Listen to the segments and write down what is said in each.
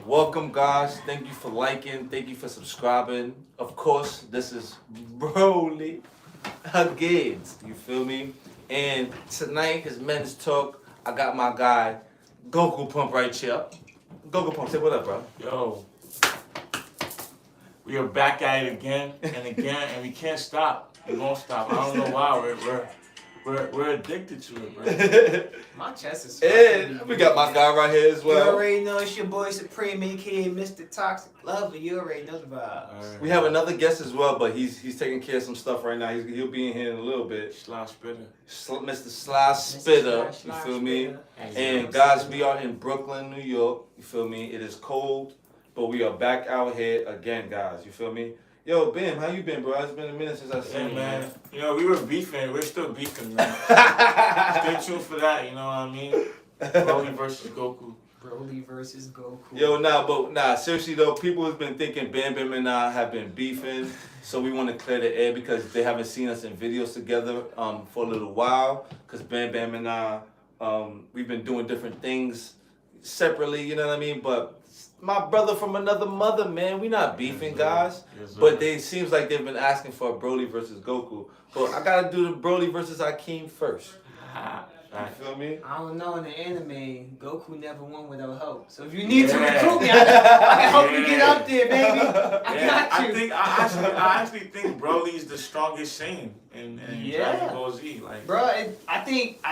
Welcome, guys. Thank you for liking. Thank you for subscribing. Of course, this is Broly again. You feel me? And tonight is Men's Talk. I got my guy, Goku Pump, right here. Goku Pump, say what up, bro? Yo, we are back at it again and again, and we can't stop. We won't stop. I don't know why. We're addicted to it, bro. My chest is And we got my guy right here as You well. already know it's your boy Supreme, aka Mr. Toxic Lover. You already know the vibes. We have another guest as well, but he's taking care of some stuff right now. He'll be in here in a little bit. Sly Spitter. Mr. Sly Spitter, you Sly feel me? Spitter. And guys, we are in Brooklyn, New York. You feel me? It is cold, but we are back out here again, guys. You feel me? Yo, Ben, how you been, bro? It's been a minute since I seen Hey, you, man. You know, we were beefing. We're still beefing, man. Stay tuned for that, you know what I mean? Broly versus Goku. Broly versus Goku. Yo, seriously though, people have been thinking Bam Bam and I have been beefing, so we want to clear the air because they haven't seen us in videos together for a little while. Because Bam Bam and I, we've been doing different things separately, you know what I mean? But my brother from another mother, man, we not beefing, guys. Yes, sir. But they seems like they've been asking for a Broly versus Goku. But I gotta do the Broly versus Akeem first. You feel me? I don't know, in the anime, Goku never won without help. So if you need to Yeah. recruit me, I can help you get Yeah. up there, baby. I got you. I actually think Broly's the strongest Saiyan in Yeah. Dragon Ball Z. Like, Bro, I think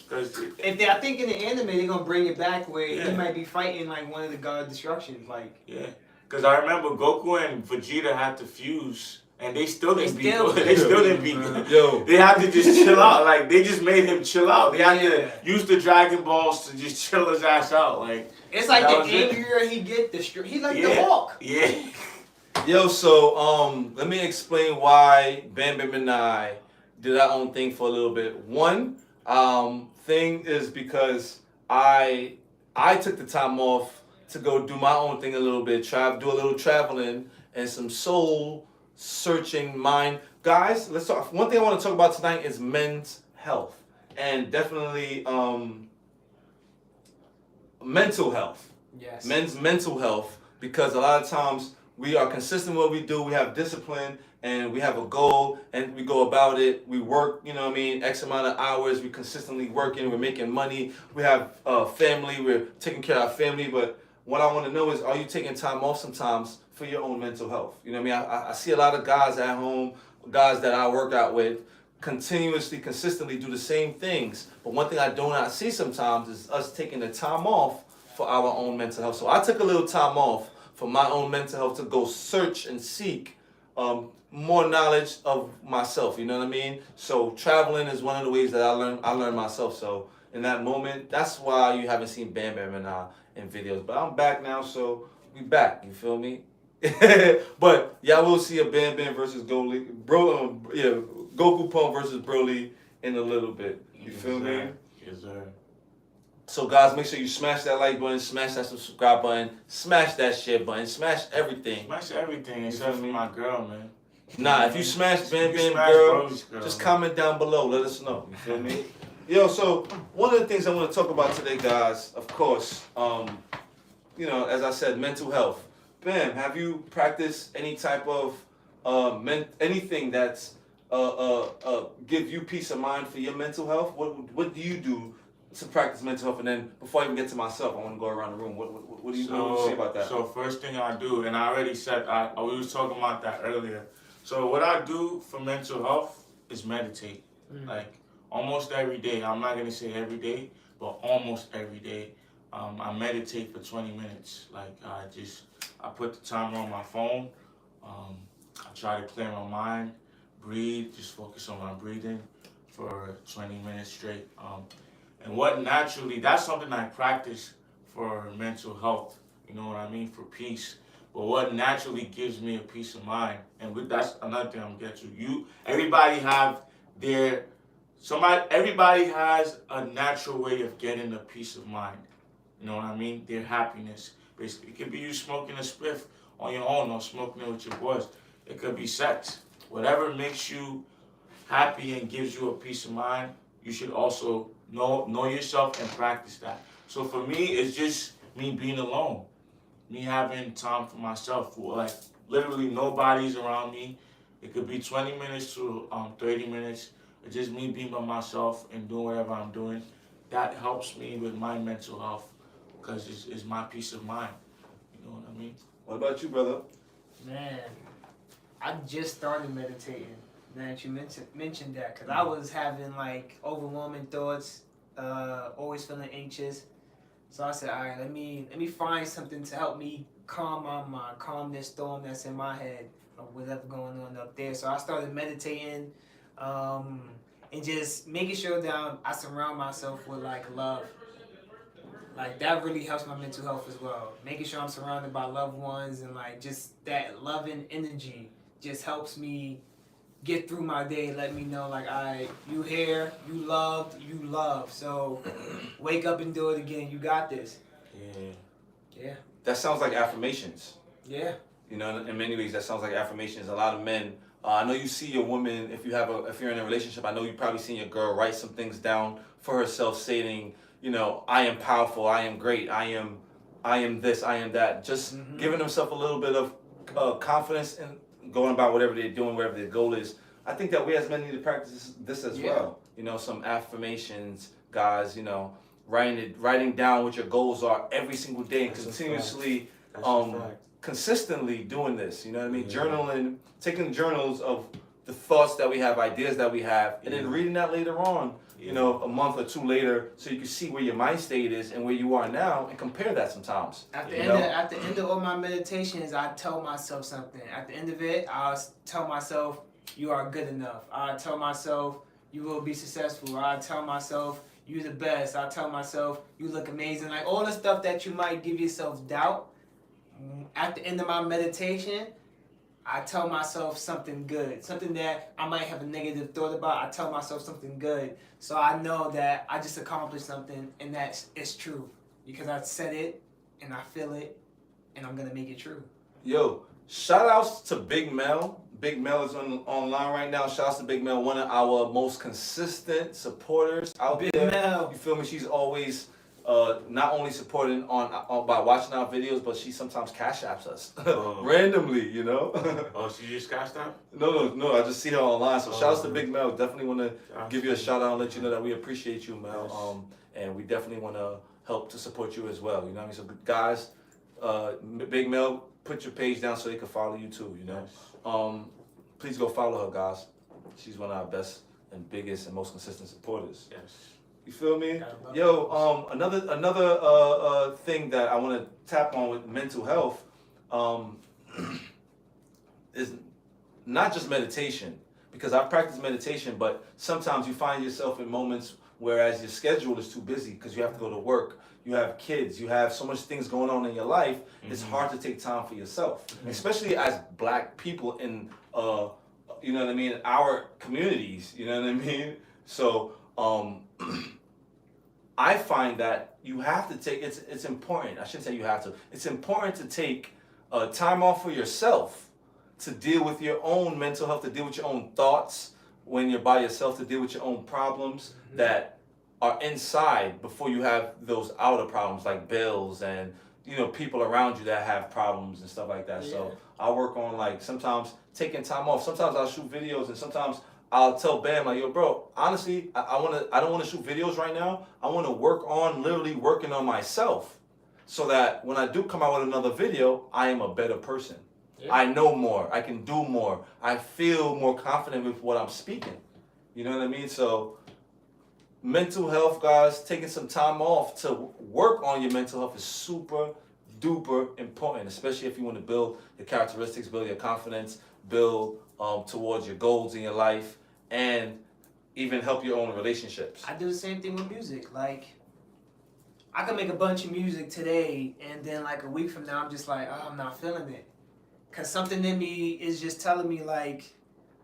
'cause I think in the anime they're gonna bring it back where Yeah. he might be fighting like one of the God Destructions, like. yeah, because I remember Goku and Vegeta had to fuse, and they still didn't beat. still They still didn't beat. Yo. They had to just chill out. Like they just made him chill out. They had Yeah. to use the Dragon Balls to just chill his ass out. Like It's like that the was it. angrier he get, he's like the Yeah. Hawk. Yeah. Yo, so let me explain why Bam Bam and I did our own thing for a little bit. One thing is because I took the time off to go do my own thing a little bit, do a little traveling and some soul searching mind. Guys, let's talk. One thing I want to talk about tonight is men's health and definitely mental health. Yes. Men's mental health, because a lot of times we are consistent in what we do, we have discipline and we have a goal and we go about it, we work, you know what I mean, X amount of hours, we consistently working, we're making money, we have family, we're taking care of our family, but what I want to know is, are you taking time off sometimes for your own mental health? You know what I mean? I see a lot of guys at home, guys that I work out with, consistently do the same things, but one thing I do not see sometimes is us taking the time off for our own mental health. So I took a little time off for my own mental health to go search and seek more knowledge of myself. You know what I mean? So traveling is one of the ways that I learn myself. So in that moment, that's why you haven't seen Bam Bam and I in videos. But I'm back now, so we back. You feel me? But y'all will see a Bam Bam versus Goku Pump versus Broly in a little bit. You feel me? Yes, sir. So guys, make sure you smash that like button, smash that subscribe button, smash that share button, smash everything. Smash everything except for my girl, man. Nah, if you smash Bam You Bam smash girl, Broly's girl, just man. comment down below. Let us know. You feel me? Yo, so one of the things I want to talk about today, guys, of course, as I said, mental health. Bam, have you practiced any type of anything that's give you peace of mind for your mental health? What do you do to practice mental health? And then before I even get to myself, I want to go around the room. What do you say about that? So first thing I do, and I already said, we was talking about that earlier. So what I do for mental health is meditate. Like almost every day. I'm not gonna say every day, but almost every day. I meditate for 20 minutes. Like I put the timer on my phone. I try to clear my mind, breathe, just focus on my breathing for 20 minutes straight. And that's something I practice for mental health, you know what I mean, for peace. But what naturally gives me a peace of mind, and that's another thing I'm gonna get to. Everybody has a natural way of getting a peace of mind. You know what I mean? Their happiness. Basically, it could be you smoking a spliff on your own or smoking it with your boys. It could be sex. Whatever makes you happy and gives you a peace of mind, you should also know yourself and practice that. So for me, it's just me being alone. me having time for myself. Like literally nobody's around me. It could be 20 minutes to 30 minutes. It's just me being by myself and doing whatever I'm doing. That helps me with my mental health because it's my peace of mind. You know what I mean? What about you, brother? Man, I just started meditating. Now that you mentioned that, because I was having like overwhelming thoughts, always feeling anxious. So I said, all right, let me find something to help me calm my mind, calm this storm that's in my head of whatever going on up there. So I started meditating, and just making sure that I surround myself with like love. Like that really helps my mental health as well. Making sure I'm surrounded by loved ones and like just that loving energy just helps me get through my day. Let me know like, all right, you here, you loved, you love. So wake up and do it again. You got this. Yeah. That sounds like affirmations. Yeah. You know, in many ways, that sounds like affirmations. A lot of men. I know you see your woman if you're in a relationship. I know you probably seen your girl write some things down for herself, stating, you know, I am powerful, I am great, I am this, I am that. Just giving themselves a little bit of confidence in going about whatever they're doing, wherever their goal is. I think that we as men need to practice this as well. You know, some affirmations, guys. You know, writing down what your goals are every single day and continuously, consistently doing this. You know what I mean? Journaling, taking journals of the thoughts that we have, ideas that we have, and then reading that later on. You know, a month or two later, so you can see where your mind state is and where you are now, and compare that sometimes. At the end of all my meditations, I tell myself something. At the end of it, I'll tell myself, you are good enough. I tell myself, you will be successful. I tell myself, you're the best. I tell myself, you look amazing. Like all the stuff that you might give yourself doubt. At the end of my meditation, I tell myself something good, something that I might have a negative thought about. I tell myself something good, so I know that I just accomplished something, and that it's true because I said it, and I feel it, and I'm gonna make it true. Yo, shout outs to Big Mel. Big Mel is online right now. Shout outs to Big Mel, one of our most consistent supporters out there. Big Mel. You feel me? She's always not only supporting on by watching our videos, but she sometimes cash apps us randomly, you know. Oh, she just cashed out? No, I just see her online. So shout outs to Big Mel. Definitely want to give you a shout out and let you know that we appreciate you, Mel. And we definitely want to help to support you as well. You know what I mean? So guys, Big Mel, put your page down so they can follow you too. You know, please go follow her, guys. She's one of our best and biggest and most consistent supporters. Yes. You feel me? Yo, another thing that I want to tap on with mental health is not just meditation, because I practice meditation, but sometimes you find yourself in moments whereas your schedule is too busy because you have to go to work, you have kids, you have so much things going on in your life, it's hard to take time for yourself, especially as Black people in, you know what I mean, our communities, you know what I mean? So, I find that you have to take, it's important, I shouldn't say you have to, it's important to take time off for yourself to deal with your own mental health, to deal with your own thoughts when you're by yourself, to deal with your own problems that are inside before you have those outer problems like bills and, you know, people around you that have problems and stuff like that. Yeah. So I work on like sometimes taking time off. Sometimes I'll shoot videos and sometimes I'll tell Bam like, yo, bro, honestly, I don't want to shoot videos right now. I want to literally working on myself so that when I do come out with another video, I am a better person. Yeah. I know more. I can do more. I feel more confident with what I'm speaking. You know what I mean? So mental health, guys, taking some time off to work on your mental health is super duper important, especially if you want to build your characteristics, build your confidence, build towards your goals in your life, and even help your own relationships. I do the same thing with music. Like, I can make a bunch of music today, and then like a week from now, I'm just like, oh, I'm not feeling it. Because something in me is just telling me like,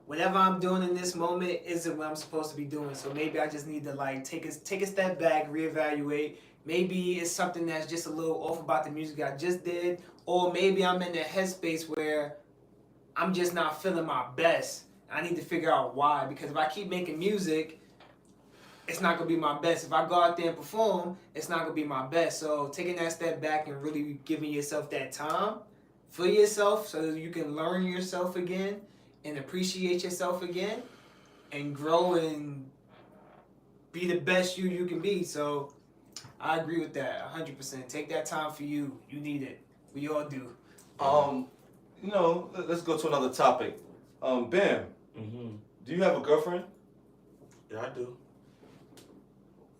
whatever I'm doing in this moment isn't what I'm supposed to be doing. So maybe I just need to like take a step back, reevaluate. Maybe it's something that's just a little off about the music I just did. Or maybe I'm in a headspace where I'm just not feeling my best. I need to figure out why. Because if I keep making music it's not gonna be my best. If I go out there and perform, it's not gonna be my best. So taking that step back and really giving yourself that time for yourself so that you can learn yourself again and appreciate yourself again and grow and be the best you can be. So I agree with that 100%. Take that time for you. You need it. We all do. Let's go to another topic. Bam, do you have a girlfriend? Yeah, I do.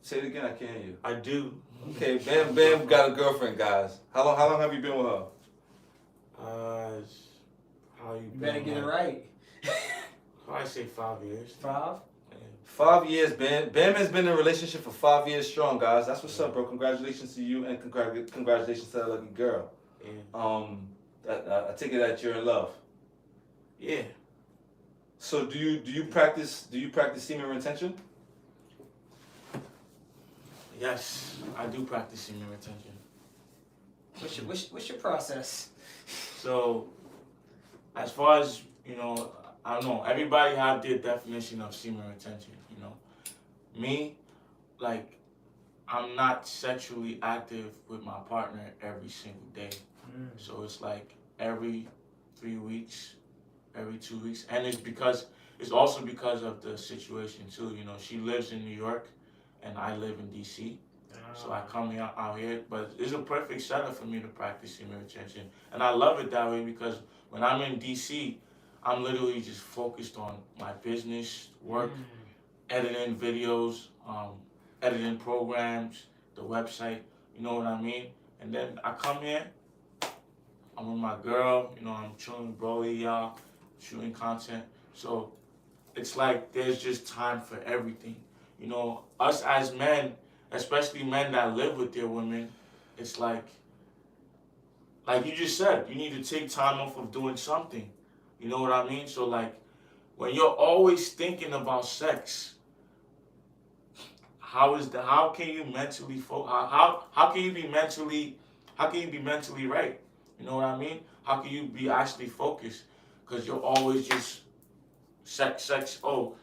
Say it again, I can't hear you. I do. Okay, Bam got a girlfriend, guys. How long have you been with her? How you You better get it right. I say 5 years. 5? 5 years, Bam. Bam has been in a relationship for 5 years strong, guys. That's what's up, bro. Congratulations to you and congratulations to that lucky girl. Yeah. I take it that you're in love. Yeah. So do you practice semen retention? Yes, I do practice semen retention. What's your process? So, as far as, I don't know, everybody have their definition of semen retention, Me, like, I'm not sexually active with my partner every single day. So it's like every 3 weeks, every 2 weeks. And it's also because of the situation too, She lives in New York and I live in DC. So I come out here, but it's a perfect setup for me to practice semen retention. And I love it that way because when I'm in DC, I'm literally just focused on my business, work, editing videos, editing programs, the website, you know what I mean? And then I come here, I'm with my girl, I'm chilling with Broly, y'all, shooting content. So it's like there's just time for everything. Us as men, especially men that live with their women, it's like you just said, you need to take time off of doing something. You know what I mean? So like, when you're always thinking about sex, how can you mentally how can you be mentally right? You know what I mean? How can you be actually focused? Because you're always just sex. Oh,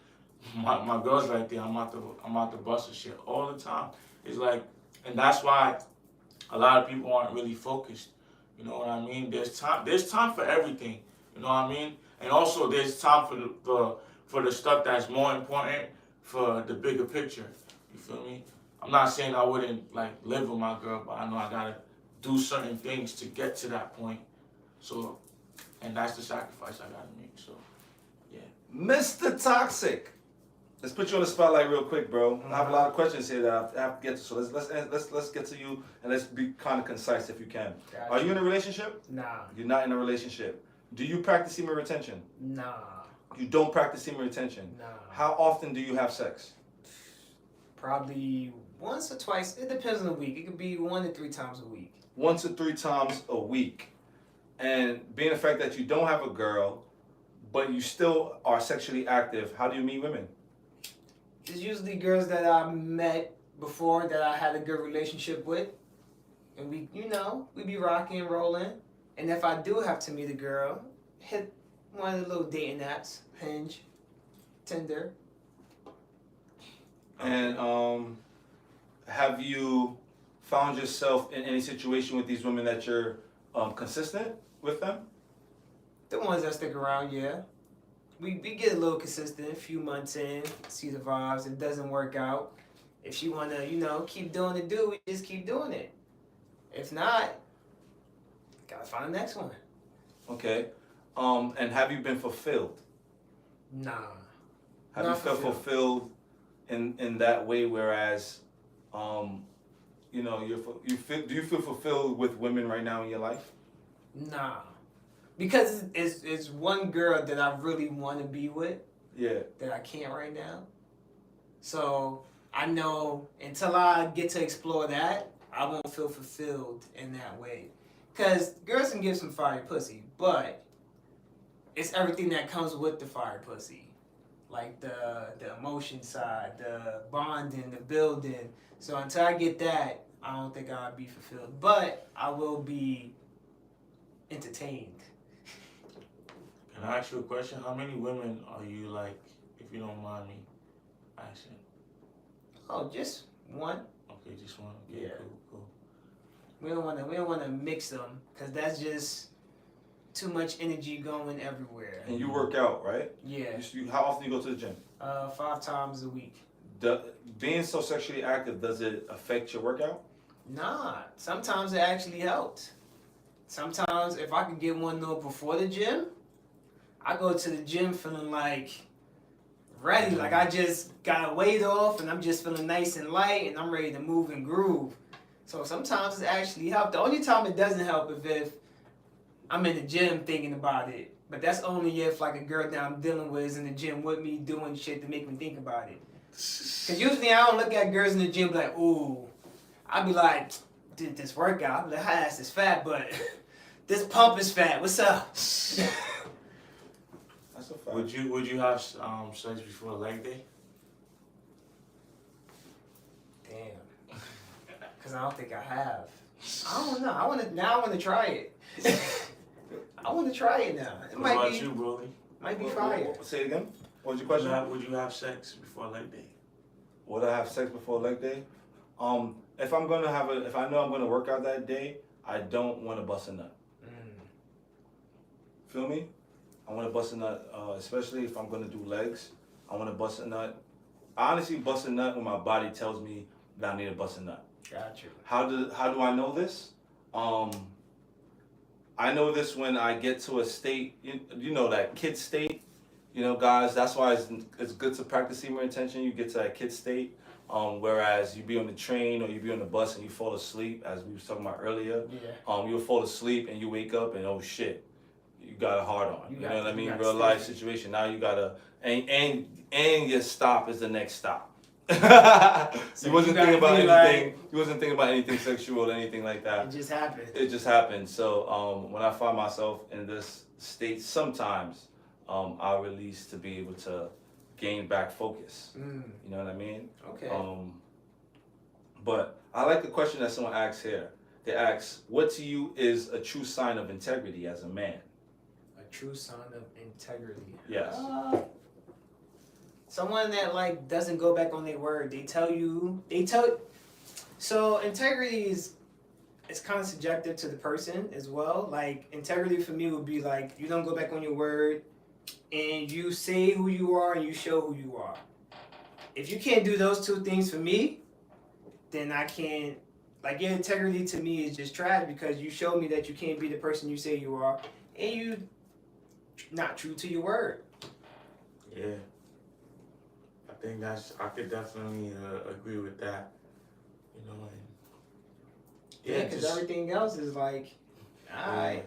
my girl's right there. I'm out the bus and shit all the time. It's like, and that's why a lot of people aren't really focused. You know what I mean? There's time for everything. You know what I mean? And also there's time for the stuff that's more important for the bigger picture. You feel me? I'm not saying I wouldn't like live with my girl, but I know I gotta do certain things to get to that point. So, and that's the sacrifice I gotta make. So, yeah. Mr. Toxic. Let's put you on the spotlight real quick, bro. I have a lot of questions here that I have to get to. So let's get to you and let's be kind of concise if you can. Gotcha. Are you in a relationship? Nah. You're not in a relationship. Do you practice semen retention? Nah. You don't practice semen retention. Nah. How often do you have sex? Probably once or twice. It depends on the week. It could be 1 to 3 times a week. 1 to 3 times a week. And being the fact that you don't have a girl, but you still are sexually active, how do you meet women? It's usually girls that I met before that I had a good relationship with. And we be rocking and rolling. And if I do have to meet a girl, hit one of the little dating apps, Hinge, Tinder. And have you found yourself in any situation with these women that you're consistent with them? The ones that stick around, yeah. We get a little consistent, a few months in, see the vibes. If it doesn't work out, if she want to, keep doing the do, we just keep doing it. If not, gotta find the next one. Okay. And have you been fulfilled? Nah. Have Not you felt fulfilled in that way? Whereas, do you feel fulfilled with women right now in your life? Nah. Because it's one girl that I really want to be with. Yeah. That I can't right now. So I know until I get to explore that, I won't feel fulfilled in that way. Because girls can give some fire pussy, but it's everything that comes with the fire pussy. Like the emotion side, the bonding, the building. So until I get that, I don't think I'll be fulfilled. But I will be entertained. Can I ask you a question? How many women are you like, if you don't mind me asking? Oh, just one. Okay, just one. Okay, Yeah. cool. We don't want to mix them because that's just too much energy going everywhere. And you work out, right? Yeah. How often do you go to the gym? 5 times a week. Being so sexually active, does it affect your workout? Nah. Sometimes it actually helps. Sometimes if I could get one though before the gym, I go to the gym feeling like ready, like I just got a weight off and I'm just feeling nice and light and I'm ready to move and groove. So sometimes it actually helps. The only time it doesn't help is if I'm in the gym thinking about it. But that's only if like a girl that I'm dealing with is in the gym with me doing shit to make me think about it. Cause usually I don't look at girls in the gym like, ooh. I be like, did this workout? I be like, her ass is fat, but this pump is fat. What's up? That's a fact. Would you have sex before leg day? Damn. Cause I don't think I have. I don't know. I want to try it. I want to try it now. It What about you, Broly? might be fire. Say it again. What was your question? Would you have sex before leg day? Would I have sex before leg day? If I'm gonna if I know I'm gonna work out that day, I don't want to bust a nut. Feel me? I want to bust a nut, especially if I'm gonna do legs. I want to bust a nut. I honestly bust a nut when my body tells me that I need to bust a nut. Got you. How do I know this? I know this when I get to a state, you know, that kid state. You know, guys, that's why it's good to practice semen retention. You get to that kid state. Whereas you be on the train or you be on the bus and you fall asleep, as we was talking about earlier. Yeah. You'll fall asleep and you wake up and oh shit, you got a hard on. You know what I mean? Real life situation. Now you gotta and your stop is the next stop. So you wasn't you thinking about gotta be anything. You wasn't thinking about anything sexual or anything like that. It just happened. It just happened. So when I find myself in this state, sometimes I'll release to be able to gain back focus. You know what I mean? Okay. But I like the question that someone asks here. They ask, what to you is a true sign of integrity as a man? A true sign of integrity. Yes. Someone that like doesn't go back on their word. So integrity is, it's kind of subjective to the person as well. Like integrity for me would be like you don't go back on your word and you say who you are and you show who you are. If you can't do those two things for me, then I can't, like your integrity to me is just trash because you show me that you can't be the person you say you are and you not true to your word. Yeah. I think I could definitely agree with that. You know, and Yeah, because everything else is like, alright.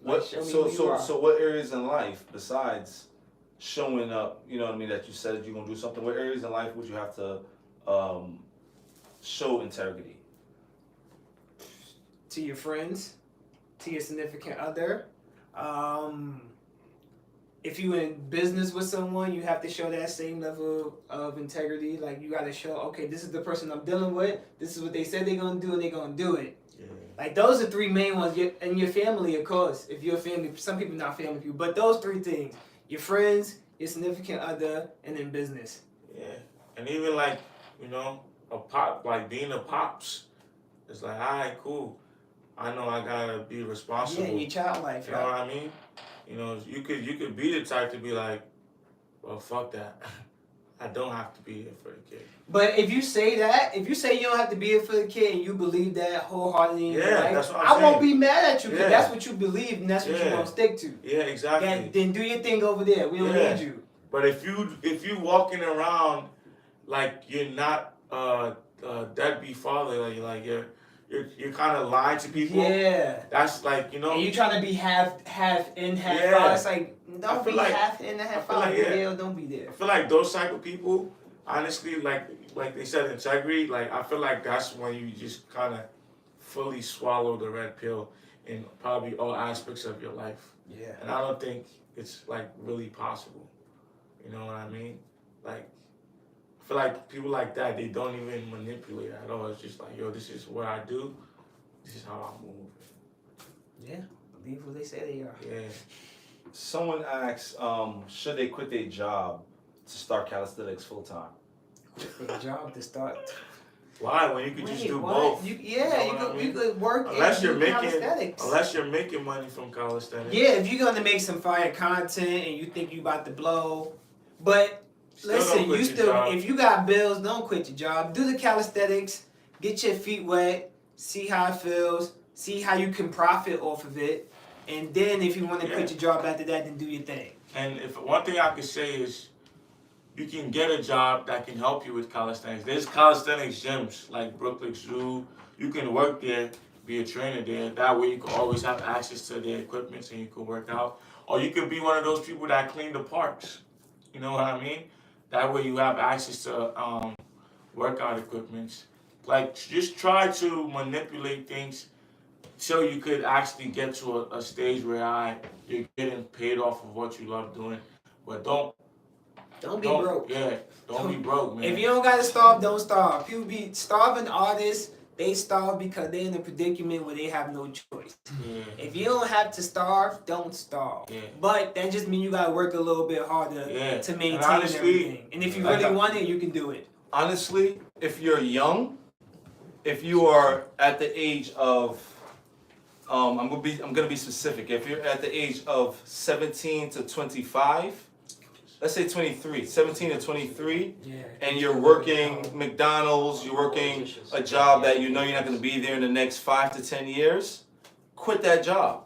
So what areas in life besides showing up, you know what I mean, that you said you're gonna do something, what areas in life would you have to show integrity? To your friends, to your significant other. If you in business with someone, you have to show that same level of integrity. Like you gotta show, okay, this is the person I'm dealing with. This is what they said they're gonna do, and they're gonna do it. yeah. Like those are 3 main ones. And your family, of course. If you're a family, some people not family people, but those 3 things: your friends, your significant other, and then business. Yeah, and even like, you know, a pop, like being a pops, it's like, all right, cool. I know I gotta be responsible. Yeah, your child life. You know what I mean? You know, you could be the type to be like, well, fuck that. I don't have to be here for the kid. But if you say that, if you say you don't have to be here for the kid and you believe that wholeheartedly in your life, that's what I'm I saying. won't be mad at you because that's what you believe and that's what you want to stick to. Yeah, exactly. Then do your thing over there. We don't need you. But if you walking around like you're not deadbeat father, like you're kind of lying to people. Yeah. That's like, you know. And you trying to be half in, half out. It's like, don't be like, half in, half out. Don't be there. I feel like those type of people, honestly, like they said, integrity, like I feel like that's when you just kind of fully swallow the red pill in probably all aspects of your life. Yeah. And I don't think it's like really possible. You know what I mean? Like, I feel like people like that, they don't even manipulate at all. It's just like, yo, this is what I do. This is how I move. Yeah. Believe what they say they are. Yeah. Someone asks, should they quit their job to start calisthenics full time? a job to start. Why? When you could just do both. You You could work unless and you're do making calisthenics. unless you're making money from calisthenics. Yeah, if you're gonna make some fire content and you think you about to blow, but listen, don't quit your job. if you got bills, don't quit your job. Do the calisthenics, get your feet wet, see how it feels, see how you can profit off of it, and then if you want to quit your job after that, then do your thing. And if one thing I could say is, you can get a job that can help you with calisthenics. There's calisthenics gyms like Brooklyn Zoo. You can work there, be a trainer there. That way you can always have access to their equipment and you can work out. Or you can be one of those people that clean the parks. You know what I mean? That way you have access to workout equipment. Like, just try to manipulate things so you could actually get to a stage where you're getting paid off of what you love doing. But don't be broke. Yeah, don't be broke, man. If you don't gotta starve, don't starve. People be starving artists. They starve because they're in a predicament where they have no choice. Yeah. If you don't have to starve, don't starve. Yeah. But that just means you gotta work a little bit harder to maintain everything. And if you really want it, you can do it. Honestly, if you're young, if you are at the age of, I'm gonna be specific. If you're at the age of 17 to 25. Let's say 23, 17 to 23, and you're working McDonald's, you're working a job that you know you're not going to be there in the next 5 to 10 years, quit that job.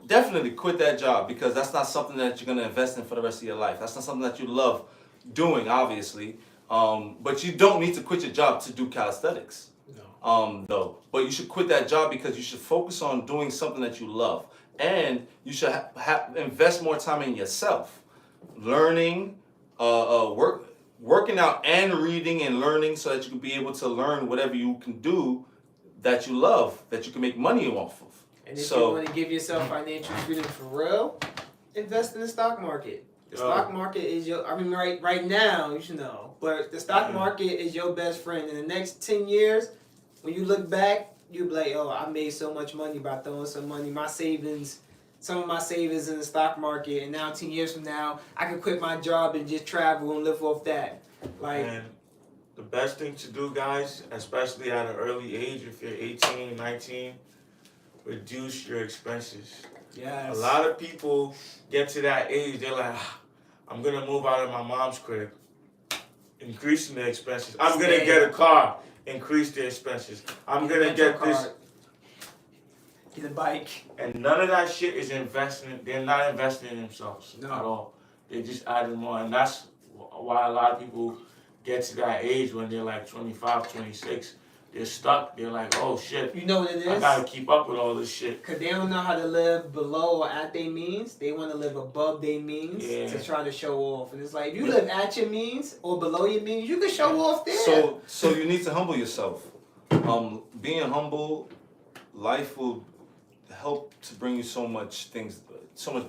Definitely quit that job, because that's not something that you're going to invest in for the rest of your life. That's not something that you love doing, obviously. But you don't need to quit your job to do calisthenics. Though. But you should quit that job because you should focus on doing something that you love. And you should invest more time in yourself. Learning, working out and reading and learning so that you can be able to learn whatever you can do that you love, that you can make money off of. And if you want to give yourself financial freedom for real, invest in the stock market. The stock market is right now, you should know, but the stock market is your best friend. In the next 10 years, when you look back, you'll be like, oh, I made so much money by throwing some money, some of my savings in the stock market, and now 10 years from now, I can quit my job and just travel and live off that. And the best thing to do, guys, especially at an early age, if you're 18, 19, reduce your expenses. Yes. A lot of people get to that age, they're like, I'm going to move out of my mom's crib, increasing the expenses. I'm going to get a car, increase the expenses. I'm going to get this. Get a bike. And none of that shit is investing. They're not investing in themselves at all. They're just adding more. And that's why a lot of people get to that age when they're like 25, 26. They're stuck. They're like, oh shit. You know what it is? I gotta keep up with all this shit. Because they don't know how to live below or at their means. They want to live above their means to try to show off. And it's like, if you live at your means or below your means, you can show off there. So you need to humble yourself. Being humble, life will help to bring you so much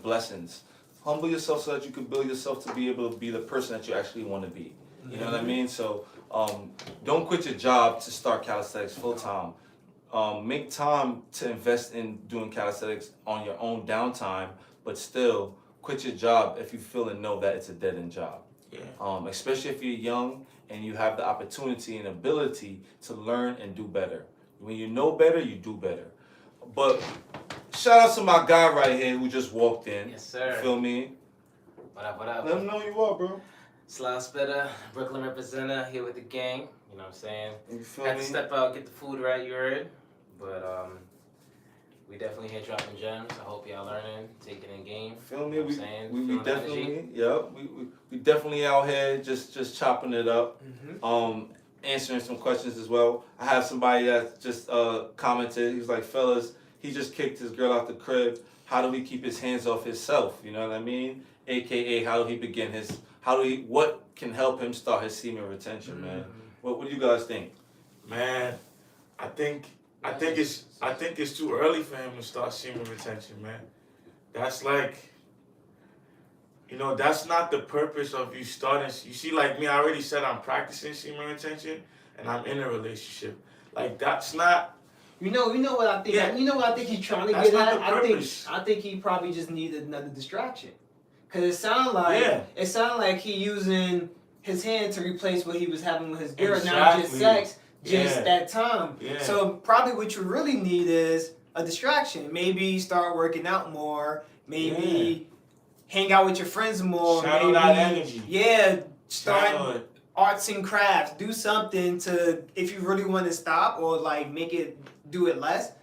blessings. Humble yourself so that you can build yourself to be able to be the person that you actually want to be. You know what I mean? So don't quit your job to start calisthenics full time. Make time to invest in doing calisthenics on your own downtime, but still quit your job if you feel and know that it's a dead-end job. Especially if you're young and you have the opportunity and ability to learn and do better. When you know better, you do better. But shout out to my guy right here who just walked in. Yes, sir. You feel me? What up, what up? Let him know who you are, bro. Slime Spitter, Brooklyn representative, here with the gang. You know what I'm saying? You feel Had me? to step out, get the food right, you heard. But we definitely here dropping gems. I hope y'all learning, taking in game. Feel me? You know what I'm We saying? definitely, we definitely out here just chopping it up. Answering some questions as well. I have somebody that just commented. He was like, fellas, he just kicked his girl out the crib. How do we keep his hands off himself? You know what I mean? AKA, how do he begin what can help him start his semen retention, man? What do you guys think? Man, I think it's too early for him to start semen retention, man. That's like, that's not the purpose of you starting. You see, like me, I already said I'm practicing semen retention, and I'm in a relationship. Like, that's not. You know what I think? Yeah. You know what I think he's trying to That's get not at? the I purpose. think he probably just needed another distraction. Cause it sounded like he using his hand to replace what he was having with his girl. Now just sex, just that time. Yeah. So probably what you really need is a distraction. Maybe start working out more. Maybe hang out with your friends more. Channel maybe that energy. Yeah, start Channel it. arts and crafts. Do something to, if you really want to stop or like do it less.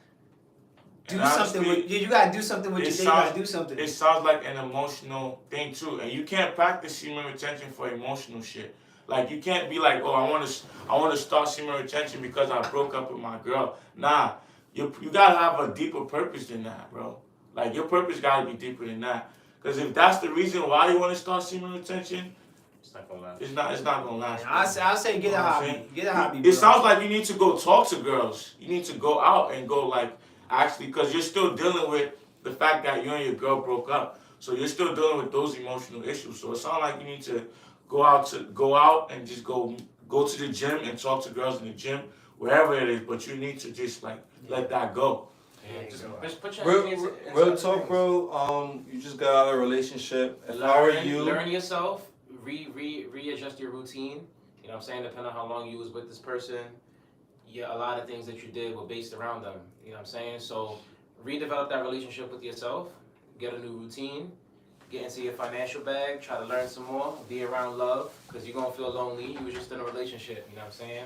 Do something with you. Gotta do something with your day. You gotta do something. It sounds like an emotional thing too, and you can't practice semen retention for emotional shit. Like you can't be like, oh, I want to start semen retention because I broke up with my girl. Nah, you gotta have a deeper purpose than that, bro. Like your purpose gotta be deeper than that. Because if that's the reason why you want to start semen retention, it's not gonna last. It's not gonna last. I say get a hobby. Get a hobby. It sounds like you need to go talk to girls. You need to go out and go like. Actually, because you're still dealing with the fact that you and your girl broke up, so you're still dealing with those emotional issues. So it sounds like you need to go out and just go to the gym and talk to girls in the gym, wherever it is. But you need to just like let that go. Yeah, just put your real talk, bro. You just got out of a relationship. If I were you, learn yourself, readjust your routine. You know what I'm saying? Depending on how long you was with this person. Yeah, a lot of things that you did were based around them. You know what I'm saying? So redevelop that relationship with yourself, get a new routine, get into your financial bag, try to learn some more, be around love, because you're going to feel lonely. You were just in a relationship, you know what I'm saying?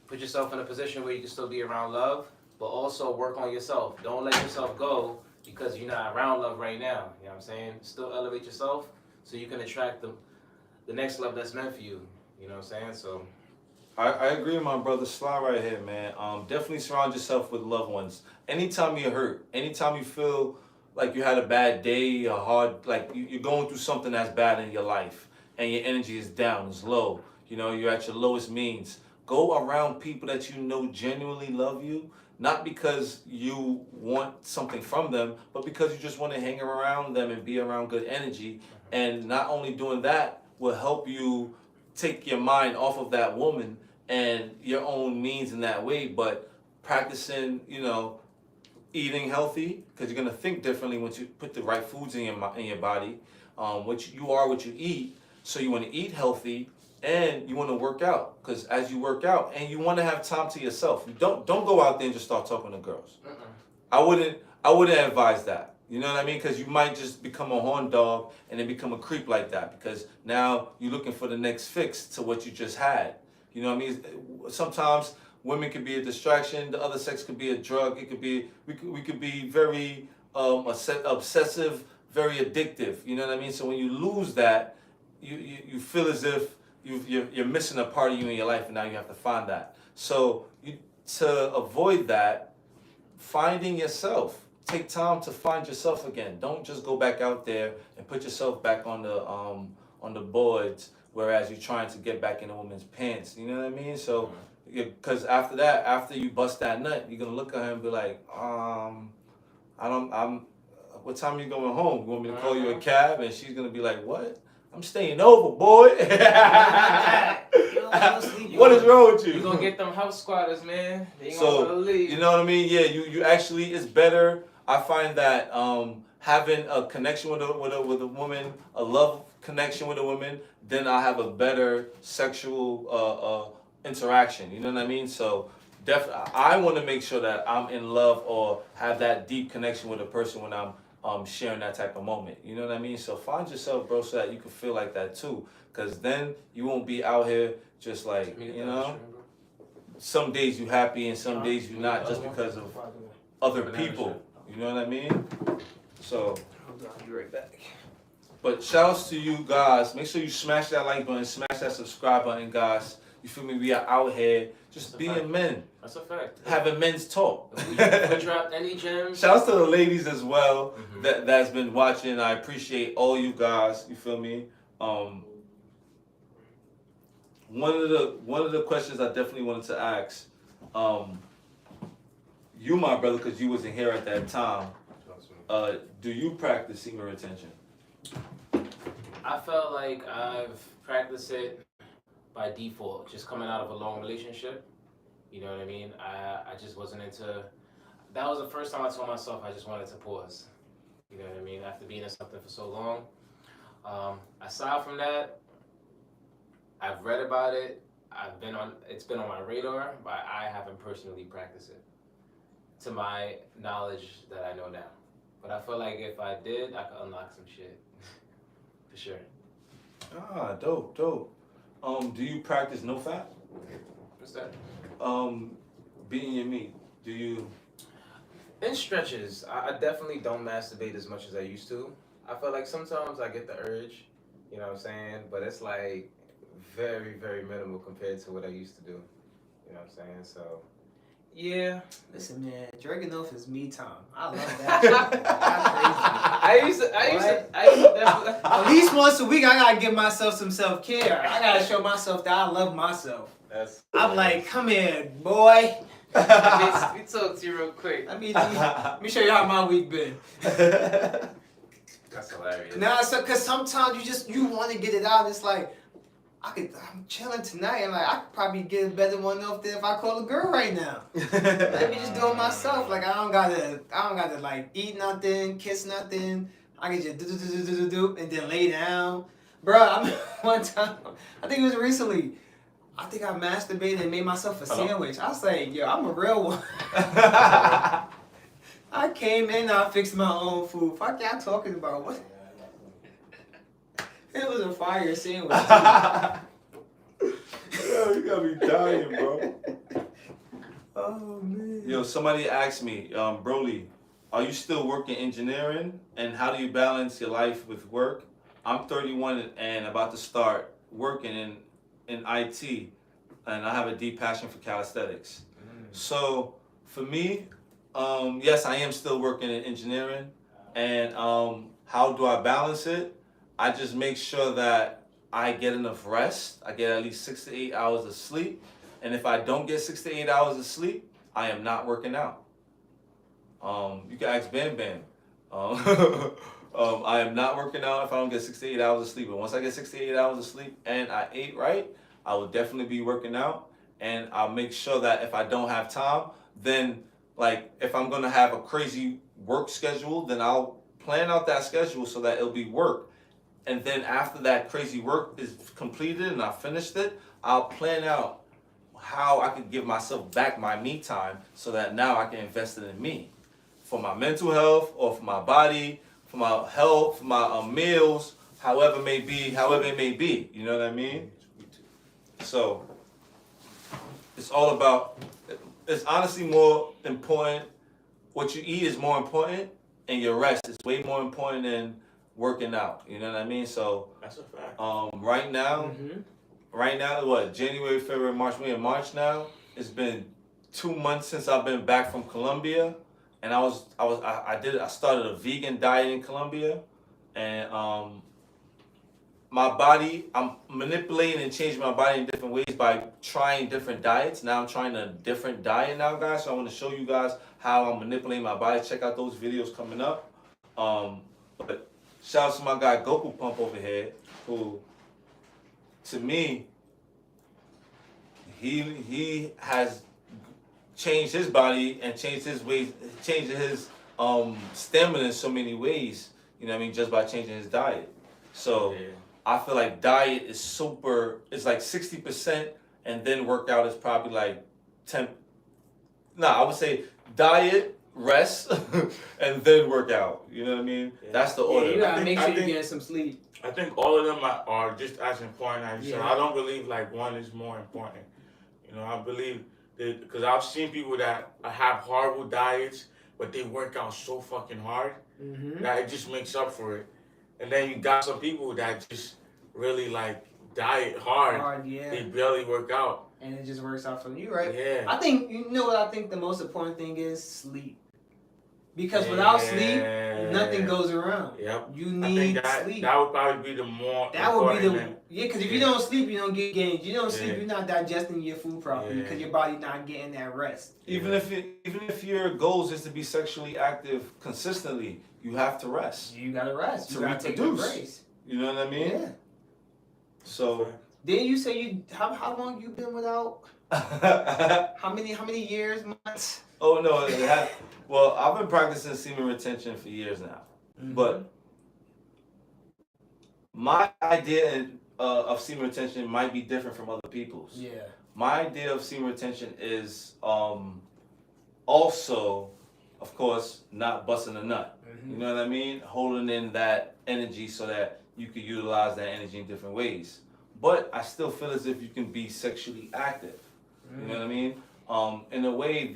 Put yourself in a position where you can still be around love, but also work on yourself. Don't let yourself go because you're not around love right now. You know what I'm saying? Still elevate yourself so you can attract the next love that's meant for you. You know what I'm saying? So I agree with my brother Sly right here, man. Definitely surround yourself with loved ones. Anytime you're hurt, anytime you feel like you had a bad day, a hard, like you're going through something that's bad in your life, and your energy is down, it's low. You know, you're at your lowest means. Go around people that you know genuinely love you, not because you want something from them, but because you just want to hang around them and be around good energy. And not only doing that will help you take your mind off of that woman and your own means in that way, but practicing, you know, eating healthy, because you're gonna think differently once you put the right foods in your body. What you eat. So you want to eat healthy and you want to work out, because as you work out and you want to have time to yourself. You don't go out there and just start talking to girls. I wouldn't advise that. You know what I mean? Because you might just become a horn dog and then become a creep like that, because now you're looking for the next fix to what you just had. You know what I mean? Sometimes women could be a distraction. The other sex could be a drug. It could be we could be very obsessive, very addictive. You know what I mean? So when you lose that, you feel as if you're missing a part of you in your life, and now you have to find that. So to avoid that, finding yourself. Take time to find yourself again. Don't just go back out there and put yourself back on the boards, whereas you're trying to get back in a woman's pants. You know what I mean? So, because after that, after you bust that nut, you're gonna look at her and be like, what time are you going home? You want me to call you a cab? And she's gonna be like, what? I'm staying over, boy. What is wrong with you? You're gonna get them house squatters, man. They ain't So, gonna leave. you know what I mean? Yeah, you actually, it's better. I find that having a connection with a woman, a love connection with a woman, then I have a better sexual interaction. You know what I mean? So I want to make sure that I'm in love or have that deep connection with a person when I'm sharing that type of moment. You know what I mean? So find yourself, bro, so that you can feel like that too. Because then you won't be out here just like, you know, some days you happy and some days you're not, just because of other people. You know what I mean? So, I'll be right back. but shouts to you guys. Make sure you smash that like button, smash that subscribe button, guys. You feel me? We are out here just being men. That's a fact. Having men's talk. We dropped any gems. Shouts to the ladies as well that's been watching. I appreciate all you guys. You feel me? One of the questions I definitely wanted to ask, you, my brother, because you wasn't here at that time. Do you practice semen retention? I felt like I've practiced it by default, just coming out of a long relationship. You know what I mean? I just wasn't into. That was the first time I told myself I just wanted to pause. You know what I mean? After being in something for so long. Aside from that, I've read about it. It's been on my radar, but I haven't personally practiced it to my knowledge that I know now. But I feel like if I did, I could unlock some shit for sure. Ah, dope. Do you practice no fat? What's that? Beating your meat. Do you? In stretches, I definitely don't masturbate as much as I used to. I feel like sometimes I get the urge, you know what I'm saying? But it's like very, very minimal compared to what I used to do. You know what I'm saying? So, yeah. Listen, man, jerking off is me time. I love that shit, man. That's I used to definitely. At least once a week, I gotta give myself some self-care. I gotta show myself that I love myself. I'm like, come here, boy. Let me talk to you real quick. Let me show you how my week been. That's hilarious. Nah, so cause sometimes you want to get it out. It's like I'm chilling tonight, and like I could probably get a better one off than if I call a girl right now. Let me just do it myself. Like I don't gotta like eat nothing, kiss nothing. I can just do and then lay down. Bruh, one time, I think it was recently. I think I masturbated and made myself a sandwich. I was like, yo, I'm a real one. I came in, I fixed my own food. Fuck y'all talking about? What? It was a fire sandwich. Yo, you gotta be dying, bro. Oh man. Yo, somebody asked me, Broly, are you still working engineering? And how do you balance your life with work? I'm 31 and about to start working in IT, and I have a deep passion for calisthenics. So for me, yes, I am still working in engineering, and how do I balance it? I just make sure that I get enough rest. I get at least 6 to 8 hours of sleep, and if I don't get 6 to 8 hours of sleep, I am not working out. You can ask Bam Bam. I am not working out if I don't get 6 to 8 hours of sleep. But once I get 6 to 8 hours of sleep and I ate right, I will definitely be working out. And I'll make sure that if I don't have time, then like if I'm gonna have a crazy work schedule, then I'll plan out that schedule so that it'll be work. And then after that crazy work is completed and I finished it, I'll plan out how I can give myself back my me time so that now I can invest it in me. For my mental health or for my body, for my health, for my meals, however it may be, you know what I mean? So, it's all about, it's honestly more important, what you eat is more important, and your rest is way more important than working out, you know what I mean? So, That's a fact. right now, what, January, February, March, we're in March now, it's been 2 months since I've been back from Colombia. And I started a vegan diet in Colombia, and my body, I'm manipulating and changing my body in different ways by trying different diets. Now I'm trying a different diet now, guys. So I want to show you guys how I'm manipulating my body. Check out those videos coming up. But shout out to my guy Goku Pump over here, who, to me, he has changed his body and changed his ways, changed his stamina in so many ways, you know what I mean, just by changing his diet. So I feel like diet is it's like 60%, and then workout is probably like 10. I would say diet, rest, and then workout. You know what I mean? Yeah. That's the order. Yeah, you gotta make sure you get some sleep. I think all of them are just as important as you said. I don't believe like one is more important. You know, I believe because I've seen people that have horrible diets, but they work out so fucking hard that it just makes up for it. And then you got some people that just really like diet hard. They barely work out. And it just works out for you, right? Yeah. I think, you know what I think the most important thing is? Sleep. Because without sleep, nothing goes around. Yep. You need sleep. That would probably be the more That would be important. because if you don't sleep, you don't get gains. You don't sleep, you're not digesting your food properly because your body's not getting that rest. Even if your goals is to be sexually active consistently, you have to rest. You gotta rest. You to gotta reproduce. take a break. You know what I mean? Yeah. So. Didn't you say how long you been without? how many years, months? Oh no, well, I've been practicing semen retention for years now. But My idea of semen retention might be different from other people's. Yeah. My idea of semen retention is also, of course, not busting a nut. Mm-hmm. You know what I mean? Holding in that energy so that you can utilize that energy in different ways. But I still feel as if you can be sexually active. You know what I mean? In a way,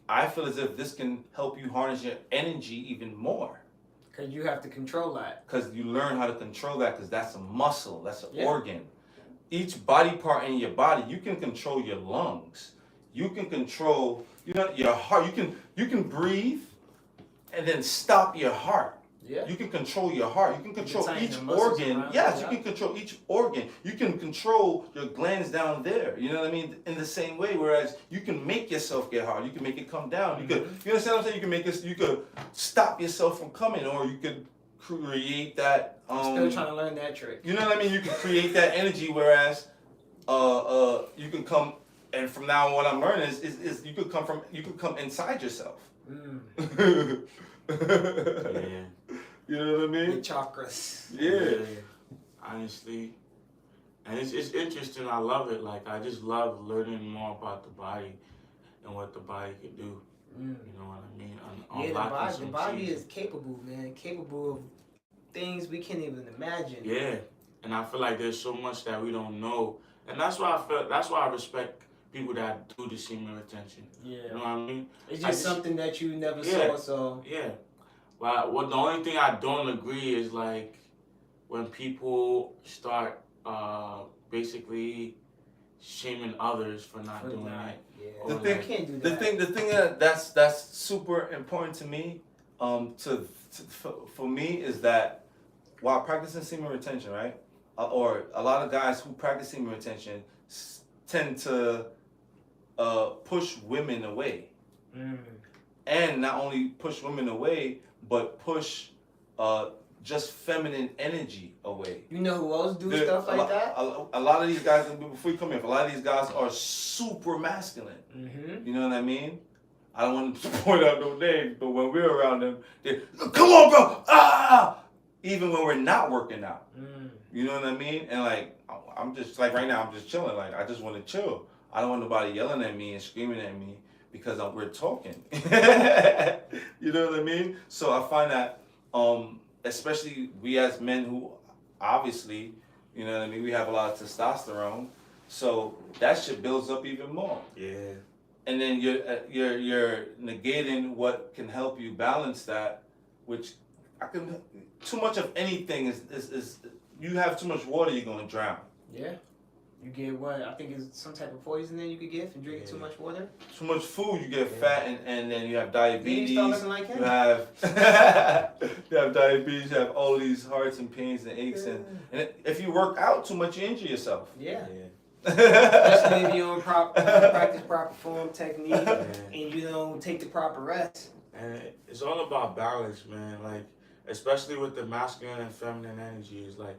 I feel as if this can help you harness your energy even more. Because you have to control that. Because you learn how to control that, because that's a muscle, that's an Yeah. organ. Each body part in your body, you can control your lungs. You can control, your heart. You can breathe and then stop your heart. Yeah. You can control your heart. You can control tighten each the muscles organ. around, Yes, yeah. you can control each organ. You can control your glands down there. You know what I mean? In the same way, whereas you can make yourself get hard. You can make it come down. You understand what I'm saying? You could stop yourself from coming, or you could create that. I'm still trying to learn that trick. You know what I mean? You can create that energy, whereas you can come. And from now on, what I'm learning is you could come inside yourself. Yeah. You know what I The mean? chakras. Yeah. Honestly. And it's interesting. I love it. Like, I just love learning more about the body and what the body can do. You know what I mean? The body is capable, man. Capable of things we can't even imagine. Yeah. And I feel like there's so much that we don't know. And that's why I respect people that do the semen retention. Yeah. You know what I mean? It's just something that you never Yeah. saw, so. Yeah. But the only thing I don't agree is like when people start basically shaming others for not doing it. Yeah. The I thing- can't do The that. thing that's super important to me, for me, is that while practicing semen retention, right, or a lot of guys who practice semen retention tend to push women away, and not only push women away, but push just feminine energy away. You know who else do stuff like that? A lot of these guys, before you come here, a lot of these guys are super masculine. Mm-hmm. You know what I mean? I don't want to point out no names, but when we're around them, they're, come on, bro! Ah! Even when we're not working out. You know what I mean? And like, I'm just, like right now, I'm just chilling. Like, I just want to chill. I don't want nobody yelling at me and screaming at me because we're talking. You know what I mean? So I find that, especially we as men who obviously, you know what I mean, we have a lot of testosterone. So that shit builds up even more. Yeah. And then you're negating what can help you balance that, which too much of anything is you have too much water, you're gonna drown. Yeah. You get what? I think it's some type of poisoning you could get from drinking too much water. Too much food, you get fat, and then you have diabetes. You start looking like him. You have you have diabetes. You have all these hearts and pains and aches, and if you work out too much, you injure yourself. Yeah. Especially if you don't practice proper form technique and you don't take the proper rest. And it's all about balance, man. Like, especially with the masculine and feminine energy, it's like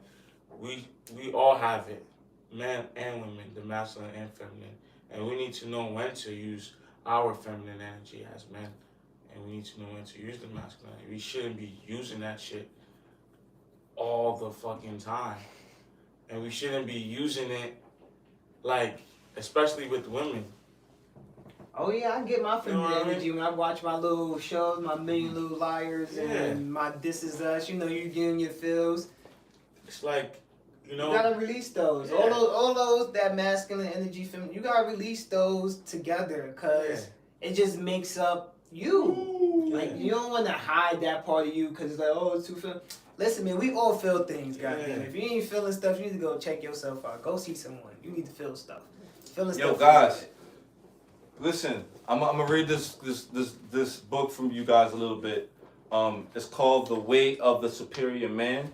we all have it, men and women, the masculine and feminine, and we need to know when to use our feminine energy as men, and we need to know when to use the masculine. We shouldn't be using that shit all the fucking time, and we shouldn't be using it like, especially with women. Oh yeah, I get my feminine You know what I mean? energy when I watch my little shows, my Million Little Liars, and my This Is Us. You know, you're getting your feels. It's like, you You know, gotta release those. Yeah. All those that masculine energy, feminine. You gotta release those together, cause it just makes up you. Like you don't want to hide that part of you, cause it's like, oh, it's too feminine. Listen, man, we all feel things, goddamn. If you ain't feeling stuff, you need to go check yourself out. Go see someone. You need to feel stuff. Feeling Yo, stuff. guys, listen. I'm gonna read this book from you guys a little bit. It's called The Way of the Superior Man.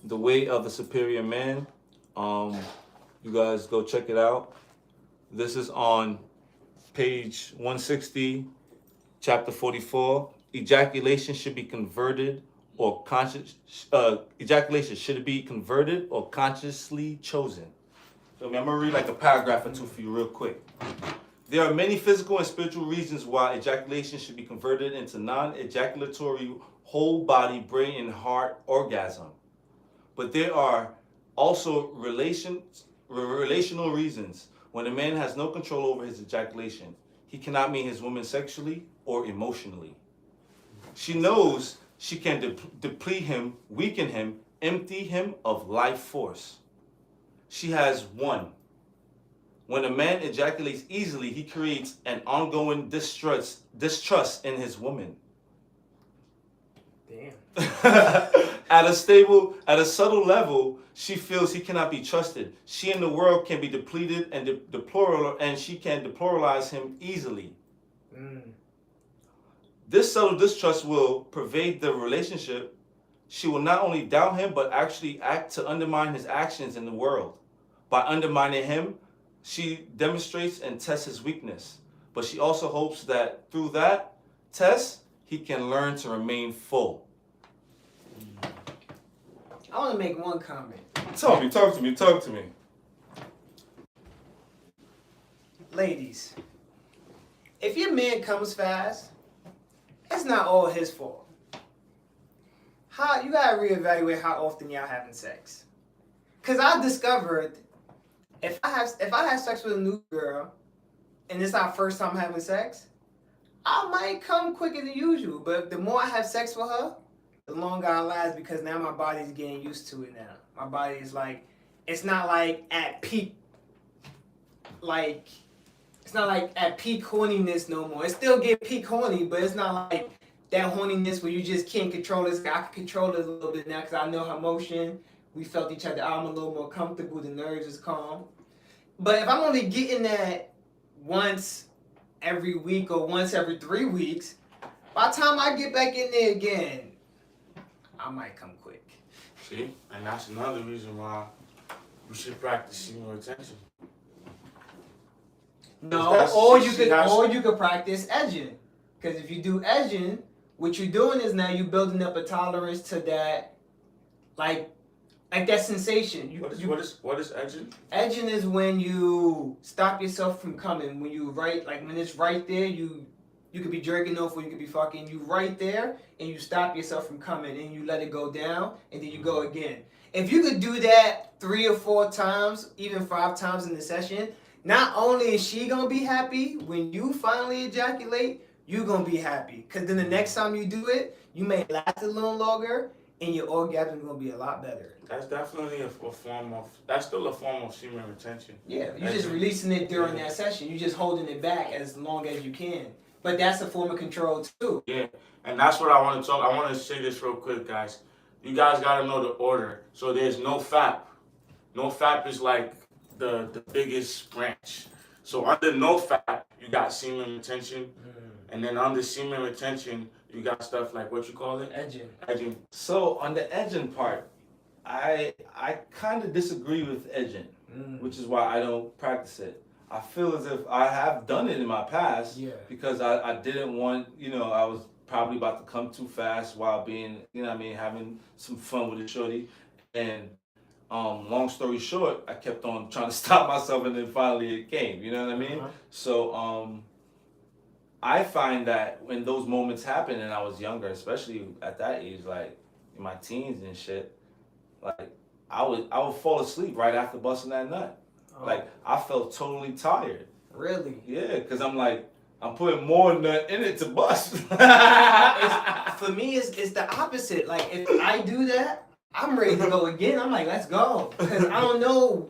The Way of the Superior Man. You guys go check it out. This is on page 160, chapter 44. Ejaculation should be converted or ejaculation should it be converted or consciously chosen? So I'm gonna read like a paragraph or two for you real quick. There are many physical and spiritual reasons why ejaculation should be converted into non-ejaculatory whole body, brain, and heart orgasm. but there are also relational reasons. When a man has no control over his ejaculation, he cannot meet his woman sexually or emotionally. She knows she can deplete him, weaken him, empty him of life force. She has won. When a man ejaculates easily, he creates an ongoing distrust in his woman. Damn. At a subtle level, she feels he cannot be trusted. She and the world can be depleted and and she can deploralize him easily. This subtle distrust will pervade the relationship. She will not only doubt him, but actually act to undermine his actions in the world. By undermining him, she demonstrates and tests his weakness. But she also hopes that through that test, he can learn to remain full. I want to make one comment. Talk to me. Ladies, if your man comes fast, it's not all his fault. You gotta reevaluate how often y'all having sex. Cause I discovered if I have sex with a new girl and it's our first time having sex, I might come quicker than usual. But the more I have sex with her, the longer I last, because now my body's getting used to it now. My body is like, it's not like at peak, it's not like at peak horniness no more. It still get peak horny, but it's not like that horniness where you just can't control it. I can control it a little bit now because I know her motion. We felt each other out. I'm a little more comfortable. The nerves is calm. But if I'm only getting that once every week or once every 3 weeks, by the time I get back in there again, I might come quick. See? And that's another reason why you should practice semen retention. No, or you could practice edging. Because if you do edging, what you're doing is now you're building up a tolerance to that, like that sensation. What is edging? Edging is when you stop yourself from coming. When when it's right there, you could be jerking off or you could be fucking. You right there and you stop yourself from coming and you let it go down and then you go again. If you could do that 3 or 4 times, even 5 times in the session, not only is she gonna be happy when you finally ejaculate, you gonna be happy. Cause then the next time you do it, you may last a little longer and your orgasm gonna be a lot better. That's definitely that's still a form of semen retention. Yeah, you're just releasing it during that session. You're just holding it back as long as you can. But that's a form of control too. Yeah, and that's what I want to talk. I want to say this real quick, guys. You guys got to know the order. So there's no FAP. No FAP is like the biggest branch. So under no FAP, you got semen retention. And then under semen retention, you got stuff like, what you call it? Edging. So on the edging part, I kind of disagree with edging, which is why I don't practice it. I feel as if I have done it in my past because I didn't want, I was probably about to come too fast while being, having some fun with the shorty. And long story short, I kept on trying to stop myself and then finally it came, you know what I mean? So I find that when those moments happen and I was younger, especially at that age, like in my teens and shit, like I would fall asleep right after busting that nut. Like I felt totally tired. Really? Yeah, because I'm putting more nut in it to bust. For me, it's the opposite. Like if I do that, I'm ready to go again. I'm like, let's go. Because I don't know.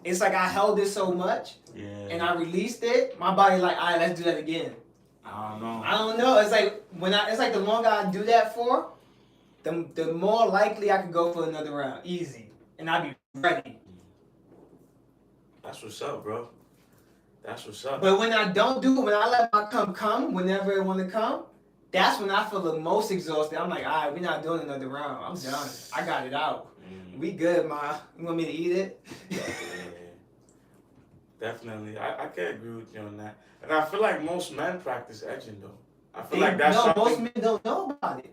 It's like I held it so much and I released it. My body like, all right, let's do that again. I don't know. It's like it's like the longer I do that for, the more likely I could go for another round. Easy. And I'll be ready. That's what's up, bro. That's what's up. But when I don't do it, when I let my come whenever it want to come, that's when I feel the most exhausted. I'm like, all right, we're not doing another round. I'm done. I got it out. We good, Ma. You want me to eat it? Yeah. Definitely. I can agree with you on that. And I feel like most men practice edging, though. I feel like that's something... most men don't know about it.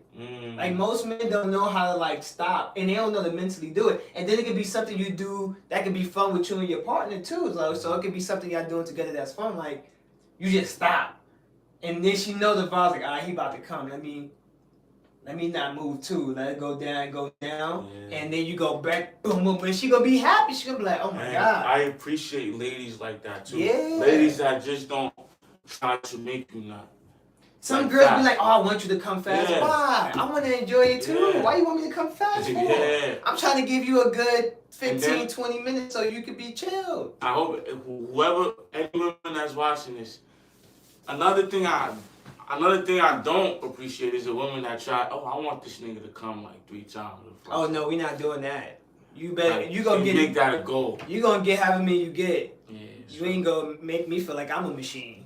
Like, most men don't know how to, stop. And they don't know to mentally do it. And then it could be something you do that could be fun with you and your partner, too. So it could be something y'all doing together that's fun. Like, you just stop. And then she know the vibe's like, all right, he about to come. Let me let me not move too. Let it go down, Yeah. and then you go back, boom, boom, and she gonna be happy. She gonna be like, oh my And God. I appreciate ladies like that too. Yeah. Ladies that just don't try to make you nut. Some like girls fast. be like, oh, I want you to come fast. Yeah. Why? I want to enjoy it too. Yeah. Why you want me to come fast for? Yeah. I'm trying to give you a good 15, then- 20 minutes so you could be chilled. I hope whoever, any woman that's watching this, another thing I don't appreciate is a woman that try. Oh, I want this nigga to come like 3 times. Oh no, we not doing that. You better, Like, you gonna get make that a goal. You gonna get however many you get. Yeah. You ain't gonna make me feel like I'm a machine.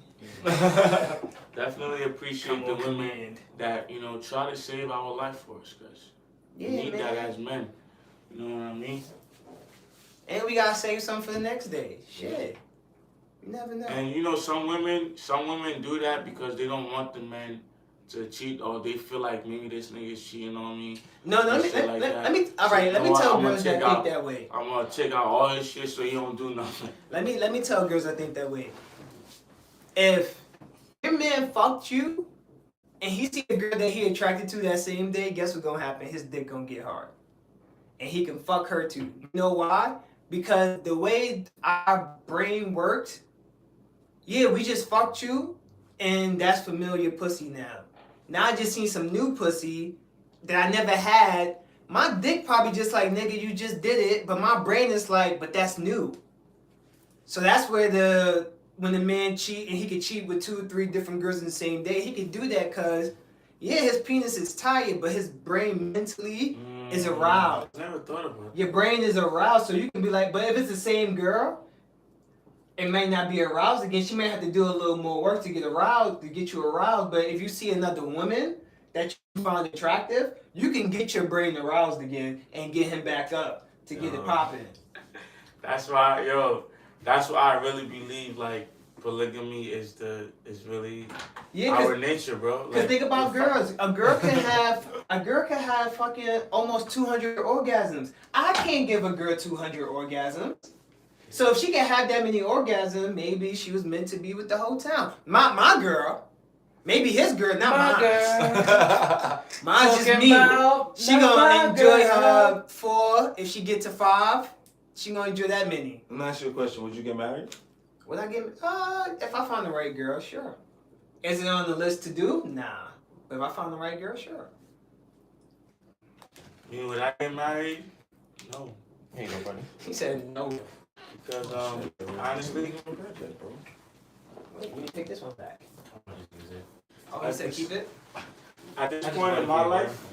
Definitely appreciate the women that try to save our life for us, cause we need that as men. You know what I mean? And we gotta save some for the next day. Shit. You never know. And some women do that because they don't want the men to cheat, or they feel like maybe this nigga's cheating on me. No, let me tell girls that think that way. I'm gonna check out all his shit so he don't do nothing. Let me tell girls that think that way. If your man fucked you and he see a girl that he attracted to that same day, guess what's gonna happen? His dick gonna get hard. And he can fuck her too. You know why? Because the way our brain works, yeah, we just fucked you and that's familiar pussy now. Now I just seen some new pussy that I never had. My dick probably just like, nigga, you just did it, but my brain is like, but that's new. So that's where when the man cheat and he could cheat with 2 or 3 different girls in the same day, he could do that because, yeah, his penis is tired, but his brain mentally is aroused. Never thought about that. Your brain is aroused, so you can be like, but if it's the same girl, it may not be aroused again. She may have to do a little more work to get aroused, to get you aroused. But if you see another woman that you find attractive, you can get your brain aroused again and get him back up to get it popping. That's why I really believe like polygamy is really our nature, bro. Cause think about girls. A girl can have fucking almost 200 orgasms. I can't give a girl 200 orgasms. So if she can have that many orgasms, maybe she was meant to be with the whole town. My girl, maybe his girl, not mine. Girl. Mine's just me. She gonna enjoy her 4. If she get to 5, she gonna enjoy that many. Let me ask you a question. Would you get married? Would I get? If I find the right girl, sure. Is it on the list to do? Nah. But if I find the right girl, sure. Would I get married? No. Ain't nobody. He said no. Because honestly, Wait, we take this one back. Oh, he said keep it? at this point in my life,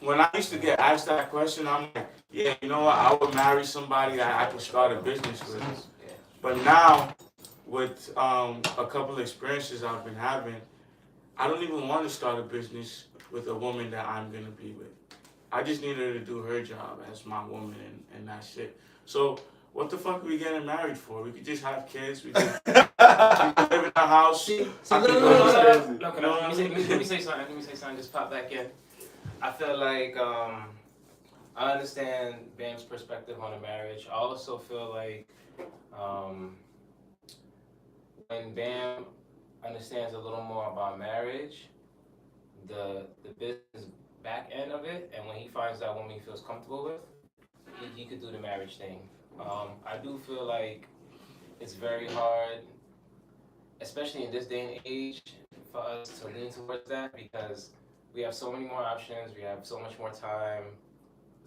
when I used to get asked that question, I'm like, yeah, you know what, I would marry somebody that I could start a business with. But now, with a couple of experiences I've been having, I don't even want to start a business with a woman that I'm going to be with. I just need her to do her job as my woman and that's it. So what the fuck are we getting married for? We could just have kids. We could live in a house. Let me say something. Just pop back in. I feel like I understand Bam's perspective on a marriage. I also feel like when Bam understands a little more about marriage, the business back end of it, and when he finds that woman he feels comfortable with, he could do the marriage thing. I do feel like it's very hard, especially in this day and age, for us to lean towards that because we have so many more options, we have so much more time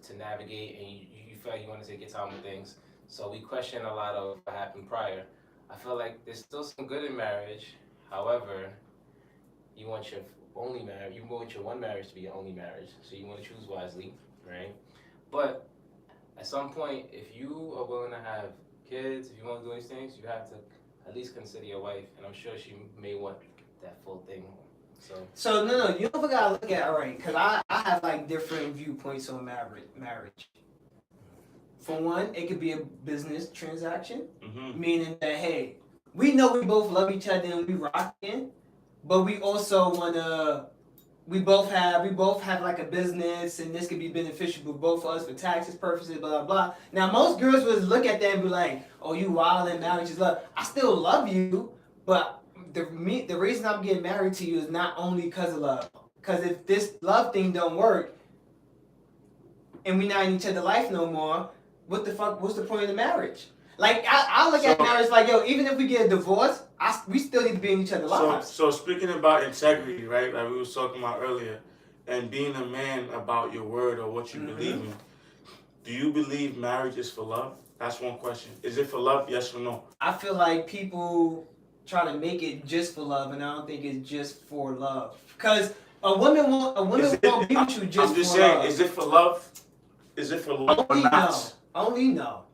to navigate, and you feel like you want to take your time with things. So we question a lot of what happened prior. I feel like there's still some good in marriage. However, you want your one marriage to be your only marriage, so you want to choose wisely, right? But at some point, if you are willing to have kids, if you want to do these things, you have to at least consider your wife, and I'm sure she may want that full thing. So no, you never gotta look at it right, because I have like different viewpoints on marriage. For one, it could be a business transaction, meaning that, hey, we know we both love each other and we rocking, but we also wanna, we both have like a business and this could be beneficial for both of us for taxes purposes, blah, blah, blah. Now, most girls would look at that and be like, oh, you wild and marriage is love. I still love you, but the reason I'm getting married to you is not only because of love. Because if this love thing don't work, and we not in each other's life no more, what's the point of the marriage? Like, I look at marriage like, yo, even if we get a divorce, we still need to be in each other's lives. So speaking about integrity, right, like we was talking about earlier, and being a man about your word or what you believe in, do you believe marriage is for love? That's one question. Is it for love, yes or no? I feel like people try to make it just for love, and I don't think it's just for love. Because a woman won't be with you just for love. I'm just saying, is it for love? Is it for love or not? Only no.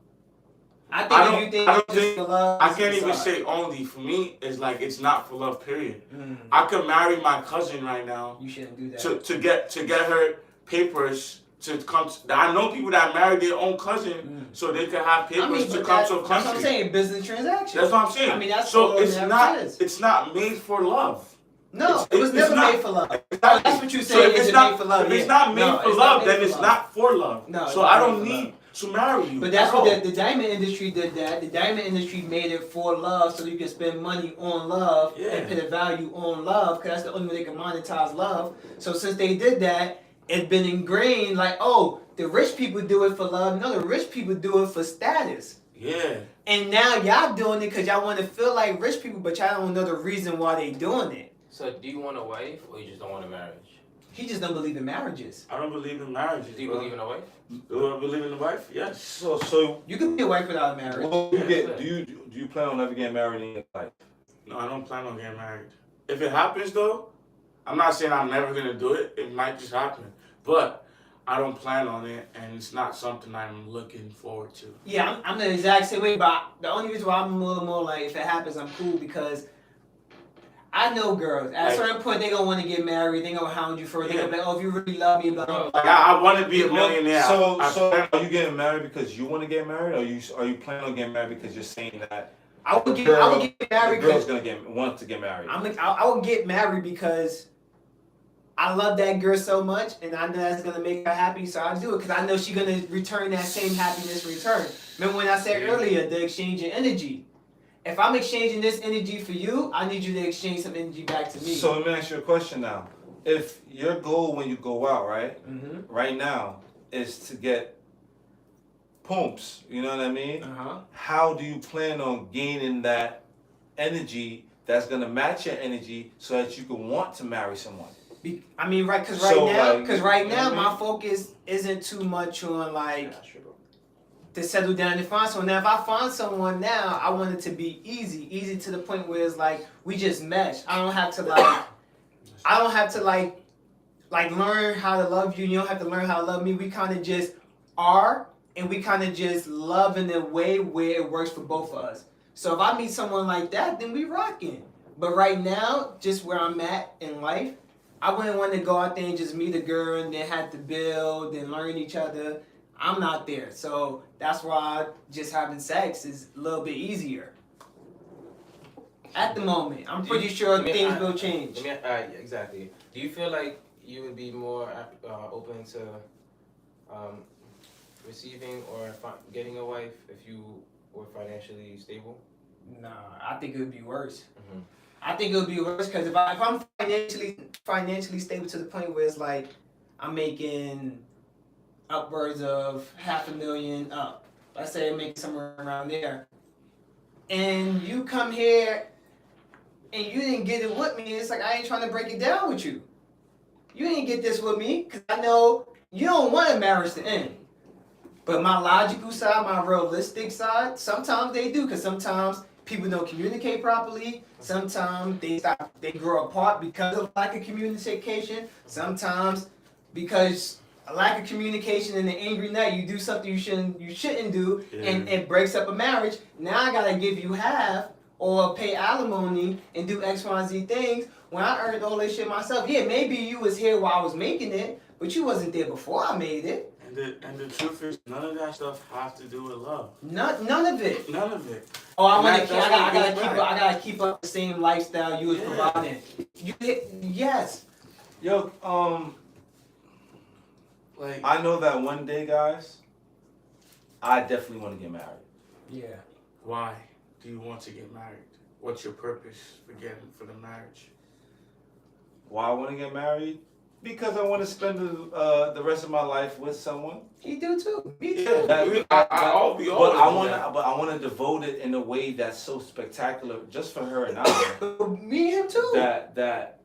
I think if you think it's just for love, I can't even say only. For me, it's like it's not for love. Period. I could marry my cousin right now. You shouldn't do that. To get her papers to come. I know people that marry their own cousin so they can have papers to come to a country. That's what I'm saying. Business transaction. That's what I'm saying. I mean, that's so it's not made for love. No, it was never made for love. Exactly. That's what you say. So if it's not made for love, if it's not made for love, then it's not for love. No, so I don't need to marry you. But that's what the diamond industry did. That the diamond industry made it for love, so you can spend money on love and put a value on love, because that's the only way they can monetize love. So since they did that, it's been ingrained like, oh, the rich people do it for love. No, the rich people do it for status. Yeah. And now y'all doing it because y'all want to feel like rich people, but y'all don't know the reason why they doing it. So do you want a wife or you just don't want a marriage? He just don't believe in marriages. I don't believe in marriages. Do you believe in a wife? Do I believe in a wife? Yes. So You can be a wife without a marriage. well, do you plan on never getting married in your life? No, I don't plan on getting married. If it happens though, I'm not saying I'm never gonna do it. It might just happen, but I don't plan on it, and it's not something I'm looking forward to. Yeah, I'm the exact same way, but the only reason why I'm a little more like, if it happens, I'm cool, because I know girls, at a certain point, they're going to want to get married, they're going to hound you for it, they're going to be like, oh, if you really love me, blah, blah, blah. Like, I want to be a millionaire. So are you getting married because you want to get married, or are you planning on getting married because you're saying that I would get married the girl's going to want to get married? I would get married because I love that girl so much, and I know that's going to make her happy, so I do it, because I know she's going to return that same happiness in return. Remember when I said earlier, the exchange of energy? If I'm exchanging this energy for you, I need you to exchange some energy back to me. So let me ask you a question now. If your goal when you go out, right, right now, is to get pumps, you know what I mean? How do you plan on gaining that energy that's going to match your energy so that you can want to marry someone? I mean, right, because right now, my focus isn't too much on, like, to settle down and find someone. Now, if I find someone now, I want it to be easy to the point where it's like we just mesh. I don't have to learn how to love you. You don't have to learn how to love me. We kind of just are, and we kind of just love in a way where it works for both of us. So if I meet someone like that, then we rocking. But right now, just where I'm at in life, I wouldn't want to go out there and just meet a girl and then have to build and learn each other. I'm not there, so that's why just having sex is a little bit easier. At the moment, I'm pretty sure things will change. Exactly. Do you feel like you would be more open to receiving or getting a wife if you were financially stable? Nah, I think it would be worse. I think it would be worse because if I'm financially stable to the point where it's like I'm making upwards of $500,000 up. Let's say I make somewhere around there. And you come here and you didn't get it with me, it's like I ain't trying to break it down with you. You didn't get this with me because I know you don't want a marriage to end. But my logical side, my realistic side, sometimes they do, because sometimes people don't communicate properly. Sometimes they grow apart because of lack of communication. Sometimes because a lack of communication and an angry night, you do something you shouldn't do, and it breaks up a marriage. Now I gotta give you half or pay alimony and do X, Y, and Z things when I earned all this shit myself. Yeah, maybe you was here while I was making it, but you wasn't there before I made it. And the truth is, none of that stuff has to do with love. None of it. None of it. Oh, I gotta keep up the same lifestyle you was providing. Yes. Yo, like, I know that one day, guys, I definitely want to get married. Yeah. Why do you want to get married? what's your purpose for the marriage? Why I want to get married? Because I want to spend the rest of my life with someone. You do too. Me too. Yeah, We but always I do want that. to, but I want to devote it in a way that's so spectacular, just for her and I. Me and him too. that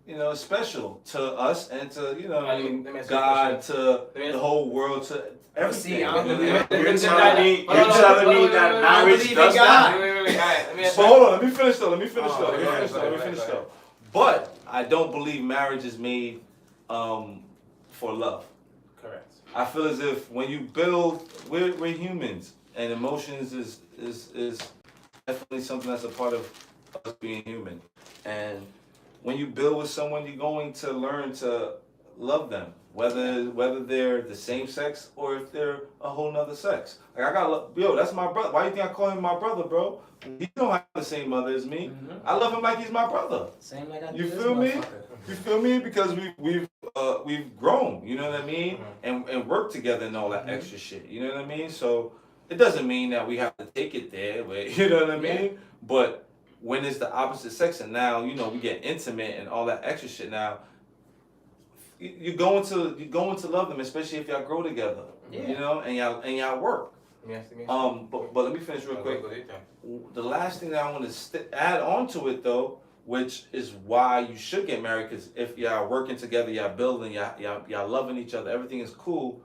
you know, special to us and to, you know, I mean, Let me ask you a God, question. to Let me the whole world, to everything. See, You I know don't what I mean? believe- You're telling me that I marriage believe in does God. that? Wait. All right, let me ask So hold on, let me finish though. Let me finish Oh, though. Let me yeah, finish though. Let me go finish ahead. though. But I don't believe marriage is made for love. Correct. I feel as if when you build, we're humans, and emotions is definitely something that's a part of us being human. And when you build with someone, you're going to learn to love them, whether they're the same sex or if they're a whole nother sex. Like that's my brother. Why do you think I call him my brother, bro? He don't have the same mother as me. Mm-hmm. I love him like he's my brother. Same like I do You this feel me? motherfucker. You feel me? Because we've grown, you know what I mean, and worked together and all that extra shit. You know what I mean? So it doesn't mean that we have to take it there, but you know what I mean. But when it's the opposite sex, and now you know we get intimate and all that extra shit. Now you're going to love them, especially if y'all grow together. Yeah. You know, and y'all work. But let me finish real quick. The last thing that I want to add on to it though, which is why you should get married, because if y'all working together, y'all building, y'all loving each other, everything is cool.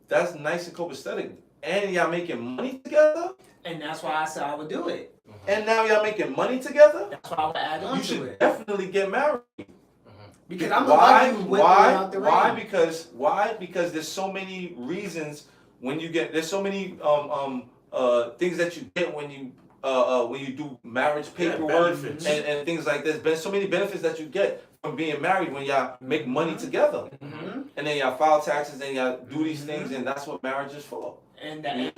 That's nice and copacetic, and y'all making money together. And that's why I said I would do it. And now y'all making money together. That's why I would add on You to should it. definitely get married. Because I'm gonna love you with or without the ring. Why? Because there's so many reasons when you get. There's so many things that you get when you do marriage paperwork and things like this. There's so many benefits that you get from being married when y'all make money together, and then y'all file taxes and y'all do these things, and that's what marriage is for. And that's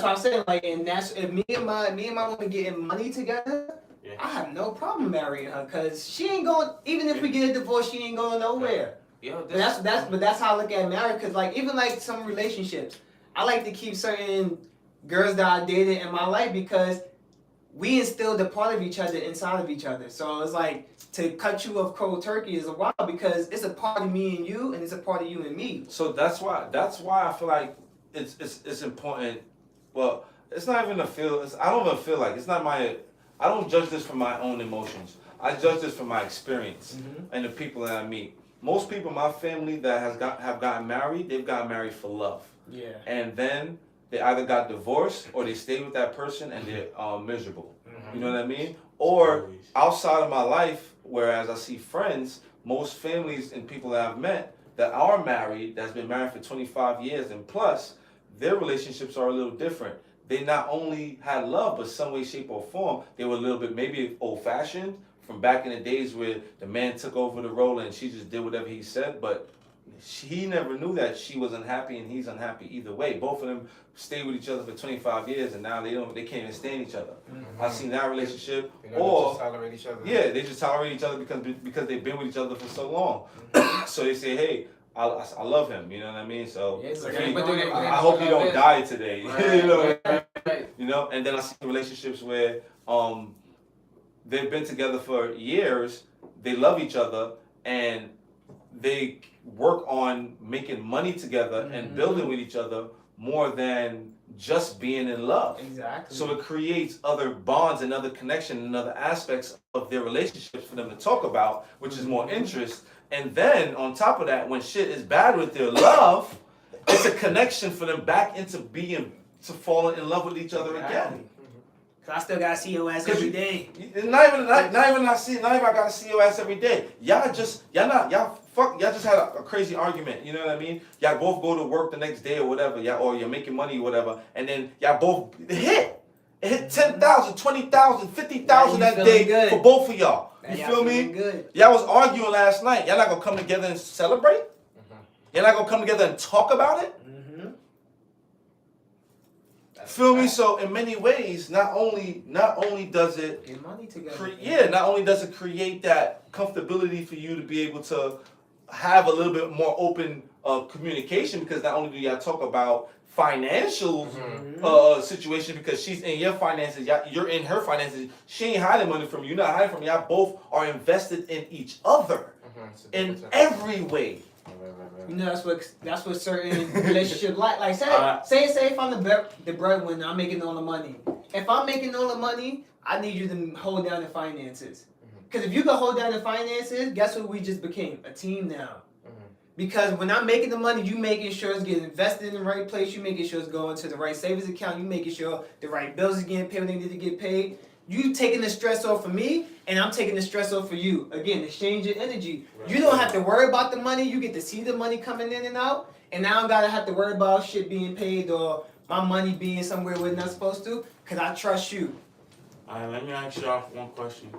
what I'm saying. Like, and that's if me and my woman getting money together. Yeah. I have no problem marrying her because she ain't going. Even if we get a divorce, she ain't going nowhere. Yo, But that's how I look at marriage. Because like even like some relationships, I like to keep certain girls that I dated in my life because we instilled a part of each other inside of each other. So it's like to cut you off cold turkey is a while because it's a part of me and you, and it's a part of you and me. So that's why I feel like it's important. Well, it's not even a feel. I don't even feel like it's not my. I don't judge this from my own emotions. I judge this from my experience and the people that I meet. Most people in my family that have gotten married, they've gotten married for love. Yeah. And then they either got divorced or they stayed with that person and they're miserable. You know what I mean? Or outside of my life, whereas I see friends, most families and people that I've met that are married, that's been married for 25 years and plus, their relationships are a little different. They not only had love, but some way, shape, or form, they were a little bit maybe old-fashioned from back in the days where the man took over the role and she just did whatever he said. But he never knew that she was unhappy and he's unhappy either way. Both of them stayed with each other for 25 years and now they can't even stand each other. I've seen that relationship. Or just tolerate each other. yeah, they just tolerate each other because they've been with each other for so long. So they say, hey, I love him, you know what I mean? So It's if like, he- but do they- I hope he don't die today. Right. You know, and then I see relationships where they've been together for years, they love each other, and they work on making money together and building with each other more than just being in love. Exactly. So it creates other bonds and other connection and other aspects of their relationships for them to talk about, which is more interest. And then on top of that, when shit is bad with their love, it's a connection for them back into falling in love with each other again. Cause I still gotta see your ass every day. Not even I gotta see your ass every day. Y'all just had a crazy argument. You know what I mean? Y'all both go to work the next day or whatever. Or you're making money or whatever, and then y'all both hit 10,000, 20,000, 50,000 Now you that feeling day good. for both of y'all. Now You y'all feel me? feeling good. Y'all was arguing last night. Y'all not gonna come together and celebrate? Y'all not gonna come together and talk about it? Feel me? So in many ways, not only does it Get money together. not only does it create that comfortability for you to be able to have a little bit more open communication, because not only do y'all talk about financial situation because she's in your finances, you're in her finances. She ain't hiding money from you. You're not hiding from you. Y'all both are invested in each other in every way. You know that's what certain relationships like say if I'm the breadwinner, I'm making all the money. If I'm making all the money, I need you to hold down the finances. Because if you can hold down the finances, guess what we just became? A team now. Because when I'm making the money, you making sure it's getting invested in the right place. You making sure it's going to the right savings account. You making sure the right bills is getting paid when they need to get paid. You taking the stress off of me, and I'm taking the stress off for you. Again, exchange your energy. Right. You don't have to worry about the money. You get to see the money coming in and out. And now I don't gotta have to worry about shit being paid or my money being somewhere where it's not supposed to. Because I trust you. All right, let me ask y'all one question.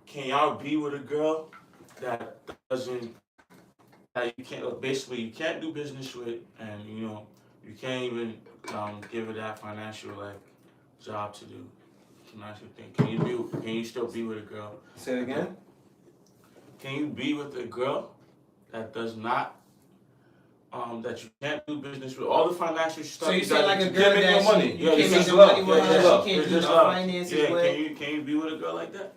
Can y'all be with a girl that doesn't... that you can't, basically you can't do business with, and you can't even give her that financial job to do? Can you still be with a girl? Say it again. Can you be with a girl that does not that you can't do business with? All the financial stuff. So you say like a girl that money. You can't make no money with her. She can't do no finances with. Can you be with a girl like that?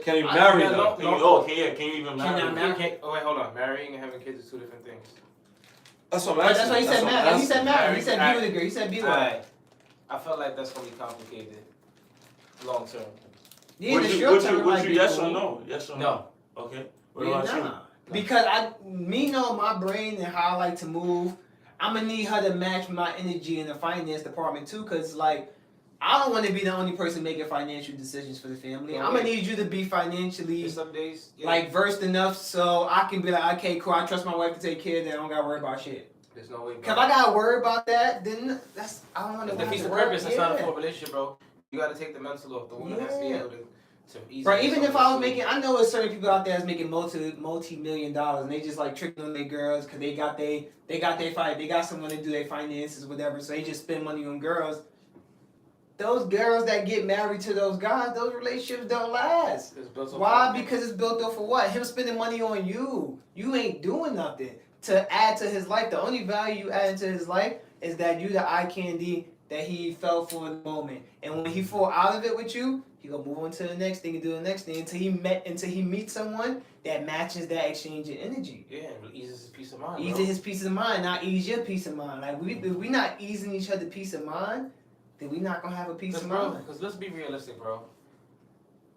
Can you marry her? Can you even marry her? Wait, hold on. Marrying and having kids is two different things. That's what I'm asking. That's why he said marry. He said marry. He said be with a girl. He said be with her. I felt like that's gonna be complicated. Long term. Yeah, would you yes or no? Yes or no? Okay. What about you? Because me know my brain and how I like to move, I'm gonna need her to match my energy in the finance department too. Cause like, I don't want to be the only person making financial decisions for the family. I'm gonna need you to be financially some days, like versed enough so I can be like, okay, cool. I trust my wife to take care of that. I don't gotta worry about shit. There's no way. Cause if I gotta worry about that, then I don't want to. Defeats the purpose. That's not a full relationship, bro. You gotta take the mental off. The woman has to be able to ease. Right, even if I was making, I know there's certain people out there that's making multi-million dollars, and they just like tricking on their girls because they got someone to do their finances, whatever. So they just spend money on girls. Those girls that get married to those guys, those relationships don't last. Why? Because it's built up for what? Him spending money on you. You ain't doing nothing to add to his life. The only value you add into his life is that you the eye candy that he fell for in the moment. And when he fall out of it with you, he gonna move on to the next thing and do the next thing until he meets someone that matches that exchange of energy. Yeah, it eases his peace of mind. Eases his peace of mind, not ease your peace of mind. Like if we not easing each other peace of mind, then we not gonna have a peace of mind. Because let's be realistic, bro.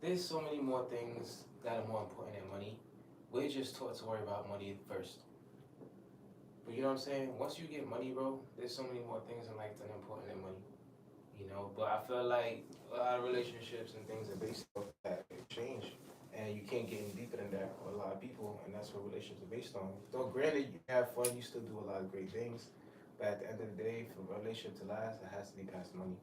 There's so many more things that are more important than money. We're just taught to worry about money first. But you know what I'm saying? Once you get money, bro, there's so many more things in life that are important than money. But I feel like a lot of relationships and things are based off that exchange. And you can't get any deeper than that with a lot of people, and that's what relationships are based on. Though granted, you have fun, you still do a lot of great things, but at the end of the day, for a relationship to last, it has to be past money.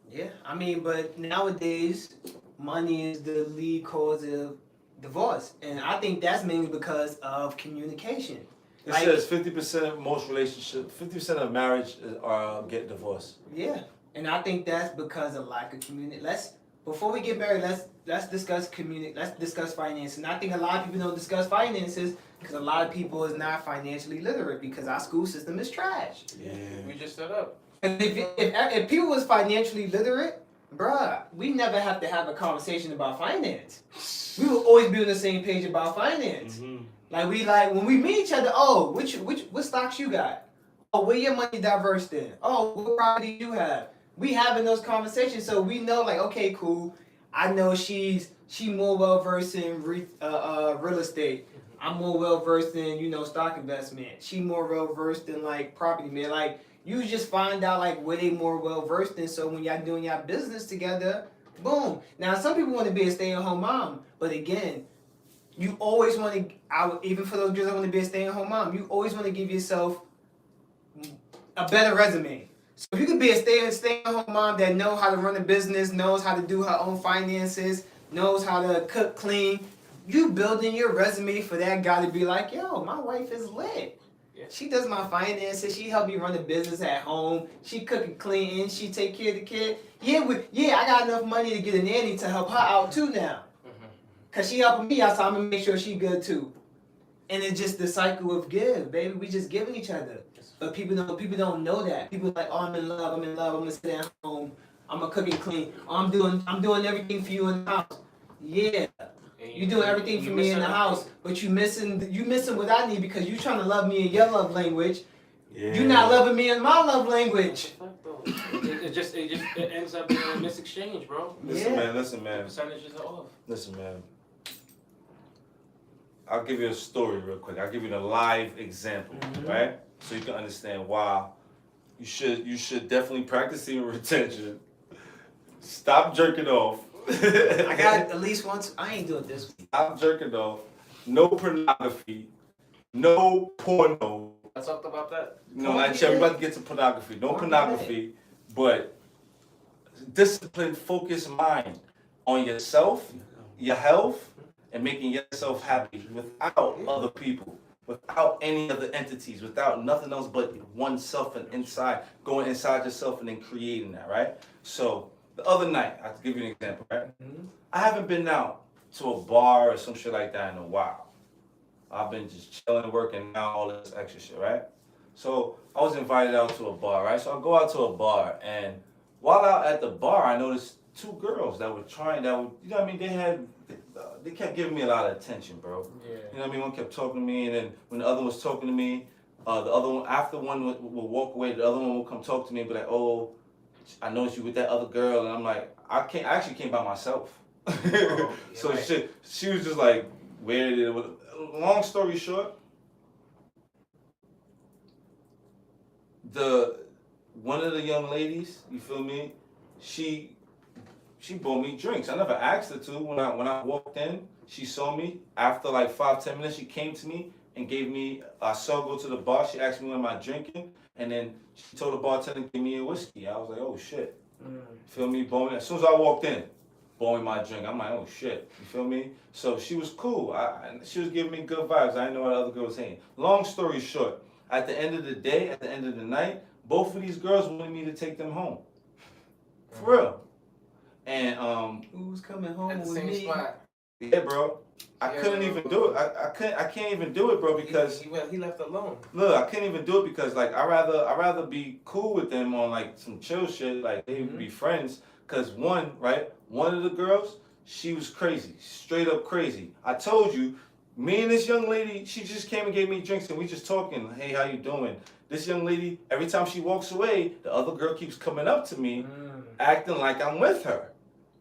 Yeah, I mean, but nowadays, money is the lead cause of divorce. And I think that's mainly because of communication. It says 50% of most relationships, 50% of marriage get divorced. Yeah, and I think that's because of lack of community. Before we get married, let's discuss community. Let's discuss finance. And I think a lot of people don't discuss finances because a lot of people is not financially literate because our school system is trash. Yeah, we just set up. And if people was financially literate, bruh, we never have to have a conversation about finance. We will always be on the same page about finance. Like when we meet each other, oh, what stocks you got? Oh, where your money diverse in? Oh, what property you have? We having those conversations, so we know like, okay, cool. I know she more well versed in real estate. I'm more well versed in stock investment. She more well versed in like property, man. Like you just find out like where they more well versed in. So when y'all doing y'all business together, boom. Now some people want to be a stay-at-home mom, but again, you always want to, even for those girls that want to be a stay-at-home mom, you always want to give yourself a better resume. So if you could be a stay-at-home mom that knows how to run a business, knows how to do her own finances, knows how to cook, clean, you building your resume for that guy to be like, yo, my wife is lit. Yeah. She does my finances. She helped me run a business at home. She cook and clean. She take care of the kid. I got enough money to get a nanny to help her out too now. Because she helping me out, so I'm going to make sure she good too. And it's just the cycle of give, baby. We just giving each other. But people don't know that. People are like, oh, I'm in love, I'm gonna sit at home, I'm gonna cook and clean, oh, I'm doing everything for you in the house. Yeah. You doing everything for me in the house, but you missing what I need because you trying to love me in your love language. Yeah. You not loving me in my love language. It ends up being a misexchange, bro. Listen, man. Percentages are off. Listen, man. I'll give you a story real quick. I'll give you a live example, right? So you can understand why you should definitely practice semen retention. Stop jerking off. I got at least once. I ain't doing this. Stop jerking off. No pornography. No porno. I talked about that. No, not yet. We're about to get to pornography. No pornography, but disciplined, focused mind on yourself, your health, and making yourself happy without other people, without any other entities, without nothing else but oneself and inside, going inside yourself and then creating that, right? So the other night, I'll give you an example, right? I haven't been out to a bar or some shit like that in a while. I've been just chilling, working out, all this extra shit, right? So I was invited out to a bar, right? So I go out to a bar, and while out at the bar, I noticed two girls that were you know what I mean? They kept giving me a lot of attention, bro. Yeah. You know what I mean? One kept talking to me, and then when the other one was talking to me, the other one, after one would walk away, the other one would come talk to me and be like, oh, I noticed you with that other girl, and I'm like, I actually came by myself. So right. she was just like, where did it? Long story short, one of the young ladies, you feel me? She bought me drinks. I never asked her to. When I walked in, she saw me. After like 5-10 minutes, she came to me and gave me. I saw her go to the bar. She asked me what am I drinking, and then she told the bartender to give me a whiskey. I was like, oh shit. Feel me? Bought me. As soon as I walked in, bought me my drink. I'm like, oh shit. You feel me? So she was cool. She was giving me good vibes. I didn't know what the other girl was saying. Long story short, at the end of the day, at the end of the night, both of these girls wanted me to take them home. For real. And who's coming home At the with same me? spot. yeah, bro. I couldn't even do it. I can't even do it, bro, because He left alone. look, I can't even do it because like I rather be cool with them on like some chill shit, like they would be friends. Cause one of the girls, she was crazy, straight up crazy. I told you, me and this young lady, she just came and gave me drinks and we just talking. Hey, how you doing? This young lady, every time she walks away, the other girl keeps coming up to me, acting like I'm with her.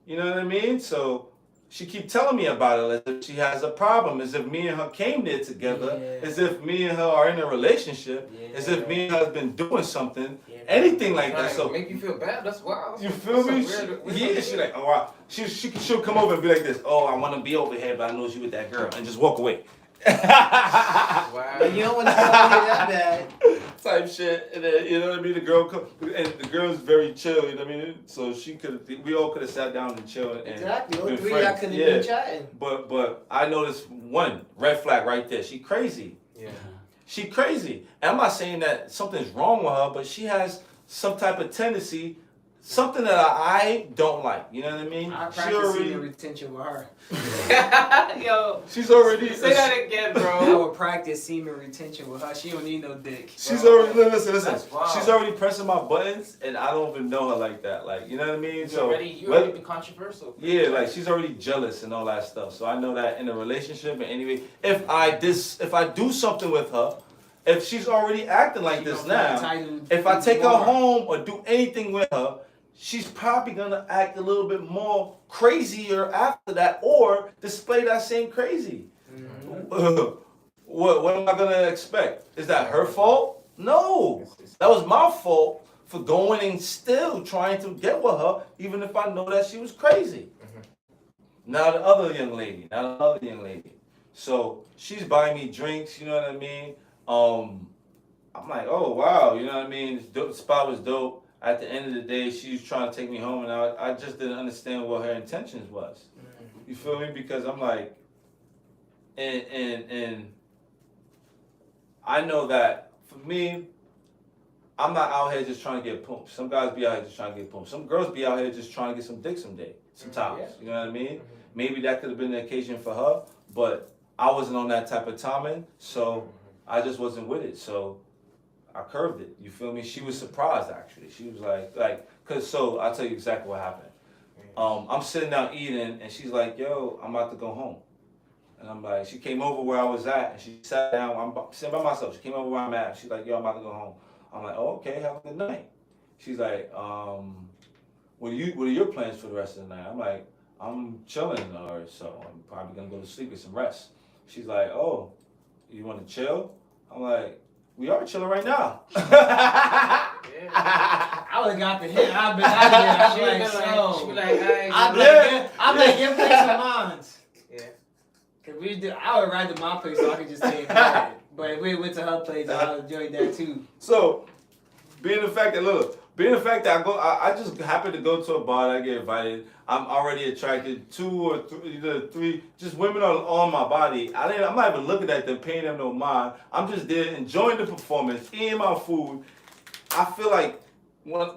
You know what I mean? So she keep telling me about it as if she has a problem, as if me and her came there together, as if me and her are in a relationship, as if me and her have been doing something, anything like that. So make you feel bad. That's wild. you feel me? She like, oh, wow. She'll come over and be like this. Oh, I want to be over here, but I know you with that girl, and just walk away. Wow. But you don't want to go that bad. Type shit, and then you know what I mean. The girl come, and the girl's very chill. You know what I mean. So we all could have sat down and chilled and Exactly. All been three friends. I could have been chatting. But I noticed one red flag right there. She crazy. Yeah. She crazy. And I'm not saying that something's wrong with her, but she has some type of tendency, something that I don't like. You know what I mean? I She practice already, semen retention with her. Yo. she's already. Say that again, I bro. would practice semen retention with her. She don't need no dick. She's Bro. already listen. That's wild. She's already pressing my buttons, and I don't even know her like that. Like you know what I mean? You already be controversial. Yeah, like she's already jealous and all that stuff. So I know that in a relationship, and anyway, if I do something with her, if she's already acting like this now, if I take her home or do anything with her, she's probably gonna act a little bit more crazier after that, or display that same crazy. What am I gonna expect? Is that her fault? No, that was my fault for going and still trying to get with her, even if I know that she was crazy. Now the other young lady. So she's buying me drinks. You know what I mean? I'm like, oh wow, you know what I mean? The spot was dope. At the end of the day, she was trying to take me home, and I just didn't understand what her intentions was. You feel me? Because I'm like, and I know that for me, I'm not out here just trying to get pumped. Some guys be out here just trying to get pumped. Some girls be out here just trying to get some dick someday, sometimes. You know what I mean? Maybe that could have been the occasion for her, but I wasn't on that type of timing, so I just wasn't with it. So I curved it. You feel me? She was surprised actually. She was cause so I'll tell you exactly what happened. I'm sitting down eating, and she's like, "Yo, I'm about to go home." And I'm like, she came over where I was at, and she sat down. I'm sitting by myself. She came over where I'm at. She's like, "Yo, I'm about to go home." I'm like, "Oh, okay, have a good night." She's like, what are your plans for the rest of the night?" I'm like, "I'm chilling, so I'm probably gonna go to sleep, get some rest." She's like, "Oh, you want to chill?" I'm like, "We are chilling right now." I would have got the hint. I've been out there. She would be like, hey, I'm like, your place or mine. yeah. Cause I would ride to my place so I could just stay in bed. But if we went to her place, I would enjoy that too. So, being the fact that I just happen to go to a bar that I get invited. I'm already attracted 2 or 3, just women on my body. I'm not even looking at them, paying them no mind. I'm just there enjoying the performance, eating my food. I feel like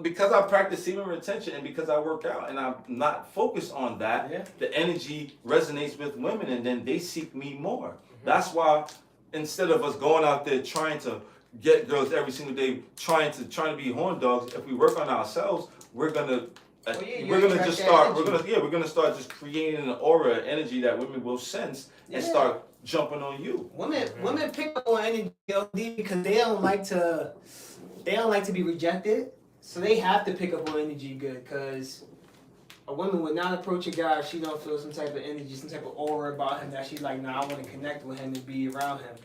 because I practice semen retention and because I work out and I'm not focused on that, the energy resonates with women and then they seek me more. That's why instead of us going out there trying to get girls every single day, trying to be horn dogs, if we work on ourselves, we're gonna start just creating an aura, energy that women will sense and start jumping on you. Women pick up on energy because they don't like to be rejected, so they have to pick up on energy good. Because a woman would not approach a guy if she don't feel some type of energy, some type of aura about him that she's like, nah, I want to connect with him and be around him.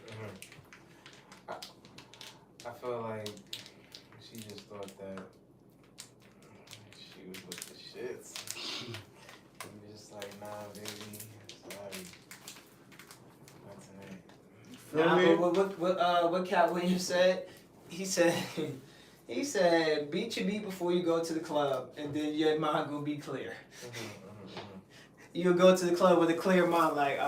I feel like she just thought that she was with the shits. And you're just like, nah, baby, sorry. Not tonight. What Cat Williams said? He said, beat your beat before you go to the club, and then your mind gonna be clear. You'll go to the club with a clear mind, like,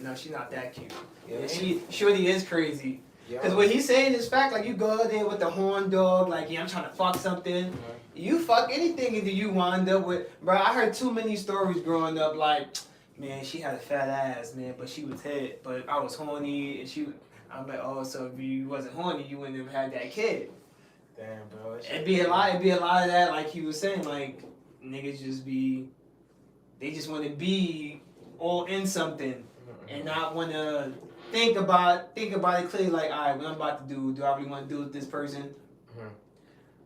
no, she's not that cute. Yeah, she surely is crazy. Because what he's saying is fact, like you go out there with the horn dog, like, I'm trying to fuck something. You fuck anything until you wind up with, bro, I heard too many stories growing up, like, man, she had a fat ass, man, but she was hit, but I was horny, and I'm like, oh, so if you wasn't horny, you wouldn't have had that kid. Damn, bro. It'd be a lot of that, like he was saying, like, niggas they just want to be all in something and not want to think about it clearly, like, all right, what I'm about to do I really want to do with this person?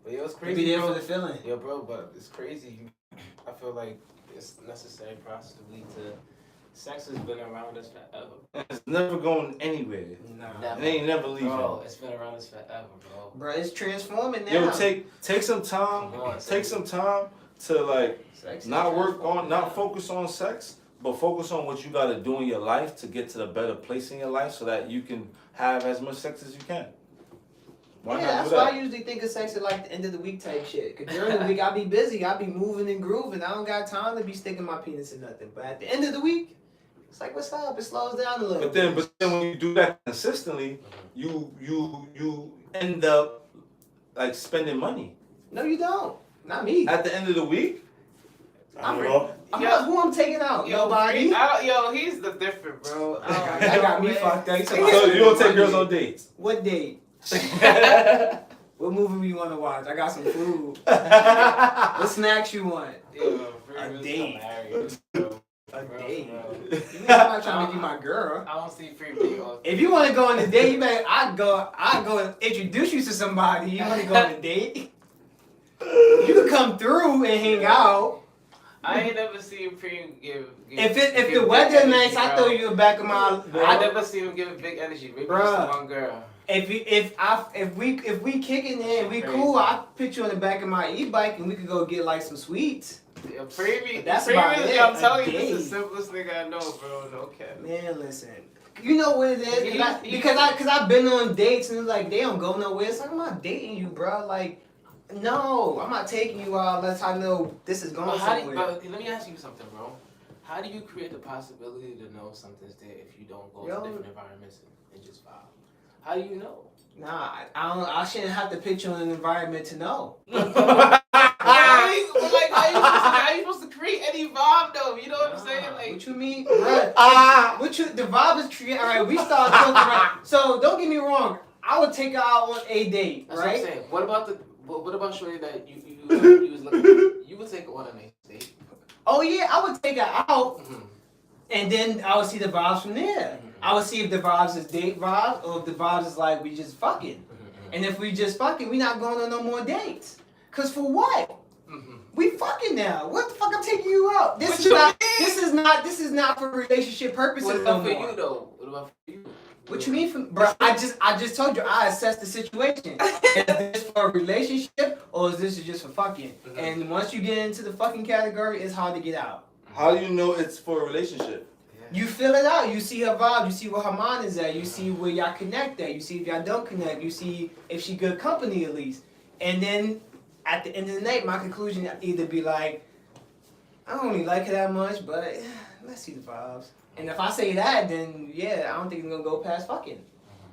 But yo, it's crazy, be there bro. for the feeling. Yo, bro, but it's crazy. I feel like it's necessary process to lead to sex has been around us forever. It's never going anywhere. Nah. It ain't never leaving. Bro, it's been around us forever, bro. Bro, it's transforming now. Yo, take some time. Take some time to like not focus on sex, but focus on what you got to do in your life to get to the better place in your life, so that you can have as much sex as you can. That's why I usually think of sex at like the end of the week type shit. Cause during the week I be busy, I be moving and grooving. I don't got time to be sticking my penis in nothing. But at the end of the week, it's like, what's up? It slows down a little. But then when you do that consistently, you end up like spending money. No, you don't. Not me. At the end of the week, who I'm taking out? Nobody. He's the different, bro. That got me fucked up. So you don't take girls on dates? What date? What movie you want to watch? I got some food. What snacks you want? A date. A date. I'm not trying to make you my girl. I don't see free video. If you want to go on a date, you better. I go and introduce you to somebody. You want to go on a date? You can come through and hang out. I ain't never seen Pre give if the weather nice, I throw you back of my. I never seen him give big energy. Maybe just one girl. If we kicking in and we cool, I'll put you on the back of my e-bike and we could go get like some sweets. Yeah, Preview, that's about it. I'm telling you, this is the simplest nigga I know, bro. No cap. Man, listen. You know what it is? Because I've been on dates and it's like they don't go nowhere. It's like, I'm not dating you, bro. Like, no, I'm not taking you out unless I know this is going somewhere. But let me ask you something, bro. How do you create the possibility to know something's there if you don't go to different environments and just vibe? How do you know? Nah, I shouldn't have to put you in an environment to know. How are you supposed to create any vibe though. You know what I'm saying? Like, What you mean? The vibe is created. All right, we start talking right. So don't get me wrong. I would take her out on a date, that's right? what I'm saying. What about shorty that you was looking at? You would take her on a nice date. Oh yeah, I would take her out, Mm-hmm. and then I would see the vibes from there. Mm-hmm. I would see if the vibes is date vibes or if the vibes is like we just fucking. Mm-hmm. And if we just fucking, we not going on no more dates. Cause for what? Mm-hmm. We fucking now. What the fuck? I'm taking you out. What you mean? This is not for relationship purposes What no about for more. you though? What about for you? What you mean for, bro? I just told you I assessed the situation. Is this for a relationship or is this just for fucking? Mhm. And once you get into the fucking category, it's hard to get out. How do you know it's for a relationship? You feel it out. You see her vibe. You see where her mind is at. You see where y'all connect at. You see if y'all don't connect. You see if she good company at least. And then at the end of the night, my conclusion either be like, I don't really like her that much, but let's see the vibes. And if I say that, then yeah, I don't think it's gonna go past fucking.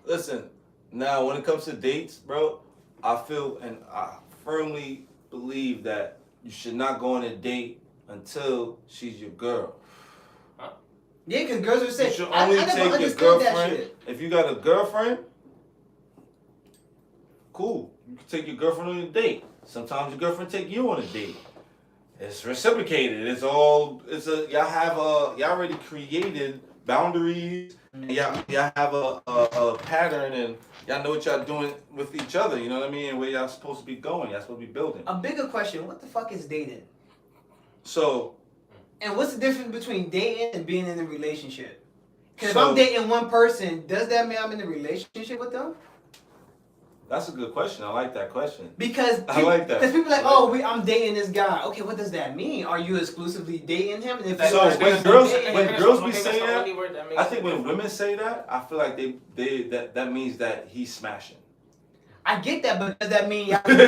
Listen, now when it comes to dates, bro, I feel and I firmly believe that you should not go on a date until she's your girl. Yeah, because girls are saying, You should I only never take your understood that girlfriend. shit. If you got a girlfriend, cool. You can take your girlfriend on a date. Sometimes your girlfriend take you on a date. It's reciprocated. Y'all already created boundaries. And y'all have a pattern and y'all know what y'all doing with each other. You know what I mean? And where y'all supposed to be going. Y'all supposed to be building. A bigger question, what the fuck is dating? So. And what's the difference between dating and being in a relationship? Because if So- I'm dating one person, does that mean I'm in a relationship with them? That's a good question. I like that question. Because I like that. Because people are like, I like I'm dating this guy. Okay, what does that mean? Are you exclusively dating him? And if So you're when exclusively girls- dating when him- girls be I think saying that's the that, only word that makes I think it when different. women say that, I feel like that means that he's smashing. I get that, but does that mean y'all? Does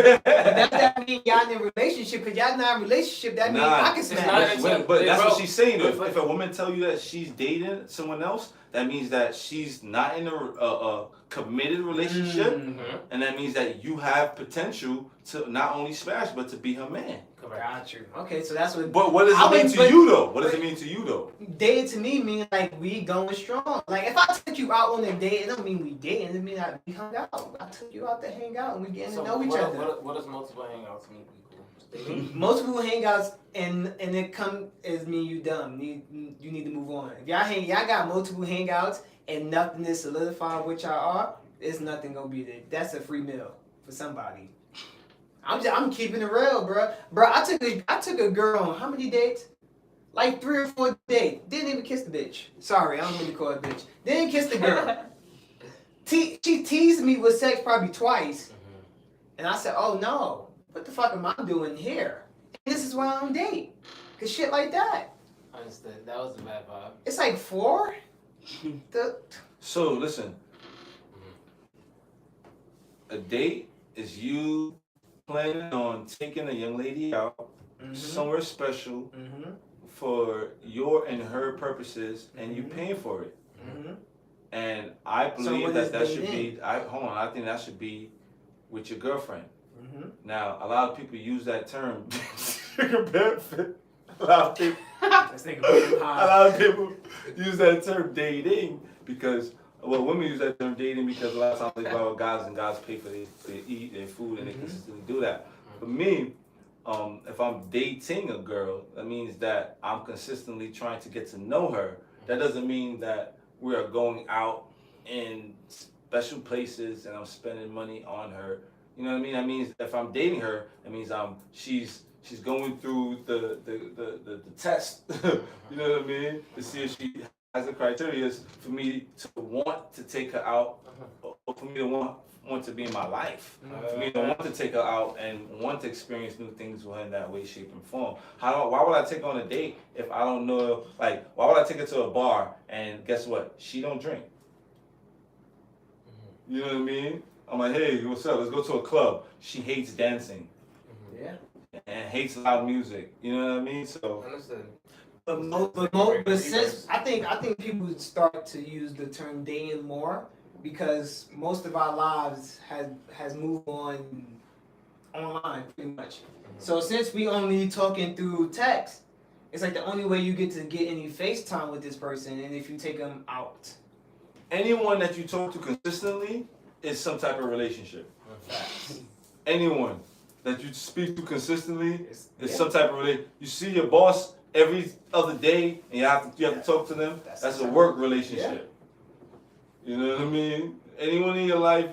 that mean y'all in a relationship? Because y'all not in a relationship, that means Nah, I can it's smash. not- But that's bro, what she's saying. but- If a woman tell you that she's dating someone else, that means that she's not in a committed relationship, Mhm. and that means that you have potential to not only smash but to be her man. Correct. Got you. Okay, so that's what. But what does I it mean would- to but- you though? What does it mean to you though? Dating to me means like we going strong. Like if I took you out on a date, it don't mean we dating. It mean that we hung out. I took you out to hang out and we getting So to know each what, other. what does multiple hangouts mean? Equal? Multiple hangouts and it come as mean you dumb. You need to move on. If y'all got multiple hangouts and nothing is solidified what y'all are, there's nothing gonna be there. That's a free meal for somebody. I'm keeping it real, bro. Bro, I took a girl on how many dates? Like 3 or 4 dates. Didn't even kiss the bitch. Sorry, I don't mean to call her bitch. Didn't kiss the girl. She teased me with sex probably twice. And I said, oh no, what the fuck am I doing here? And this is why I don't date. Cause shit like that. Understood. That was a bad vibe. It's like 4. So listen, a date is you planning on taking a young lady out somewhere special for your and her purposes, and you paying for it. And I believe what that is that should dating? be. I think that should be with your girlfriend. Now, a lot of people use that term. A lot of people. Let's think about it. A lot of people use that term dating because, well, women use that term dating because a lot of times they go out with guys and guys pay for their eat their food and they consistently do that. For me, if I'm dating a girl, that means that I'm consistently trying to get to know her. That doesn't mean that we are going out in special places and I'm spending money on her. You know what I mean? That means if I'm dating her, that means she's going through the test. You know what I mean? To see if she has the criteria for me to want to take her out, or for me to want to be in my life. For me to want to take her out and want to experience new things with her in that way, shape, and form. Why would I take her on a date if I don't know? Like, why would I take her to a bar and guess what? She don't drink. You know what I mean? I'm like, hey, what's up? Let's go to a club. She hates dancing. Yeah. And hates loud music. You know what I mean? So Understood. But since I think people would start to use the term dating more because most of our lives has moved online pretty much. So since we only talking through text, It's like the only way you get to get any FaceTime with this person, and if you take them out. Anyone that you talk to consistently is some type of relationship. Anyone that you speak to consistently is some type of relationship. You see your boss every other day, and you have to talk to them. That's a work relationship. You know what I mean? Anyone in your life,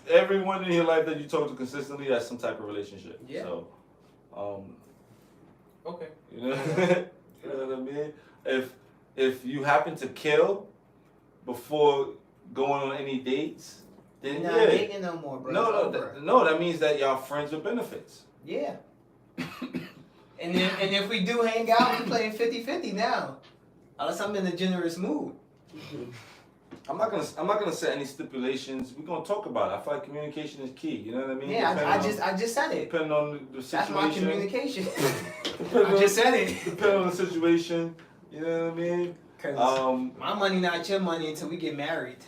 everyone in your life that you talk to consistently, that's some type of relationship. Yeah. So, Okay. you know, you know what I mean? If you happen to kill before going on any dates, then You're not dating no more, bro. No, that means that y'all friends with benefits. Yeah. and if we do hang out, we playing 50-50 now. Unless I'm in a generous mood. I'm not gonna set any stipulations. We're gonna talk about it. I feel like communication is key. You know what I mean? Yeah, I just said it. Depending on the situation. That's my communication. I just said it. Depending on the situation. You know what I mean? Cause my money not your money until we get married.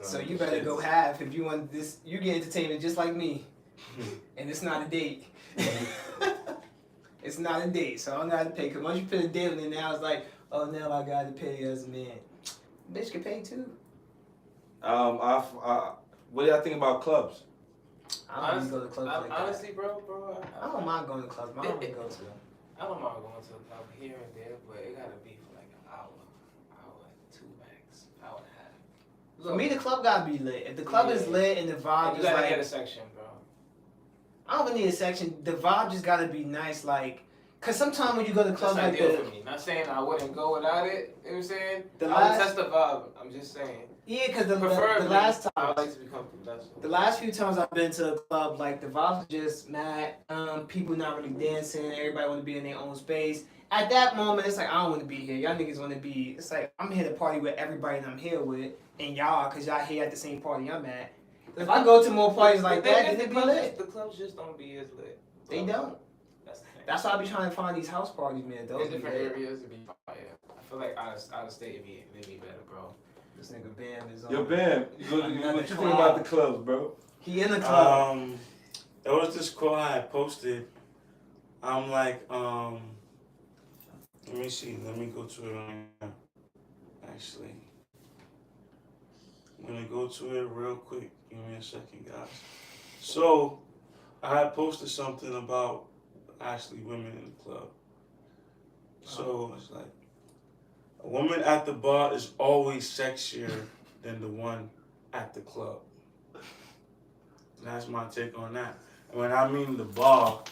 So you better go half if you want this. You get entertainment just like me, and it's not a date. It's not a date, so I don't gotta pay. Cause once you put a date on it, now it's like, oh, now I gotta pay as a man. Bitch can pay too. What do y'all think about clubs? I don't even go to clubs like that. Honestly, bro, I don't mind going to clubs, but I don't really go to them. I don't mind going to a club here and there, but it gotta be for like an hour, 2 max, hour and a half. For me, the club gotta be lit. If the club is lit and the vibe You is gotta like, get a section, bro. I don't even need a section. The vibe just gotta be nice, like, cause sometimes when you go to clubs That's like ideal that, for me. Not saying I wouldn't go without it. You know what I'm saying? The I would last- test the vibe. I'm just saying. yeah, cause the Preferably, last I time, would like to be comfortable. That's all. the last few times I've been to a club, like the vibes are just mad. People not really dancing. Everybody want to be in their own space. At that moment, it's like I don't want to be here. Y'all niggas want to be. It's like I'm here to party with everybody that I'm here with, and y'all, cause y'all here at the same party I'm at. If I go to more parties like that, then they be lit. The clubs just don't be as lit. They don't. That's the thing. That's why I be trying to find these house parties, man. Those In be different lit. areas, it'd be fire. I feel like out of state, it'd be better, bro. This nigga Bam is on. Yo, Bam, what you think about the clubs, bro? He in the club. There was this quote I had posted. I'm like, let me see. Let me go to it right now. Actually, I'm gonna go to it real quick. Give me a second, guys. So, I had posted something about actually women in the club. So it's like, a woman at the bar is always sexier than the one at the club. That's my take on that. And when I mean the bar,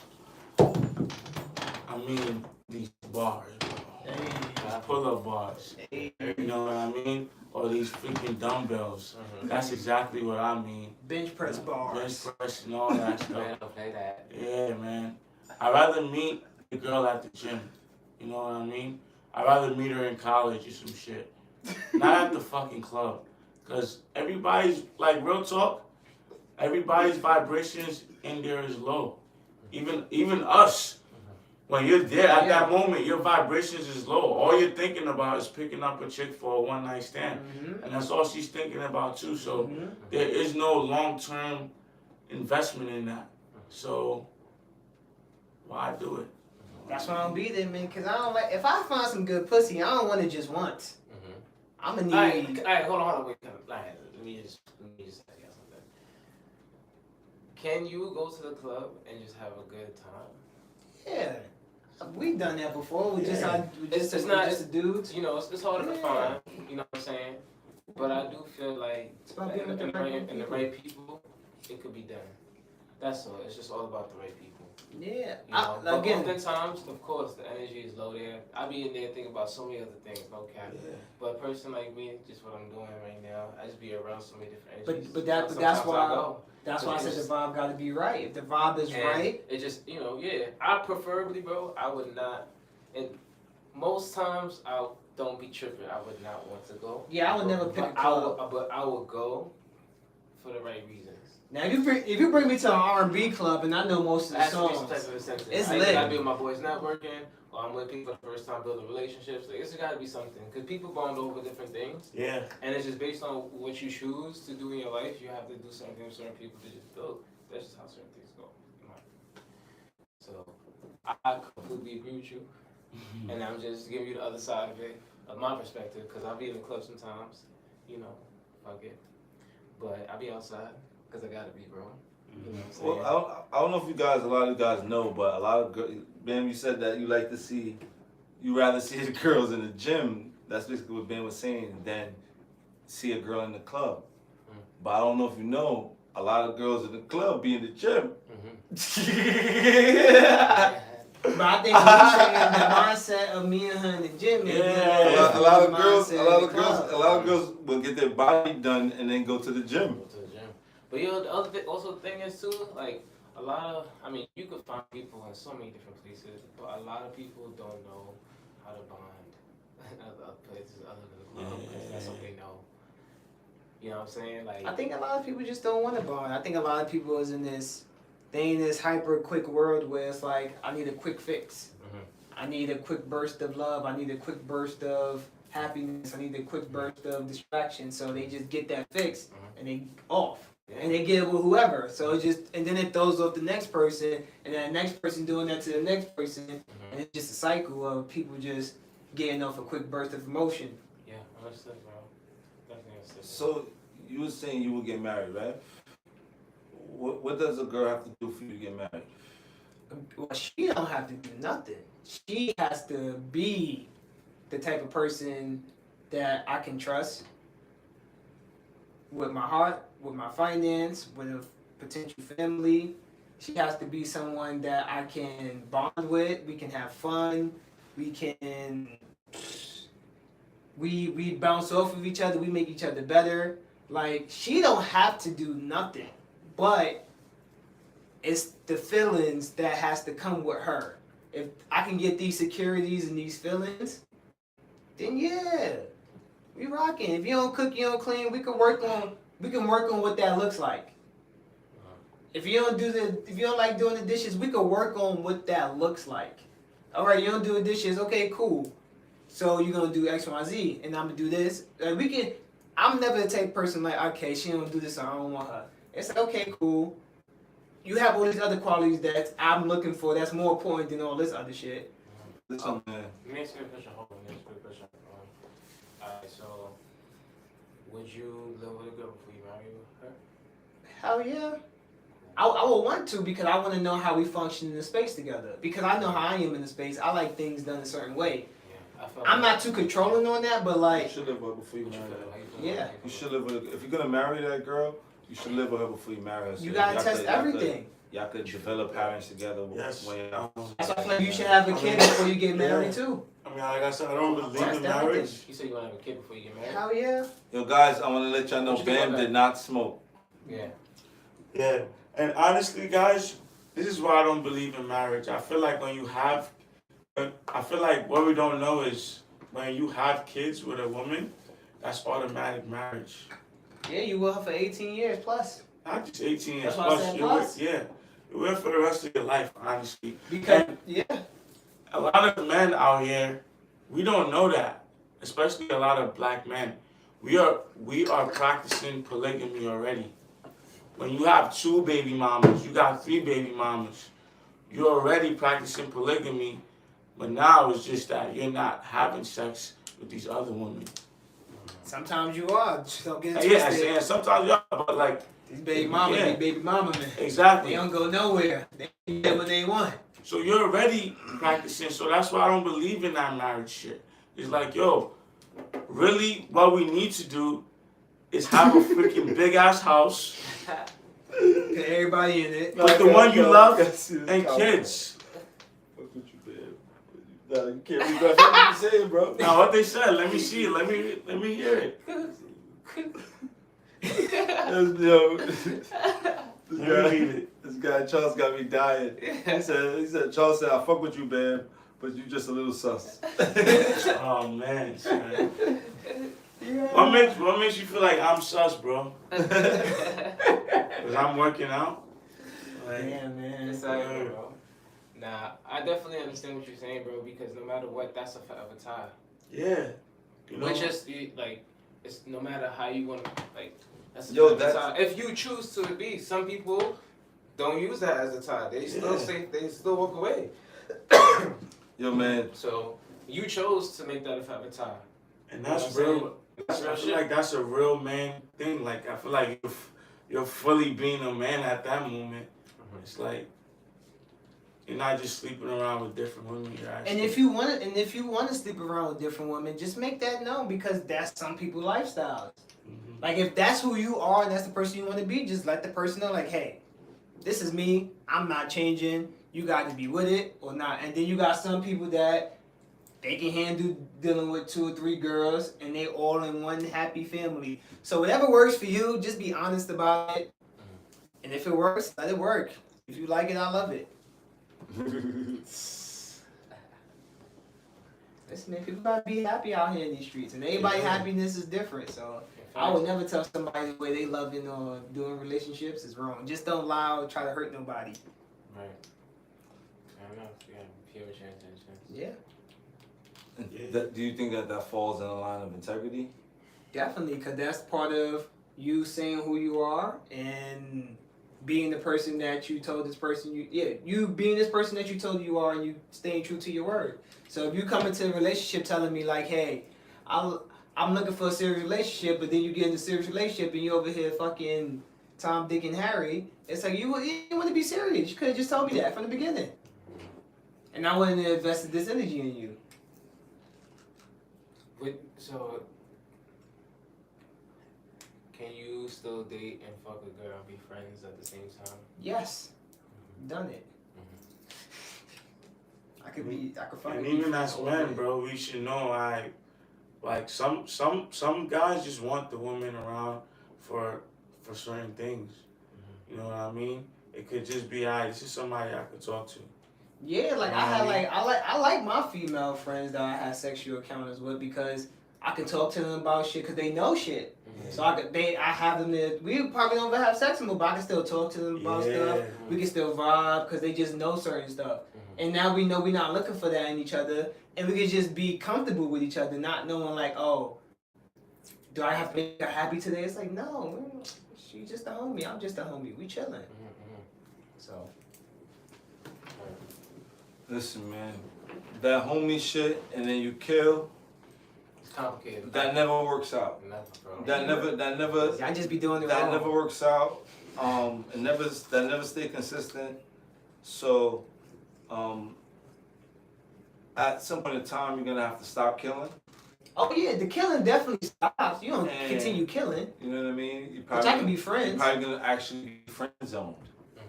I mean these bars, bro. Pull-up bars. Hey. You know what I mean? Or these freaking dumbbells. That's exactly what I mean. Bench press bars. Bench press and all that stuff. Man, don't play that. Yeah, man. I'd rather meet the girl at the gym. You know what I mean? I'd rather meet her in college or some shit. Not at the fucking club. Because everybody's, like, real talk, everybody's vibrations in there is low. Even us. When you're there at that moment, your vibrations is low. All you're thinking about is picking up a chick for a one-night stand. And that's all she's thinking about, too. So there is no long-term investment in that. So why do it? That's why I don't be there, man. Cause I don't like. If I find some good pussy, I don't want it just once. I'm gonna need. Alright, hold on, wait. Alright, let me just tell you something. Can you go to the club and just have a good time? Yeah, we've done that before. We just It's not just dudes. You know, it's hard to find. You know what I'm saying? But I do feel like It's about being with the in the right people, it could be done. That's all. It's just all about the right people. Yeah. You know? But Again, oftentimes, of course, the energy is low there. I be in there thinking about so many other things, no cap. Yeah. But a person like me, just what I'm doing right now, I just be around so many different energies. but that's Sometimes why I go. that's why I said the vibe got to be right. If the vibe is And right, it just, I preferably, bro, I would not, and most times I don't be tripping. I would not want to go. yeah, I would never pick a But club. I would go for the right reasons. Now, if you bring me to an R&B club and I know most of the Has to be some songs, type of incentive. it's I lit. gotta be with my boys networking, or I'm with people for the first time building relationships. Like, it's gotta be something. Because people bond over different things. Yeah. And it's just based on what you choose to do in your life. You have to do certain things with certain people to just build. That's just how certain things go. So, I completely agree with you. And I'm just giving you the other side of it, of my perspective, because I'll be in the club sometimes, you know, fuck it. But I'll be outside, because I gotta be, bro. You know what I'm saying? Well, I don't know if a lot of you guys know, but a lot of girls, Ben, you said that you rather see the girls in the gym. That's basically what Ben was saying, than see a girl in the club. But I don't know if you know, a lot of girls in the club be in the gym. But I think what you're saying, the mindset of me and her in the gym, A lot of girls will get their body done and then go to the gym. But you know, the other thing is too, like a lot of, I mean, you could find people in so many different places, but a lot of people don't know how to bond in other places other than the club, because that's what they know. You know what I'm saying? Like, I think a lot of people just don't want to bond. I think a lot of people is in this hyper quick world where it's like, I need a quick fix. I need a quick burst of love. I need a quick burst of happiness. I need a quick burst of distraction. So they just get that fix and they off. And they get it with whoever. So it just, and then it throws off the next person, and then the next person doing that to the next person. And it's just a cycle of people just getting off a quick burst of emotion. yeah, understood, bro. Definitely understood. So you were saying you will get married, right? What does a girl have to do for you to get married? Well, she don't have to do nothing. She has to be the type of person that I can trust with my heart, with my finance, with a potential family. She has to be someone that I can bond with. We can have fun. We bounce off of each other. We make each other better. Like, she don't have to do nothing, but it's the feelings that has to come with her. If I can get these securities and these feelings, then yeah, we rocking. If you don't cook, you don't clean, we can work on what that looks like. If you don't like doing the dishes, we can work on what that looks like. All right, you don't do the dishes, okay, cool. So you're gonna do X, Y, Z, and I'm gonna do this. I'm never the type of person like, okay, she don't do this, so I don't want her. It's like, okay, cool. You have all these other qualities that I'm looking for that's more important than all this other shit. Listen, man. Let me ask you a question. Hold on, let me ask you a question. Alright, so would you live with a girl before you marry her? Hell yeah. I would want to, because I want to know how we function in the space together. Because I know how I am in the space. I like things done a certain way. Yeah, I'm not too controlling on that, but like, You should live with her before you marry her. yeah. You should live with her. If you're gonna marry that girl, you should live with her before you marry her. So You gotta test everything. Y'all could develop parents together. Yes. When y'all. That's why I feel like you should have a kid before you get married too. I mean, like I said, I don't believe That's in the marriage. You said you want to have a kid before you get married? Hell yeah. Yo, guys, I want to let y'all know What you think Bam about did that? not smoke. Yeah. Yeah, and honestly, guys, this is why I don't believe in marriage. I feel like what we don't know is when you have kids with a woman, that's automatic marriage. Yeah, you will for 18 years plus. Not just 18 years That's why I plus. said You're plus. you're with for the rest of your life, honestly. Because, And yeah. a lot of men out here, we don't know that, especially a lot of black men. We are practicing polygamy already. When you have 2 baby mamas, you got 3 baby mamas, you're already practicing polygamy, but now it's just that you're not having sex with these other women. Sometimes you are. Just don't get it Yeah, twisted. and sometimes you are, but like, These baby mama, Yeah. these baby mama, man. exactly. They don't go nowhere. They get what they want. So you're already practicing, so that's why I don't believe in that marriage shit. It's like, yo, really what we need to do is have a freaking big ass house Get everybody in it. with the one you love and kids. Fuck with you, man. No, you can't regret what you saying, bro. Now what they said, let me see it, let me hear it. Yo, Let me read it. this guy Charles got me dying. He said Charles said I fuck with you, Bam, but you just a little sus. Oh man, son. What makes you feel like I'm sus, bro? Cause I'm working out. Like, Yeah, man. It's like, bro. Nah, I definitely understand what you're saying, bro, because no matter what, that's a forever tie. yeah, you know. It's just, like, it's no matter how you want to, like, that's a Yo, forever that's- tie. If you choose to be, some people don't use that as a tie. They still Yeah. say, they still walk away. Yo, man. So you chose to make that a avatar. And You know that's what I'm real. I feel like that's a real man thing. Like I feel like you're fully being a man at that moment. It's like you're not just sleeping around with different women. You're actually, And if you want to sleep around with different women, just make that known because that's some people's lifestyles. Mhm. Like if that's who you are and that's the person you want to be, just let the person know like, hey, this is me. I'm not changing. You got to be with it or not. And then you got some people that they can handle dealing with 2 or 3 girls and they all in one happy family. So whatever works for you, just be honest about it. And if it works, let it work. If you like it, I love it. Listen, man, people gotta be happy out here in these streets, and everybody's happiness is different. So I would never tell somebody the way they loving or doing relationships is wrong. Just don't lie or try to hurt nobody. Right. Fair enough. Yeah, pure intentions. Yeah, Do you think that falls in the line of integrity? definitely, because that's part of you saying who you are and being the person that you told this person you being this person that you told you are and you staying true to your word. So if you come into a relationship telling me like, hey, I'm looking for a serious relationship, but then you get in a serious relationship and you over here fucking Tom, Dick, and Harry, it's like you want to be serious. You could have just told me that from the beginning. And I wouldn't have invested this energy in you. So, can you still date and fuck a girl and be friends at the same time? Yes. Done it. I could fucking And be even friends as all men, day. bro, we should know like some guys just want the woman around for certain things. You know what I mean? It could just be, this is somebody I could talk to. Yeah, like I like my female friends that I have sexual encounters with because I can talk to them about shit because they know shit. So I have them there. We probably don't ever have sex anymore, but I can still talk to them about stuff. We can still vibe because they just know certain stuff. And now we know we're not looking for that in each other, and we can just be comfortable with each other, not knowing like, oh, do I have to make her happy today? It's like, no, she's just a homie. I'm just a homie. We chilling. So. Listen, man, that homie shit, and then you kill. It's complicated. That never works out. Never, bro. That never. I just be doing it That wrong. never works out. That never stay consistent. So, at some point in time, you're gonna have to stop killing. Oh yeah, the killing definitely stops. You don't And- continue killing, You know what I mean? You which I can be You're friends, probably gonna actually be friend zoned.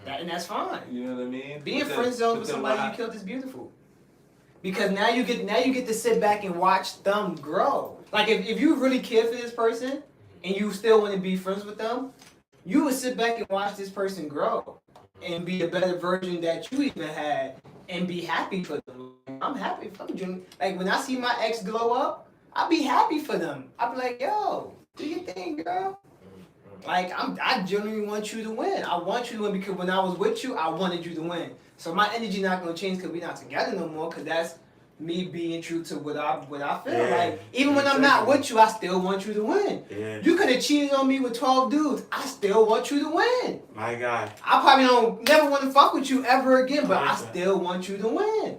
and that's fine. You know what I mean? Being But then- friend zoned but with then somebody what you killed is beautiful. Because now you get to sit back and watch them grow. Like if you really care for this person and you still want to be friends with them, you would sit back and watch this person grow and be a better version that you even had and be happy for them. I'm happy for them. Like when I see my ex glow up, I'll be happy for them. I'll be like, yo, do your thing, girl. Like I genuinely want you to win. I want you to win because when I was with you, I wanted you to win. So my energy not gonna change because we're not together no more. Because that's me being true to what I feel. Yeah, like even when I'm not with you, I still want you to win. Yeah. You could have cheated on me with 12 dudes. I still want you to win. My guy. I probably never want to fuck with you ever again, but I Okay. still want you to win.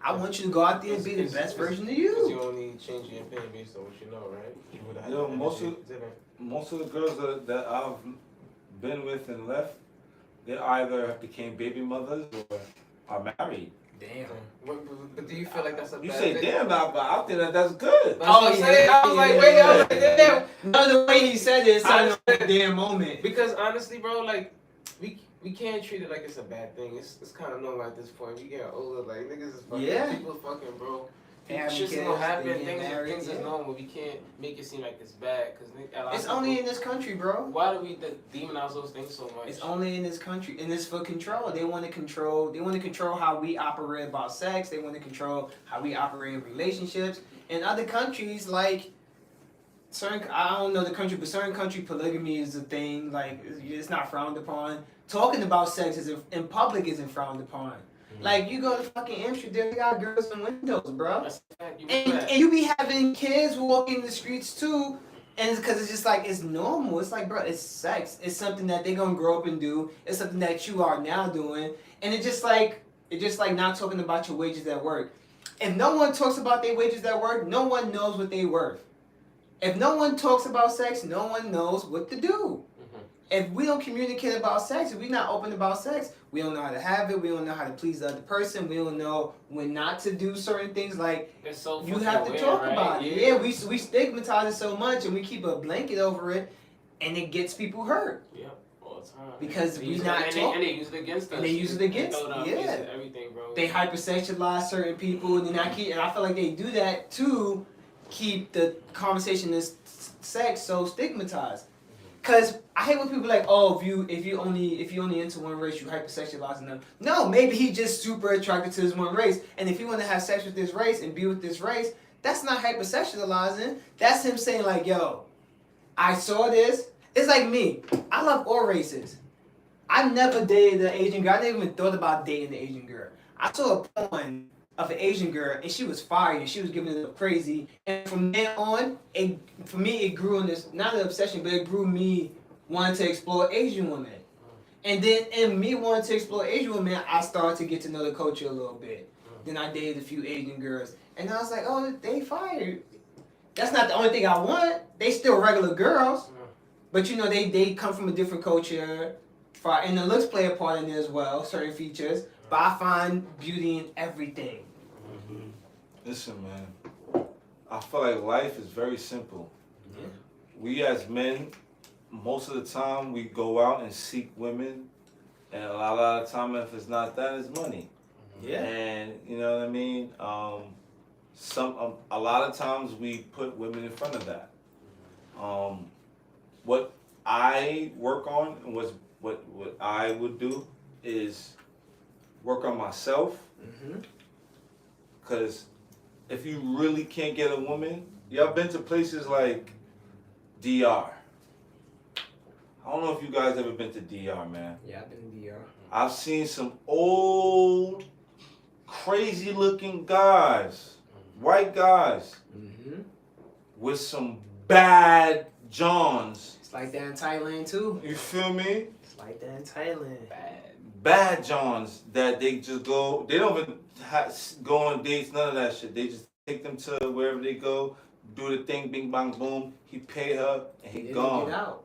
I want you to go out there and be the best version of you. You only change your opinion based on what you know, right? You would have Yo, had most of the girls that I've been with and left, they either became baby mothers or are married. Damn. But do you feel like that's a You bad say thing? damn now, but I think that's good. That's what I'm saying. I was like, wait, I was like, damn. No, the way he said it sounded like a damn moment. Because honestly, bro, like we can't treat it like it's a bad thing. It's kind of normal at this point. We get older, like niggas is fucking, Yeah. people fucking, bro. Having Shit's kids, gonna happen. they get Things married, is yeah. normal. We can't make it seem like it's bad because It's only in this country, bro. Why do we demonize those things so much? It's only in this country, and it's for control. They want to control. They want to control how we operate about sex. They want to control how we operate in relationships. In other countries, like I don't know the country, but certain country polygamy is a thing. Like it's not frowned upon. Talking about sex in public isn't frowned upon. Like you go to fucking Amsterdam, they got girls in windows, bro. That's a fact. And you be having kids walking the streets too, and it's because it's just like it's normal. It's like, bro, it's sex. It's something that they gonna grow up and do. It's something that you are now doing, and it's just like not talking about your wages at work. if no one talks about their wages at work, no one knows what they're worth. If no one talks about sex, no one knows what to do. If we don't communicate about sex, if we're not open about sex, we don't know how to have it, we don't know how to please the other person, we don't know when not to do certain things. Like, It's so you have to talk about it. Yeah, we stigmatize it so much and we keep a blanket over it, and it gets people hurt. Yep, all the time. Because They we use it- not and talk. they use it against us. And they use it against- They throw it on yeah. face and everything, bro. They hypersexualize certain people, and I feel like they do that to keep the conversation of sex so stigmatized. Cause I hate when people are like, oh, if you only into one race, you hypersexualizing them. No, maybe he's just super attracted to this one race, and if he want to have sex with this race and be with this race, that's not hypersexualizing. That's him saying like, yo, I saw this. It's like me. I love all races. I never dated an Asian girl. I never even thought about dating an Asian girl. I saw a porn of an Asian girl, and she was fire, and she was giving it up crazy. And from then on, for me, it grew in this, not an obsession, but it grew me wanting to explore Asian women. And then in me wanting to explore Asian women, I started to get to know the culture a little bit. Then I dated a few Asian girls, and I was like, oh, they fire. That's not the only thing I want. They still regular girls, but you know, they come from a different culture. And the looks play a part in it as well, certain features. But I find beauty in everything. Listen, man. I feel like life is very simple. Yeah. We as men, most of the time, we go out and seek women, and a lot of the time, if it's not that, it's money. Yeah. And you know what I mean. A lot of times we put women in front of that. What I work on and what I would do is work on myself. Because if you really can't get a woman, y'all been to places like DR. I don't know if you guys ever been to DR, man. Yeah, I've been in DR. I've seen some old, crazy looking guys, white guys, with some bad Johns. It's like that in Thailand too. You feel me? It's like that in Thailand. Bad Johns that they just go, they don't even go on dates, none of that shit. They just take them to wherever they go, do the thing, bing, bang, boom. He pay her and he They gone. Get out.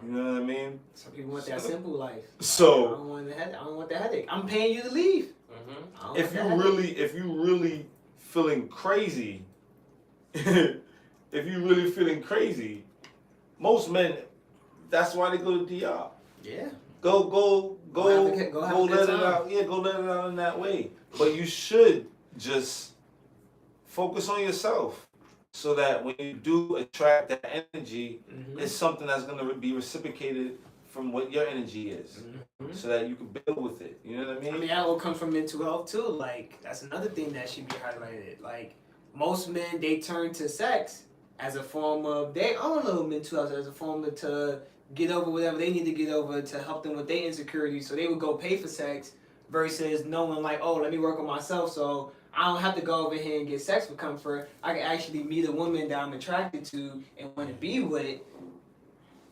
You know what I mean? Some people want that simple life. So I don't want the headache. I'm paying you to leave. if you really feeling crazy, if you really feeling crazy, most men, that's why they go to DR. Yeah. Go have a good let it time. out. Yeah, go let it out in that way. But you should just focus on yourself, so that when you do attract that energy, it's something that's gonna be reciprocated from what your energy is, so that you can build with it. You know what I mean? I mean, that all comes from mental health too. Like, that's another thing that should be highlighted. Like, most men, they turn to sex as a form of their own little mental health, as a form of to get over whatever they need to get over to help them with their insecurities. So they would go pay for sex versus knowing like, oh, let me work on myself so I don't have to go over here and get sex for comfort. I can actually meet a woman that I'm attracted to and want to be with.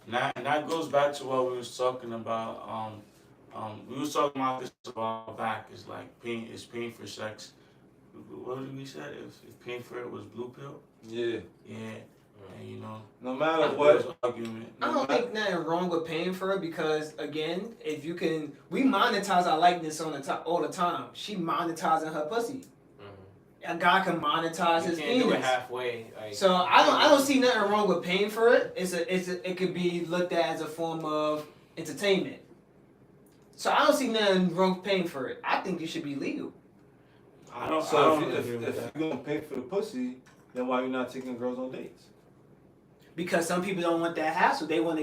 And that goes back to what we was talking about. We was talking about this a while back. It's like pain for sex. What did we say? If pain for it was blue pill. Yeah. Yeah. And you know, No matter what. Argument. I don't think nothing wrong with paying for it because, again, if you can, we monetize our likeness on the top all the time. She monetizing her pussy. A guy can monetize You his can't do it penis. halfway. Like, So I don't see nothing wrong with paying for it. It could be looked at as a form of entertainment. So I don't see nothing wrong with paying for it. I think it should be legal. So if you're gonna pay for the pussy, then why are you not taking girls on dates? Because some people don't want that hassle. They want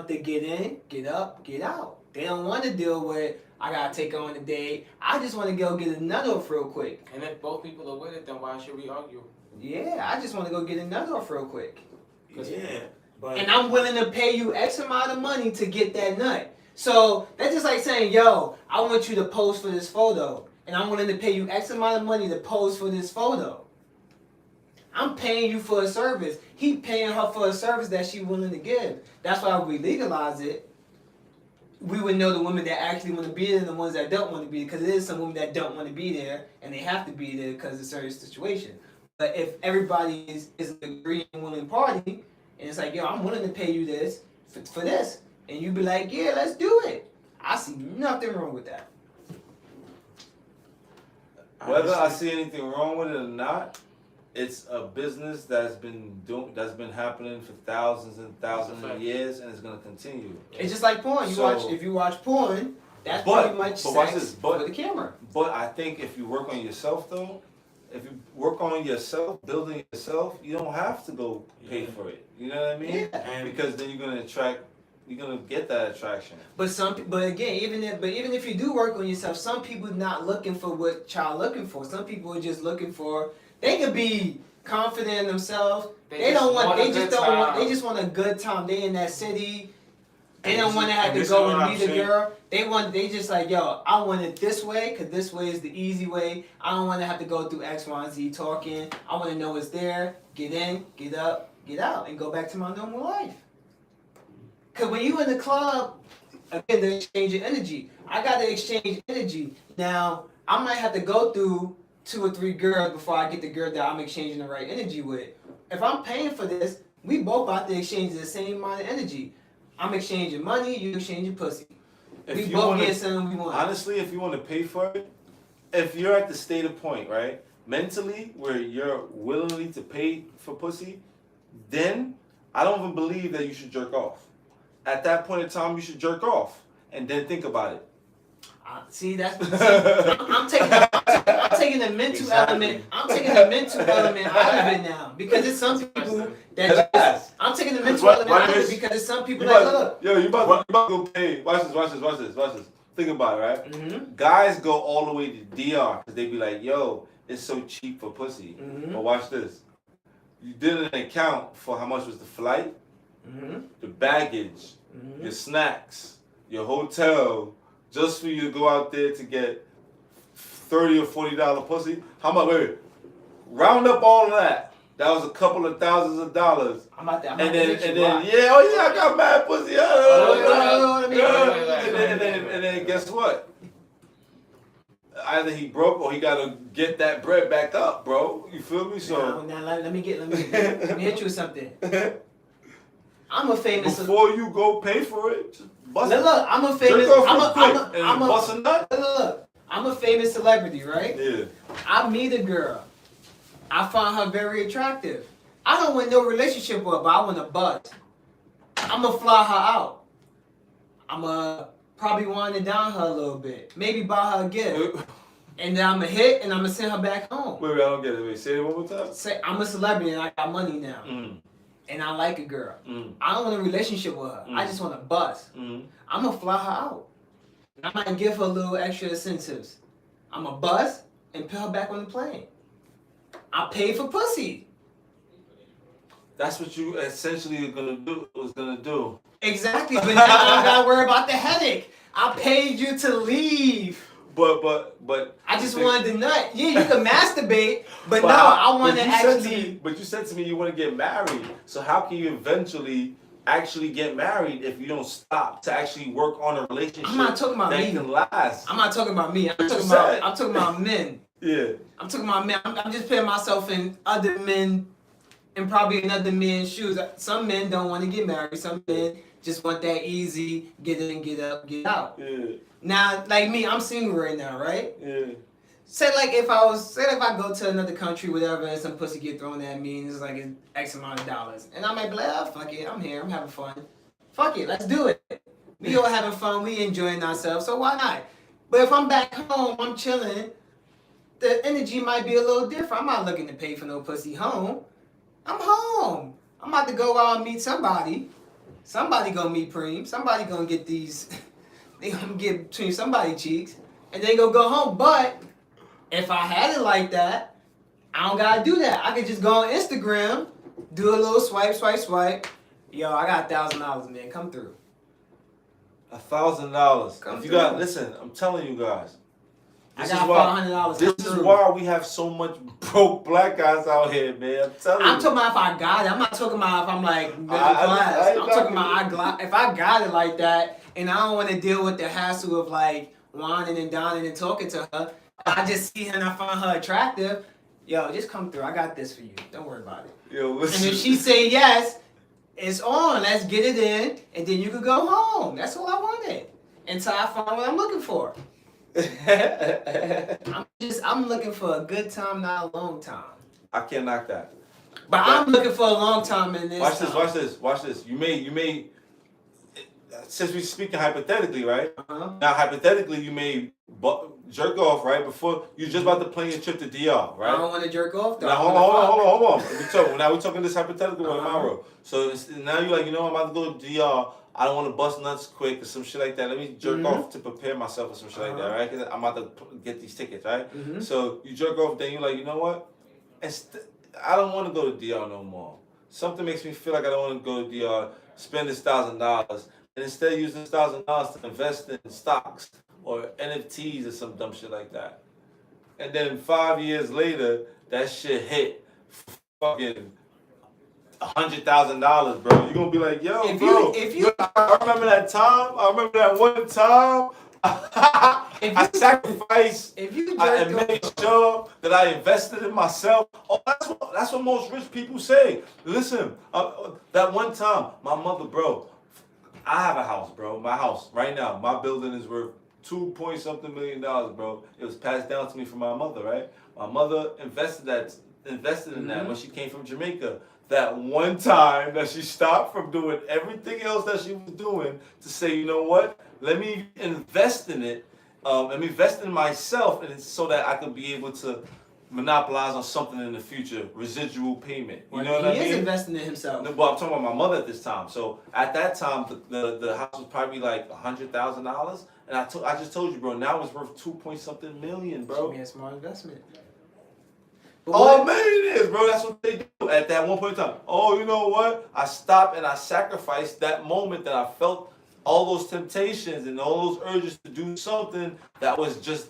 to get in, get up, get out. They don't want to deal with, I gotta take her on a date. I just want to go get another off real quick. and if both people are with it, then why should we argue? Yeah, I just want to go get another off real quick. Yeah. But And I'm willing to pay you X amount of money to get that nut. So that's just like saying, yo, I want you to pose for this photo. And I'm willing to pay you X amount of money to pose for this photo. I'm paying you for a service. He paying her for a service that she willing to give. That's why we legalize it. we would know the women that actually want to be there and the ones that don't want to be there, because there is some women that don't want to be there and they have to be there because of certain situation. But if everybody is an agreeing, willing party, and it's like, yo, I'm willing to pay you this for this, and you be like, yeah, let's do it. I see nothing wrong with that. Whether I see anything wrong with it or not, it's a business that's been happening for thousands and thousands of years, and it's gonna continue. It's just like porn. If you watch porn, that's pretty much sex with the camera. But I think if you work on yourself though, if you work on yourself, building yourself, you don't have to go pay for it. You know what I mean? Yeah. Because then you're gonna get that attraction. But even if you do work on yourself, some people not looking for what y'all looking for. Some people are just looking for. They could be confident in themselves. They just want a good time. They in that city. They don't want to have to go and meet a girl. They just like, yo, I want it this way, because this way is the easy way. I don't want to have to go through X, Y, and Z talking. I want to know it's there. Get in, get up, get out, and go back to my normal life. Because when you in the club, again, they're exchanging energy. I got to exchange energy. Now, I might have to go through 2 or 3 girls before I get the girl that I'm exchanging the right energy with. If I'm paying for this, we both about to exchange the same amount of energy. I'm exchanging money, you exchanging pussy. We both get something we want. Honestly, if you want to pay for it, if you're at the state of point, right, mentally, where you're willingly to pay for pussy, then I don't even believe that you should jerk off. At that point in time, you should jerk off and then think about it. I'm taking the mental element. I'm taking the mental element out of it now, because it's some people that just, I'm taking the mental element out of it because it's some people that look. Yo, you about to go pay. Watch this. Think about it, right? Mm-hmm. Guys go all the way to DR because they be like, yo, it's so cheap for pussy. Mm-hmm. But watch this. You didn't account for how much was the flight, Mm-hmm. the baggage, Mm-hmm. your snacks, your hotel, just for you to go out there to get $30 or $40 pussy. How much? Wait, round up all of that. That was a couple of thousands of dollars. I'm out there. And then, I got mad pussy. And then guess what? Either he broke or he gotta get that bread back up, bro. You feel me? So now let me hit you with something. I'm a famous. Before you go pay for it, just bust it. Look, I'm a famous. I'm a famous celebrity, right? Yeah. I meet a girl. I find her very attractive. I don't want no relationship with her, but I want to buzz. I'm gonna fly her out. I'm gonna probably wind it down her a little bit. Maybe buy her a gift. And then I'm gonna hit and I'm gonna send her back home. Wait, I don't get it. Wait, say it one more time. Say I'm a celebrity and I got money now. And I like a girl. I don't want a relationship with her. I just want to buzz. I'm gonna fly her out. I might give her a little extra incentives. I'm gonna buzz and put her back on the plane. I paid for pussy. That's what you essentially was gonna do. Exactly, but now I don't gotta worry about the headache. I paid you to leave. But I just wanted to nut. Yeah, you can masturbate, but no, I want to actually. But you said to me you want to get married. So how can you eventually actually get married if you don't stop to actually work on a relationship? I'm not talking about that me. Can last. I'm not talking about me. I'm talking about men. Yeah. I'm talking about men. I'm just putting myself in other men, and probably in other men's shoes. Some men don't want to get married. Some men just want that easy get in, get up, get out. Yeah. Now, like me, I'm single right now, right? Yeah. Say if I go to another country, whatever, and some pussy get thrown at me, and it's like an X amount of dollars, and I might be like, oh, fuck it, I'm here, I'm having fun. Fuck it, let's do it. We all having fun, we enjoying ourselves, so why not? But if I'm back home, I'm chilling, the energy might be a little different. I'm not looking to pay for no pussy home. I'm home. I'm about to go out and meet somebody. Somebody gonna meet Preem. Somebody gonna get these. They gonna get between somebody's cheeks, and they gonna go home. But if I had it like that, I don't gotta do that. I could just go on Instagram, do a little swipe. Yo, I got $1,000, man. Come through. $1,000. Come If you through. listen, I'm telling you guys, I got $500. This is why we have so much broke black guys out here, man. I'm telling you. I'm talking about if I got it. I'm not talking about if I'm like middle class. I'm talking about if I got it like that, and I don't want to deal with the hassle of like whining and dining and talking to her. I just see her and I find her attractive. Yo, just come through. I got this for you. Don't worry about it. Yo, listen. And if she say yes, it's on. Let's get it in, and then you could go home. That's all I wanted until I find what I'm looking for. I'm looking for a good time, not a long time. I can't knock that. But I'm looking for a long time in this. Watch this. You may. Since we're speaking hypothetically, right? Uh-huh. Now, hypothetically, you may jerk off right before you're just about to plan your trip to DR, right? I don't want to jerk off. Though. Now, hold on. Now we're talking this hypothetical one tomorrow. So now you're like, you know, I'm about to go to DR. I don't want to bust nuts quick or some shit like that. Let me jerk off to prepare myself or some shit like that, right? Because I'm about to get these tickets, right? So you jerk off, then you're like, you know what? I don't want to go to DR no more. Something makes me feel like I don't want to go to DR, spend this $1,000, and instead use this $1,000 to invest in stocks or NFTs or some dumb shit like that. And then 5 years later, that shit hit fucking $100,000, bro. You're gonna be like, yo, I remember that time. I remember that one time. I sacrificed. I made sure that I invested in myself. Oh, that's what most rich people say. Listen, that one time, my mother, bro. I have a house, bro. My house right now. My building is worth $2.something million, bro. It was passed down to me from my mother, right? My mother invested in that when she came from Jamaica. That one time that she stopped from doing everything else that she was doing to say, you know what? Let me invest in it. Let me invest in myself, and so that I could be able to monopolize on something in the future, residual payment. You know what I mean? He is investing in himself. No, but I'm talking about my mother at this time. So at that time, the house was probably like $100,000, and I just told you, bro. Now it's worth $2.something million, bro. She made a smart investment. Oh man, it is, bro. That's what they do at that one point in time. Oh, you know what? I stopped and I sacrificed that moment that I felt all those temptations and all those urges to do something that was just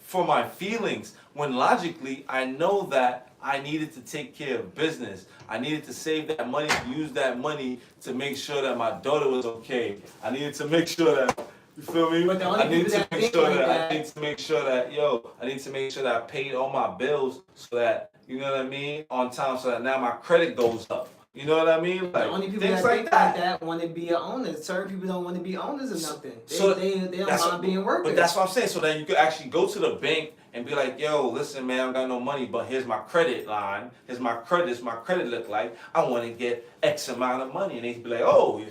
for my feelings. When logically, I know that I needed to take care of business. I needed to save that money, use that money to make sure that my daughter was okay. I needed to make sure that, you feel me? But the only I need to make sure that I need to make sure that I paid all my bills so that, you know what I mean, on time, so that now my credit goes up. You know what I mean? Like, the only people that think like that want to be an owner. Certain people don't want to be owners of nothing. They don't mind being workers. But that's what I'm saying. So then you could actually go to the bank and be like, yo, listen, man, I don't got no money, but here's my credit line. Here's my credit look like. I want to get X amount of money. And they'd be like, oh,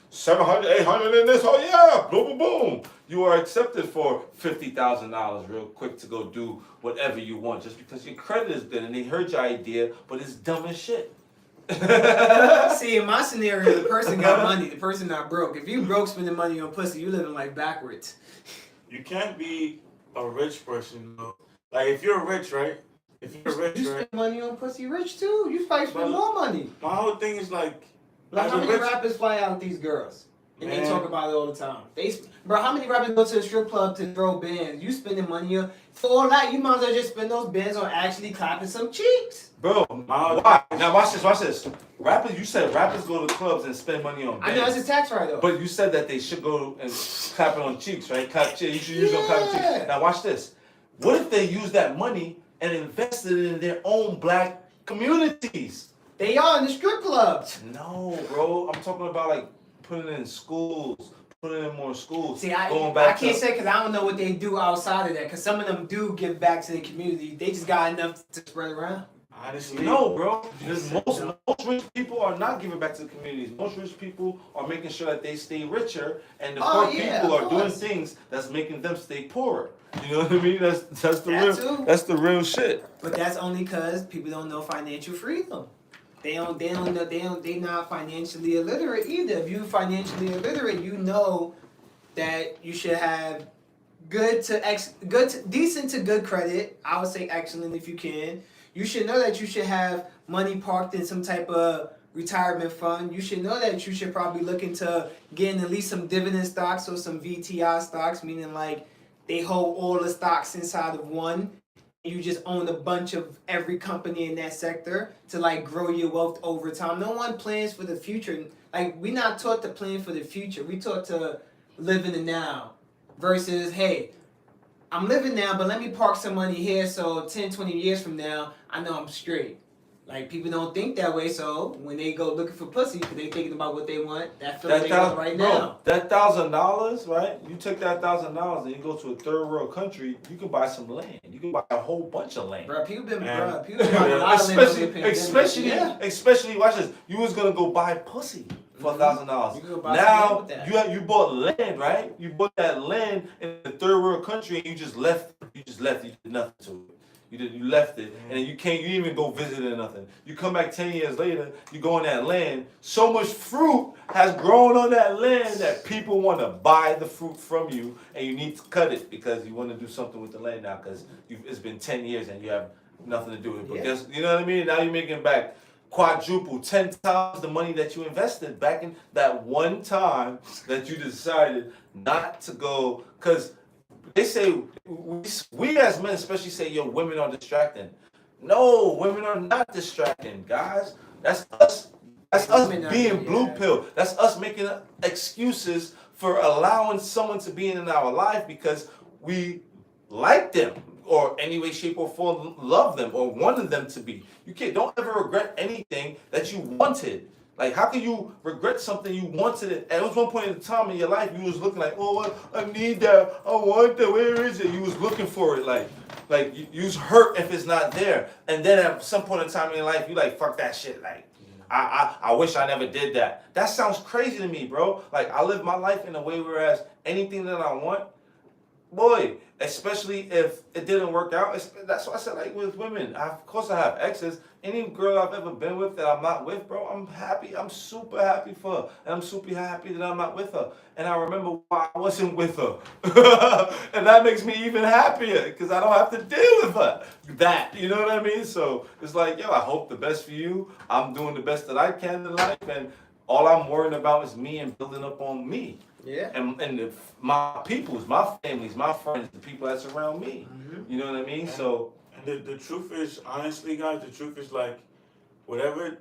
700, 800 in this. Oh, yeah. Boom, boom, boom. You are accepted for $50,000 real quick to go do whatever you want just because your credit is good. And they heard your idea, but it's dumb as shit. See, in my scenario, the person got money, the person not broke. If you broke spending money on pussy, you living like backwards. You can't be a rich person though. Like if you're rich, right? If you're rich, you spend money on pussy, rich too. You probably spend more money. My whole thing is like how many rappers fly out with these girls? And they talk about it all the time. Bro, how many rappers go to a strip club to throw bands? You spending money on, for all that, you might as well just spend those bands on actually clapping some cheeks. Bro, why? Now watch this. You said rappers go to clubs and spend money on bands. I know it's a tax write-off. But you said that they should go and clap it on cheeks, right? Clap cheeks. You should use it on clap cheeks. Now watch this. What if they use that money and invested it in their own black communities? They are in the strip clubs. No, bro. I'm talking about like putting it in schools, putting it in more schools. See, I can't say because I don't know what they do outside of that. Because some of them do give back to the community. They just got enough to spread around. Honestly, no, bro. Most rich people are not giving back to the communities. Most rich people are making sure that they stay richer, and the poor people are doing things that's making them stay poorer. You know what I mean? That's the real shit. But that's only because people don't know financial freedom. They not financially illiterate either. If you're financially illiterate, you know that you should have decent to good credit. I would say excellent if you can. You should know that you should have money parked in some type of retirement fund. You should know that you should probably look into getting at least some dividend stocks or some VTI stocks, meaning like they hold all the stocks inside of one. You just own a bunch of every company in that sector to like grow your wealth over time. No one plans for the future. Like, we're not taught to plan for the future. We taught to live in the now versus, hey, I'm living now, but let me park some money here so 10, 20 years from now, I know I'm straight. Like, people don't think that way, so when they go looking for pussy, because they thinking about what they want, that feeling they want right now. That $1,000, right? You take that $1,000 and you go to a third world country, you can buy some land. You can buy a whole bunch of land. Bro, people been buying a lot of land. Especially, watch this. You was gonna go buy pussy for $1,000. Now you bought land, right? You bought that land in the third world country, and you just left. You did nothing to it. You left it, and you didn't even go visit it or nothing. You come back 10 years later, you go on that land, so much fruit has grown on that land that people want to buy the fruit from you, and you need to cut it because you want to do something with the land now because it's been 10 years and you have nothing to do with it. But guess, you know what I mean? Now you're making back quadruple, 10 times the money that you invested back in that one time that you decided not to go, because they say, we as men especially say, yo, women are distracting. No, women are not distracting, guys. That's us being blue pill. That's us making excuses for allowing someone to be in our life because we like them or any way, shape, or form love them or wanted them to be. Don't ever regret anything that you wanted. Like, how can you regret something you wanted it? At one point in time in your life, you was looking like, oh, I need that, I want that, where is it? You was looking for it, like you was hurt if it's not there. And then at some point in time in your life, you like, fuck that shit, like, I wish I never did that. That sounds crazy to me, bro. Like, I live my life in a way whereas anything that I want, boy, especially if it didn't work out. That's why I said, like, with women, of course I have exes. Any girl I've ever been with that I'm not with, bro, I'm happy. I'm super happy for her. And I'm super happy that I'm not with her. And I remember why I wasn't with her. And that makes me even happier because I don't have to deal with her. You know what I mean? So it's like, yo, I hope the best for you. I'm doing the best that I can in life. And all I'm worrying about is me and building up on me. Yeah. And my peoples, my families, my friends, the people that surround me. Mm-hmm. You know what I mean? So. And the truth is, honestly, guys, the truth is like, whatever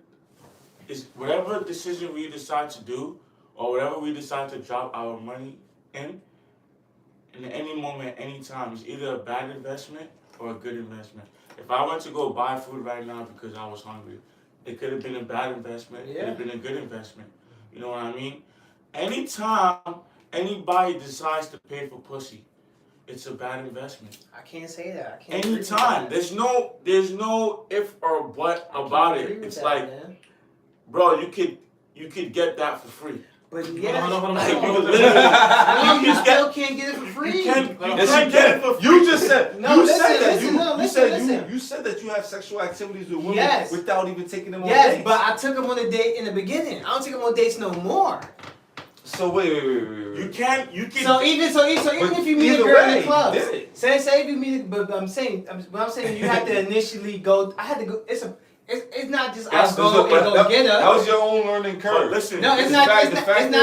decision we decide to do, or whatever we decide to drop our money in any moment, any time, it's either a bad investment or a good investment. If I went to go buy food right now because I was hungry, it could have been a bad investment. It could have been a good investment. You know what I mean? Anytime anybody decides to pay for pussy, it's a bad investment. I can't say that. I can't. Anytime. There's no if or but about it. It's like, man. Bro, you could get that for free. But yeah, you still can't get it for free. You can't get it for free. You just said you said that you have sexual activities with women without even taking them on dates. Yes, but I took them on a date in the beginning. I don't take them on dates no more. So wait. You can. So even if you meet a girl in the club, say if you meet, but I'm saying you have to initially go. I had to go. It's not just I go and go get her. That was your own learning curve. Listen, no, it's not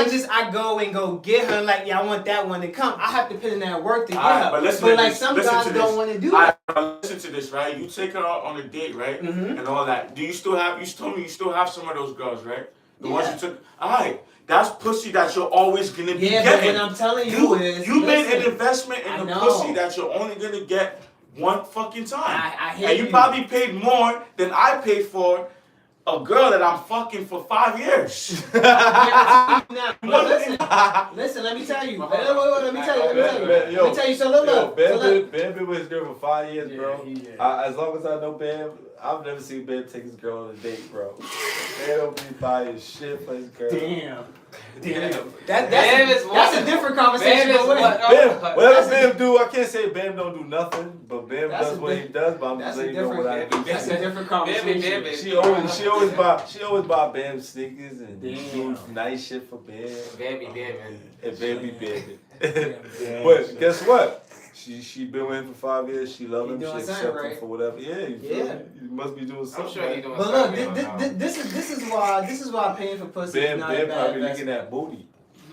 just I go and go get her. Like, yeah, I want that one to come. I have to put in that work to get her. But like some guys don't want to do it. Listen to this, right? You take her out on a date, right, and all that. Do you still have? You told me you still have some of those girls, right? The ones you took. All right. That's pussy that you're always gonna be getting. But what I'm telling you is, you made an investment in the pussy that you're only gonna get one fucking time. I hear and you probably paid more than I paid for a girl that I'm fucking for 5 years. Listen, let me tell you. Let me tell you. So look. Bam been with his girl for 5 years, bro. As long as I know Bam, I've never seen Bam take his girl on a date, bro. Bam don't be buying shit for his girl. Damn. That's a different conversation. Whatever Bam do, I can't say Bam don't do nothing, but Bam does what he does. But I'm just letting you know what I do. That's a different conversation. She always buy Bam sneakers and do nice shit for Bam. Bambi, man. And Bambi. But guess what? She been with him for 5 years. She love him. She accept him for whatever. Yeah, you must be doing something. I'm sure you're doing something. But look, this is why paying for pussy is not a bad probably investment. looking at booty.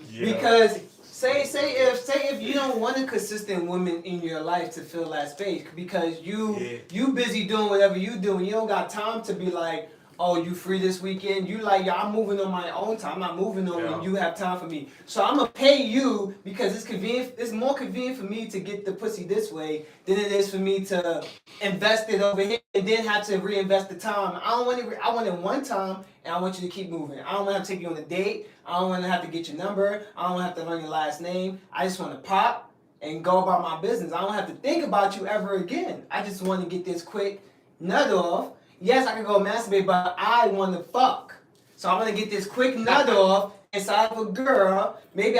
Yeah. Because Say if you don't want a consistent woman in your life to fill that space because you busy doing whatever you do and you don't got time to be like, oh, you free this weekend? You like, yeah, I'm moving on my own time. I'm not moving on when you have time for me. So I'm gonna pay you because it's convenient. It's more convenient for me to get the pussy this way than it is for me to invest it over here and then have to reinvest the time. I don't want it. I want it one time, and I want you to keep moving. I don't want to have to take you on a date. I don't want to have to get your number. I don't want to have to learn your last name. I just want to pop and go about my business. I don't have to think about you ever again. I just want to get this quick nut off. Yes, I can go masturbate, but I want to fuck. So I want to get this quick nut off inside of a girl. Maybe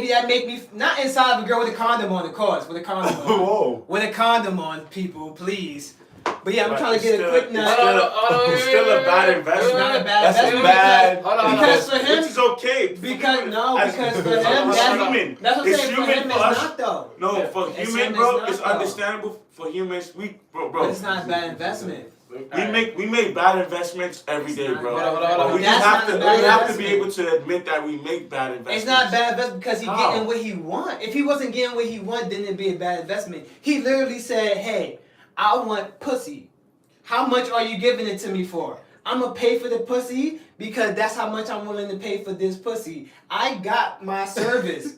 that make me not inside of a girl with a condom on, of course, with a condom on. Whoa. With a condom on, people, please. But yeah, I'm trying to get a quick nut. It's still a bad investment. It's not a bad That's investment. bad. Because for him, Which is okay. because for him, human. that's what I'm It's saying. For human him, for it's us. not though. No, for It's human, him, bro, it's it's not, though. understandable for humans. Bro. But it's not a bad investment. We make bad investments every day, bro. Hold on. But we That's just have not to a bad be able to admit that we make bad investments. It's not a bad investment because he's How? getting what he want. If he wasn't getting what he want, then it'd be a bad investment. He literally said, "Hey, I want pussy. How much are you giving it to me for? I'm gonna pay for the pussy because that's how much I'm willing to pay for this pussy. I got my service,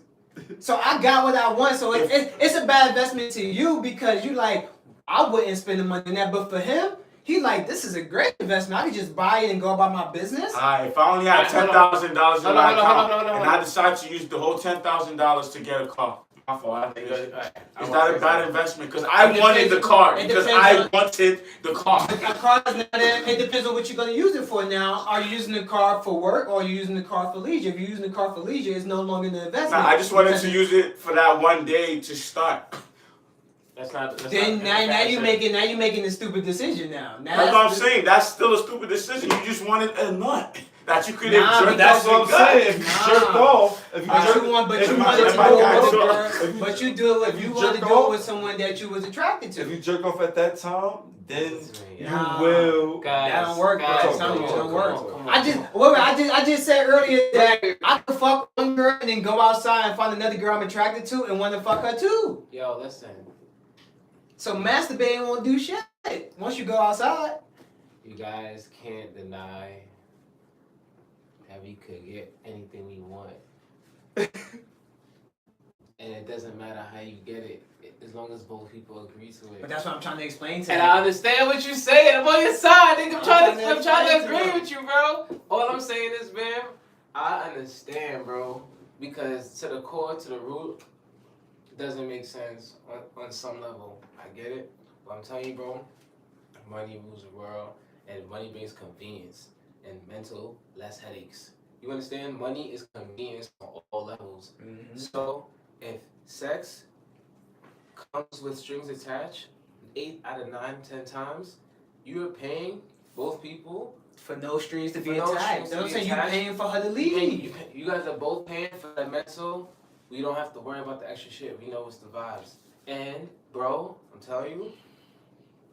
so I got what I want. So it's a bad investment to you because you like, I wouldn't spend the money on that, but for him." He like, this is a great investment. I could just buy it and go about my business. If I only had $10,000 in my account and hold I on. decide to use the whole $10,000 to get a car, my fault. Is that a bad investment? Because I wanted the car. Because I wanted the car. A car is not it depends on what you're going to use it for now. Are you using the car for work or are you using the car for leisure? If you're using the car for leisure, it's no longer an investment. Nah, I just wanted to use it for that one day to start. Now you're making a stupid decision now. That's what I'm saying. That's still a stupid decision. You just wanted a nut that you could have jerked That's off what I'm your gut. saying. If you jerked off, if you wanted to do it with someone that you was attracted to. if you jerk off at that time, then Nah. you will. That don't work, bro. guys, I'm telling you, it don't come work. on. I just said earlier that I could fuck one girl and then go outside and find another girl I'm attracted to and want to fuck her too. Yo, listen. So masturbating won't do shit once you go outside. You guys can't deny that we could get anything we want. And it doesn't matter how you get it, as long as both people agree to it. But that's what I'm trying to explain to And you. I understand what you're saying. I'm on your side, nigga. I'm trying to explain to agree you. with you, bro. All I'm saying is, man, I understand, bro. Because to the core, to the root, it doesn't make sense on some level. I get it. But I'm telling you, bro, money rules the world, and money brings convenience and mental less headaches. You understand? Money is convenience on all levels. Mm-hmm. So if sex comes with strings attached, 8 out of 9, 10 times, you are paying both people For no strings to be For no attached. strings to I'm be saying you attached. paying for her to leave. You guys are both paying for the mental. We don't have to worry about the extra shit. We know it's the vibes. And, bro, I'm telling you,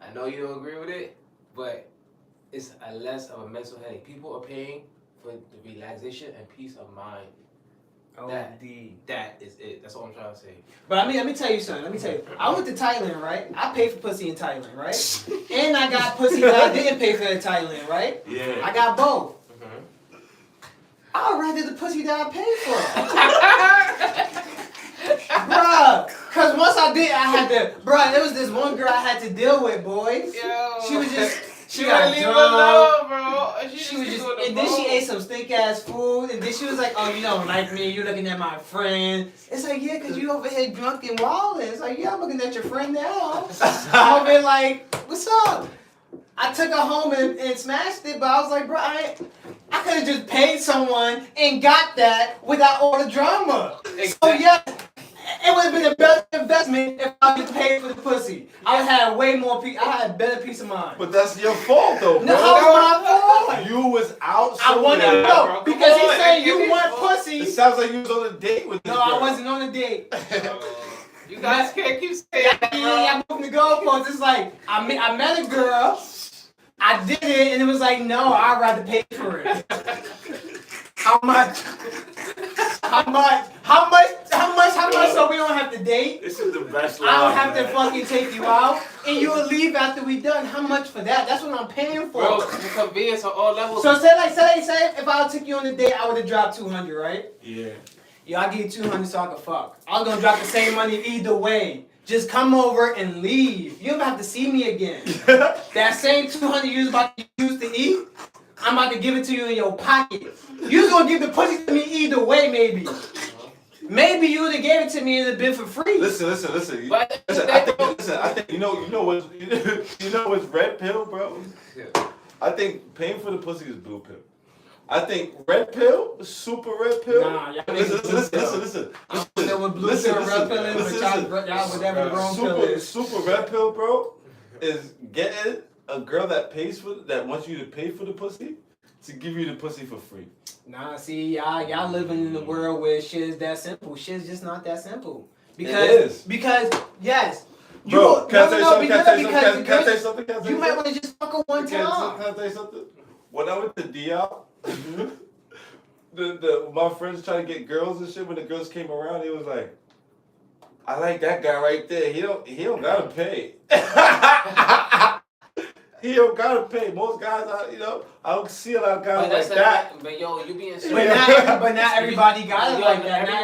I know you don't agree with it, but it's a less of a mental headache. People are paying for the relaxation and peace of mind. Oh, That- indeed. That is it. That's all I'm trying to say. But I mean, let me tell you something. I went to Thailand, right? I paid for pussy in Thailand, right? And I got pussy that I didn't pay for in Thailand, right? Yeah. I got both. Mm-hmm. I'd rather the pussy that I paid for. Bruh, cause once I did, I had to. Bruh, there was this one girl I had to deal with, boys. Yo. She was just. She You got gotta leave her drunk. alone, bro. She was just, and then she ate some stink ass food, and then she was like, "Oh, you don't like me? You looking at my friend?" It's like, "Yeah, cause you over here drunk and wilding." It's like, "Yeah, I'm looking at your friend now." I'm over here like, "What's up?" I took her home and smashed it, but I was like, "Bro, I could have just paid someone and got that without all the drama." So yeah. It would have been a better investment if I just paid for the pussy. I would have way more peace. I had better peace of mind. But that's your fault, though, bro. No, how was my fault? You was out. I wanted to somewhere. know bro. because Come he on, said give you me want some- pussy. It sounds like you was on a date with this No, I girl. wasn't on a date. You guys can't keep saying that, bro. Yeah, I moved the goalposts. It's like I met a girl, I did it, and it was like, no, I'd rather pay for it. How much? So we don't have to date? This is the best line, I don't have to man. fucking take you out, and you will leave after we done. How much for that? That's what I'm paying for. Bro, the convenience on all levels. So say if I took you on a date, I would have dropped 200, right? Yeah. Yo, I give you 200 so I can fuck. I was gonna drop the same money either way. Just come over and leave. You don't have to see me again. That same 200 you was about to use to eat, I'm about to give it to you in your pocket. You was gonna give the pussy to me either way, maybe. Maybe you would have gave it to me and it'd been for free. Listen. But I think you know what's red pill, bro? I think paying for the pussy is blue pill. I think red pill, super red pill. Nah, y'all Listen. I don't know what blue pill, red pill is, but y'all whatever the wrong pill is. Super red pill, bro, is getting a girl that wants you to pay for the pussy to give you the pussy for free. Nah, see, y'all living in a world where shit is that simple. Shit's just not that simple. Because yes. Bro, can I tell you something? You might want to just fuck her one Can time. I tell you something? When I went to DL, my friends trying to get girls and shit. When the girls came around, he was like, "I like that guy right there. He don't gotta pay. He don't gotta pay. Most guys, I don't see a lot of guys like that. But yo, you being But not everybody got it like that. Not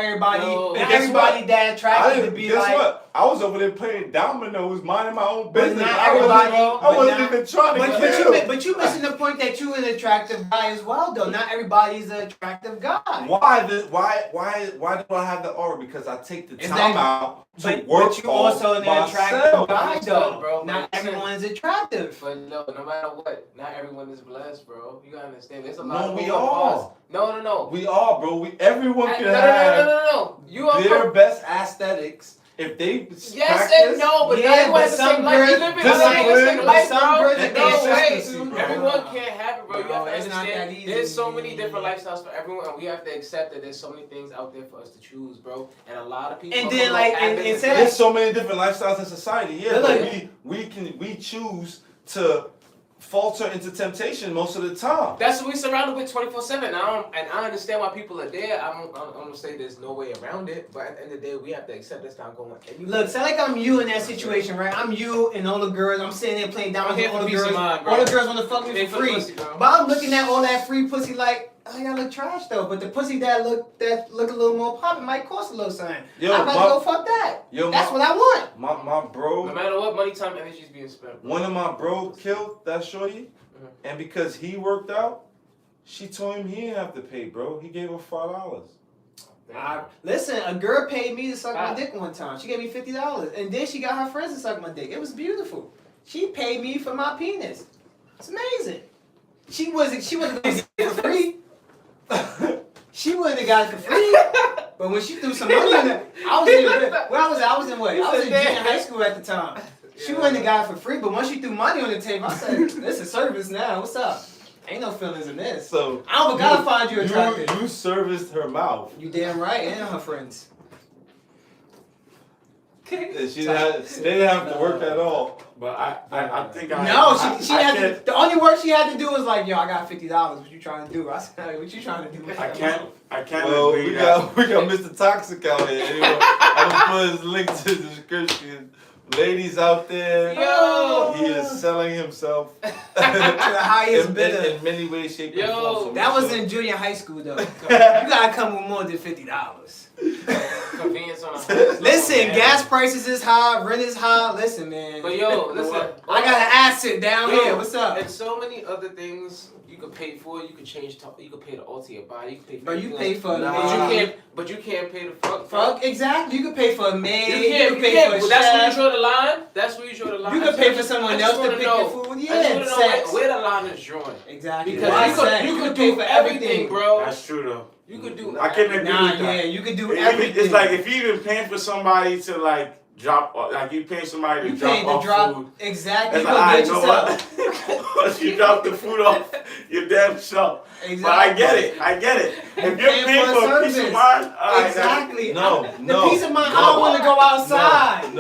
everybody that attracted to be guess like. what? I was over there playing dominoes, minding my own But business. not I wasn't even trying to kill. But you missing the point that you an attractive guy as well, though. Not everybody's an attractive guy. Why do I have the aura? Because I take the Is time that- out to But work you also an on attractive myself. guy, though. Bro, Not listen. everyone is attractive. But no matter what, not everyone is blessed, bro. You gotta understand. There's a lot No, of we moving are. parts. No. We are, bro. Everyone can No. have You are their best aesthetics if they yes practice. and no, but Yeah, not everyone but has the some same life. You girls- live in discipline, the life, some bro. girls and No way. consistency, bro. Everyone can't have it, bro. You Bro, have to it's not that understand. easy. There's so many different lifestyles for everyone, and we have to accept that there's so many things out there for us to choose, bro. And a lot of people. And then, like, and say There's so many different lifestyles in society. Yeah, Look, but we choose to falter into temptation most of the time. That's what we surrounded with 24/7. I understand why people are there. I'm gonna say there's no way around it. But at the end of the day, we have to accept that's not going anywhere. Look, say like I'm you in that situation, right? I'm you and all the girls. I'm sitting there playing down I'm with here all for the peace of girls. mind, bro. All the girls want to fuck me Pay for for the free. pussy, bro. But I'm looking at all that free pussy like, oh, y'all look trash though. But the pussy that look a little more poppin' might cost a little something. Yo, I'm about to go fuck that. That's what I want. My bro. No matter what, money, time, energy is being spent. One of my bro killed that shorty, and because he worked out, she told him he didn't have to pay, bro. He gave her $5. Listen, a girl paid me to suck my dick one time. She gave me $50, and then she got her friends to suck my dick. It was beautiful. She paid me for my penis. It's amazing. She wasn't gonna get it for free. She wouldn't have got it for free. But when she threw some money in it, I was in junior high school at the time. She wouldn't have got it for free, but once she threw money on the table, I said, this is service now. What's up? Ain't no feelings in this. So I don't gotta find you attractive. You serviced her mouth. You damn right, and her friends. And they didn't have to work at all. But I think I. No, she I had can't- to. The only work she had to do was like, yo, I got $50. What you trying to do? I said, hey, what you trying to do? I can't Well, agree we that. got Mr. Toxic out here. Anyway, I'm gonna put his link to the description. Ladies out there, Yo! he is selling himself To the highest bidder. in many ways, shape, and Yo, form. So That was in junior high school though. You gotta come with more than $50. Convenience on a Listen, gas prices is high, rent is high. Listen, man. But yo, listen. I got an asset down Yo, here. What's up? And so many other things you could pay for. You could you could pay to alter your body. You could pay for. Bro, you anything pay else. for the But you can't pay to fuck. Fuck, exactly. You can pay for a maid. You can can't. pay for a Well, that's where you chef. draw the line. That's where you draw the line. You can pay for someone I just else to wanna pick know. your food. I just Yeah, want to sex. know where the line is drawn. Exactly. Because Well, I you said, could you do everything, bro. That's true though. You could do. I can agree Nah, with that. yeah, you can do Even- everything. It's like if you even paying for somebody to like drop, like you paying somebody to you drop paid to off drop food. exactly. It's You like, gonna I get know yourself. what? Once you drop the food off, you're damn self. Exactly. But I get it. If you're paying for peace of mind, all right, Exactly. No, The peace of mind, I don't want to go outside.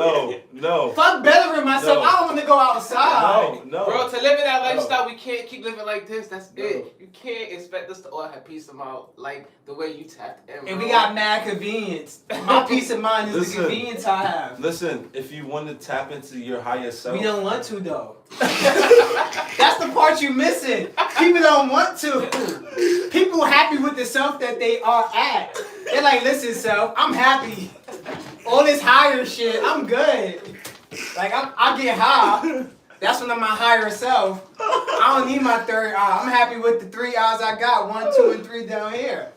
No. Fuck bettering myself. No. I don't want to go outside. No. Bro, to live in that lifestyle, we can't keep living like this. That's it. You can't expect us to all have peace of mind like the way you tapped in. And bro. we got mad convenience. My peace of mind is Listen. the convenience I have. Listen, if you want to tap into your higher self, We don't want to though. That's the part you missing. People don't want to. People happy with the self that they are at. They're like, listen, self, I'm happy. All this higher shit, I'm good. Like I get high. That's when I'm my higher self. I don't need my third eye. I'm happy with the 3 eyes I got. 1, 2, and 3 down here.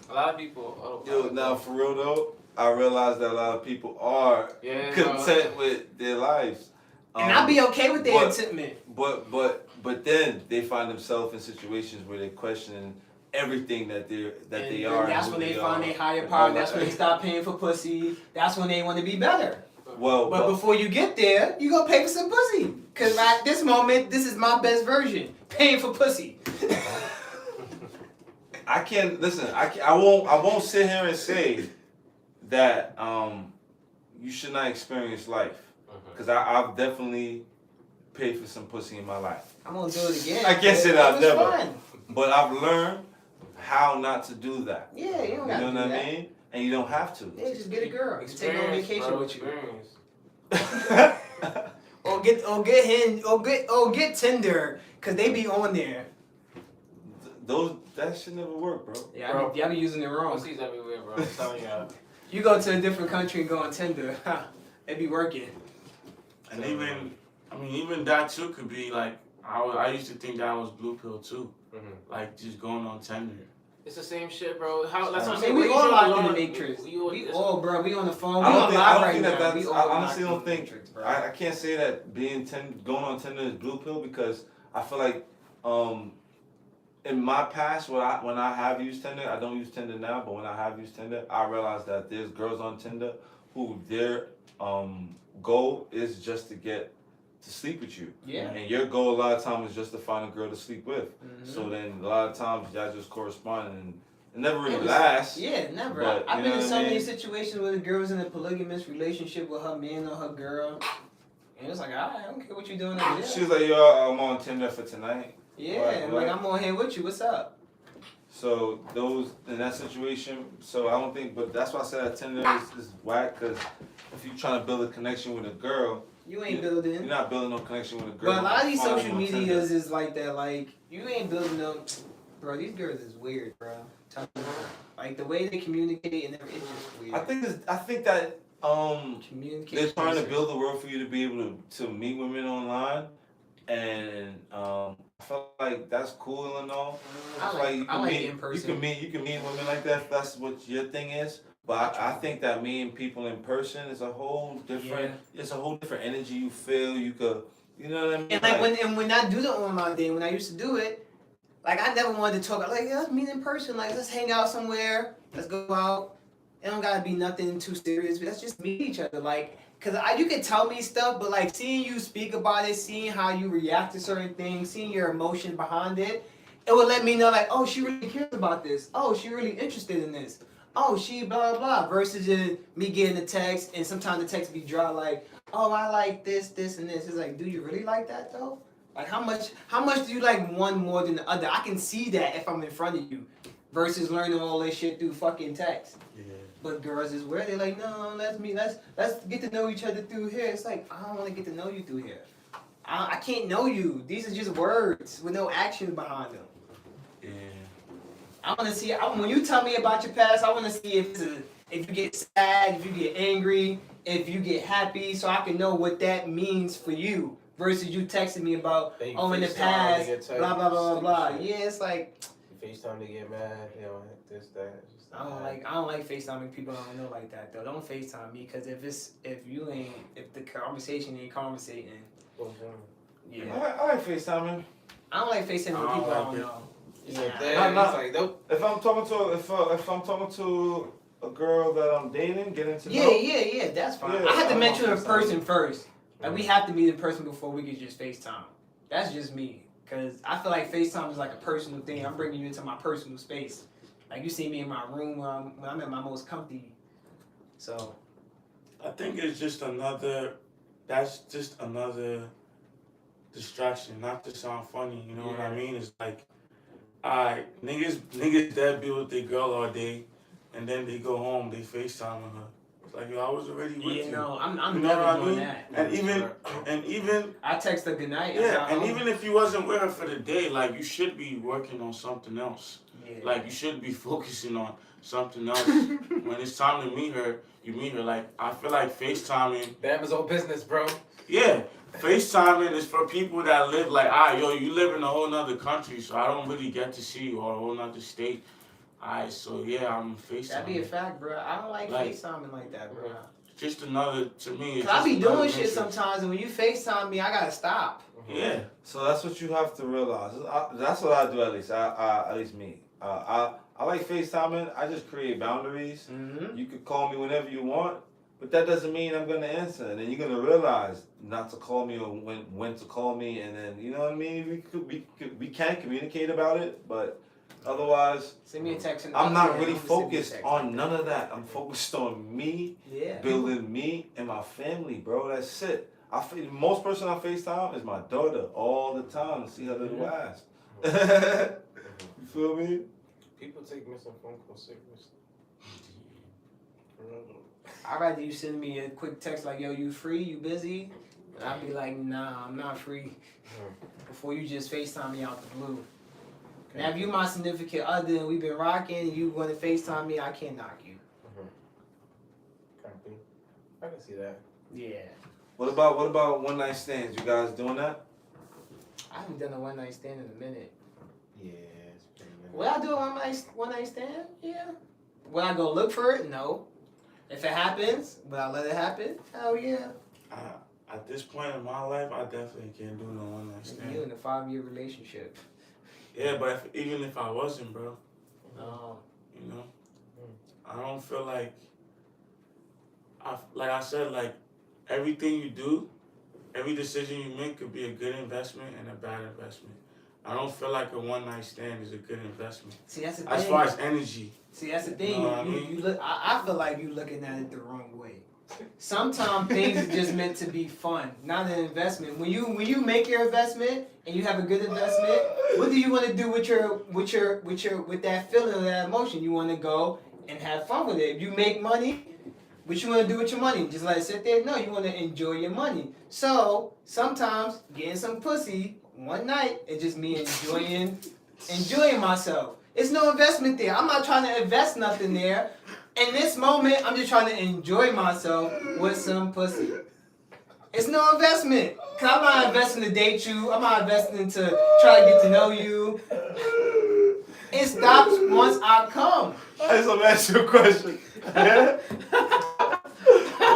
A lot of people. Yo, now for real though, I realize that a lot of people are content with their lives. And I'll be okay with their contentment. But then they find themselves in situations where they're questioning everything that they are. And that's when they find their higher power. That's when they stop paying for pussy. That's when they want to be better. But before you get there, you gonna pay for some pussy. Cause at this moment, this is my best version. Paying for pussy. I can't listen. I won't sit here and say that you should not experience life. Cause I've definitely paid for some pussy in my life. I'm gonna do it again. I can't say that I've never. Fun. But I've learned how not to do that. Yeah, you don't You gotta know do what that. I mean? And you don't have to. Yeah, just get a girl. Take her on vacation with you. Or get Tinder, cause they be on there. That should never work, bro. Yeah, Bro. I be using it wrong. Pussies everywhere, bro. I'm telling you. You go to a different country and go on Tinder, it be working. And even that too could be like, I used to think that was blue pill too. Like just going on Tinder. It's the same shit, bro. That's what I'm I saying. mean, we all locked in the learn- matrix. we all, bro, we on the phone. We I on don't think, live I don't right think now. that We that's. all I locked honestly in don't the think. matrix, bro. I can't say that going on Tinder is blue pill because I feel like in my past when I have used Tinder, I don't use Tinder now, but when I have used Tinder, I realized that there's girls on Tinder who their goal is just to get to sleep with you. Yeah. And your goal a lot of times is just to find a girl to sleep with. So then a lot of times y'all just correspond and it never really lasts. Yeah, never. But, I've you been know in what so I many mean? situations where the girl's in a polygamous relationship with her man or her girl. And it's like, alright, I don't care what you're doing over there. She was like, yo, I'm on Tinder for tonight. Yeah, Right, and right. like I'm on here with you. What's up? So those in that situation, so I don't think, but that's why I said that Tinder is whack. Because if you're trying to build a connection with a girl, You ain't you're building. not building no connection with a girl. But a lot of these Find social them on medias Tinder. is like that. Like you ain't building no. Bro, these girls is weird, bro. Tell me. Like the way they communicate and everything is just weird. I think that Communication. they're trying to build a world for you to be able to meet women online, and I feel like that's cool and all. I feel like you I can like meet, in person. You can meet women like that if that's what your thing is. But I think that meeting people in person is a whole different. It's a whole different energy you feel. You could, you know what I mean? And like when I do the online thing, when I used to do it, like I never wanted to talk. Like let's meet in person. Like let's hang out somewhere. Let's go out. It don't gotta be nothing too serious. Let's just meet each other. Like, cause you can tell me stuff, but like seeing you speak about it, seeing how you react to certain things, seeing your emotion behind it, it would let me know like, oh, she really cares about this. Oh, she really interested in this. Oh, she blah blah blah. Versus just me getting a text and sometimes the text be dry like, oh, I like this, this, and this. It's like, do you really like that though? Like how much do you like one more than the other? I can see that if I'm in front of you. Versus learning all this shit through fucking text. Yeah. But girls is where they're like, no, let's get to know each other through here. It's like, I don't want to get to know you through here. I can't know you. These are just words with no action behind them. Yeah. I want to see, when you tell me about your past, I want to see if you get sad, if you get angry, if you get happy, so I can know what that means for you. Versus you texting me about, oh, in the past, blah, blah, blah, blah, blah. Yeah, it's like, FaceTime to get mad, you know, this, that. I don't like FaceTiming people I don't know like that though. Don't FaceTime me because if the conversation ain't conversating, yeah. I like FaceTiming. I don't like FaceTiming with people I don't know. If I'm talking to a girl that I'm dating, getting to know. Yeah, that's fine. Yeah, I have to I'm meet you in not person first. Like we have to meet in person before we can just FaceTime. That's just me. Cause I feel like FaceTime is like a personal thing. I'm bringing you into my personal space. Like you see me in my room when I'm at my most comfy. So I think it's just another. That's just another distraction. Not to sound funny, you know what I mean? It's like, alright, niggas that be with their girl all day, and then they go home, they FaceTiming her. It's like, yo, I was already with you. no, I'm You know never what I doing mean? that. And even I text her good night. yeah, and even if you wasn't with her for the day, like you should be working on something else. Yeah. Like you should be focusing on something else. When it's time to meet her, you meet her. Like I feel like FaceTiming. Bam is all business, bro. Yeah, FaceTiming is for people that live like, yo, you live in a whole nother country, so I don't really get to see you, or a whole nother state. So yeah, I'm FaceTiming. That'd be a fact, bro. I don't like FaceTiming like that, bro. Just another, to me. Cause I be doing shit sometimes, and when you FaceTime me, I gotta stop. Yeah. So that's what you have to realize. That's what I do at least. At least me. I like FaceTiming. I just create boundaries. Mm-hmm. You could call me whenever you want, but that doesn't mean I'm gonna answer. And then you're gonna realize not to call me or when to call me. And then you know what I mean. We can communicate about it, but otherwise, Send me a text. I'm not really focused on none of that. I'm focused on me, building me and my family, bro. That's it. Most person I FaceTime is my daughter all the time to see her little ass. You feel me? People take missing phone calls seriously. I'd rather you send me a quick text like, yo, you free? You busy? And I'd be like, nah, I'm not free. Before you just FaceTime me out the blue. Now, if you my significant other and we've been rocking and you want to FaceTime me, I can't knock you. Copy. I can see that. Yeah. What about one night stands? You guys doing that? I haven't done a one night stand in a minute. Yeah, it's been a minute. Will I do a one night stand? Yeah. Will I go look for it? No. If it happens, will I let it happen? Hell yeah. At this point in my life, I definitely can't do no one night stand. You in a 5-year relationship. Yeah, but even if I wasn't, bro, No. you know, I don't feel like I said, like everything you do, every decision you make could be a good investment and a bad investment. I don't feel like a one night stand is a good investment. See, that's the thing. As far as energy. See, that's the thing. You know what I mean? You look. I feel like you looking at it the wrong way. Sometimes things are just meant to be fun, not an investment. When you make your investment and you have a good investment, what do you want to do with that feeling or that emotion? You want to go and have fun with it. If you make money, what you want to do with your money? Just let it sit there? No, you want to enjoy your money. So sometimes getting some pussy one night is just me enjoying myself. It's no investment there. I'm not trying to invest nothing there. In this moment, I'm just trying to enjoy myself with some pussy. It's no investment. Cause I'm not investing to date you. I'm not investing to try to get to know you. It stops once I come. I just want to ask you a question. That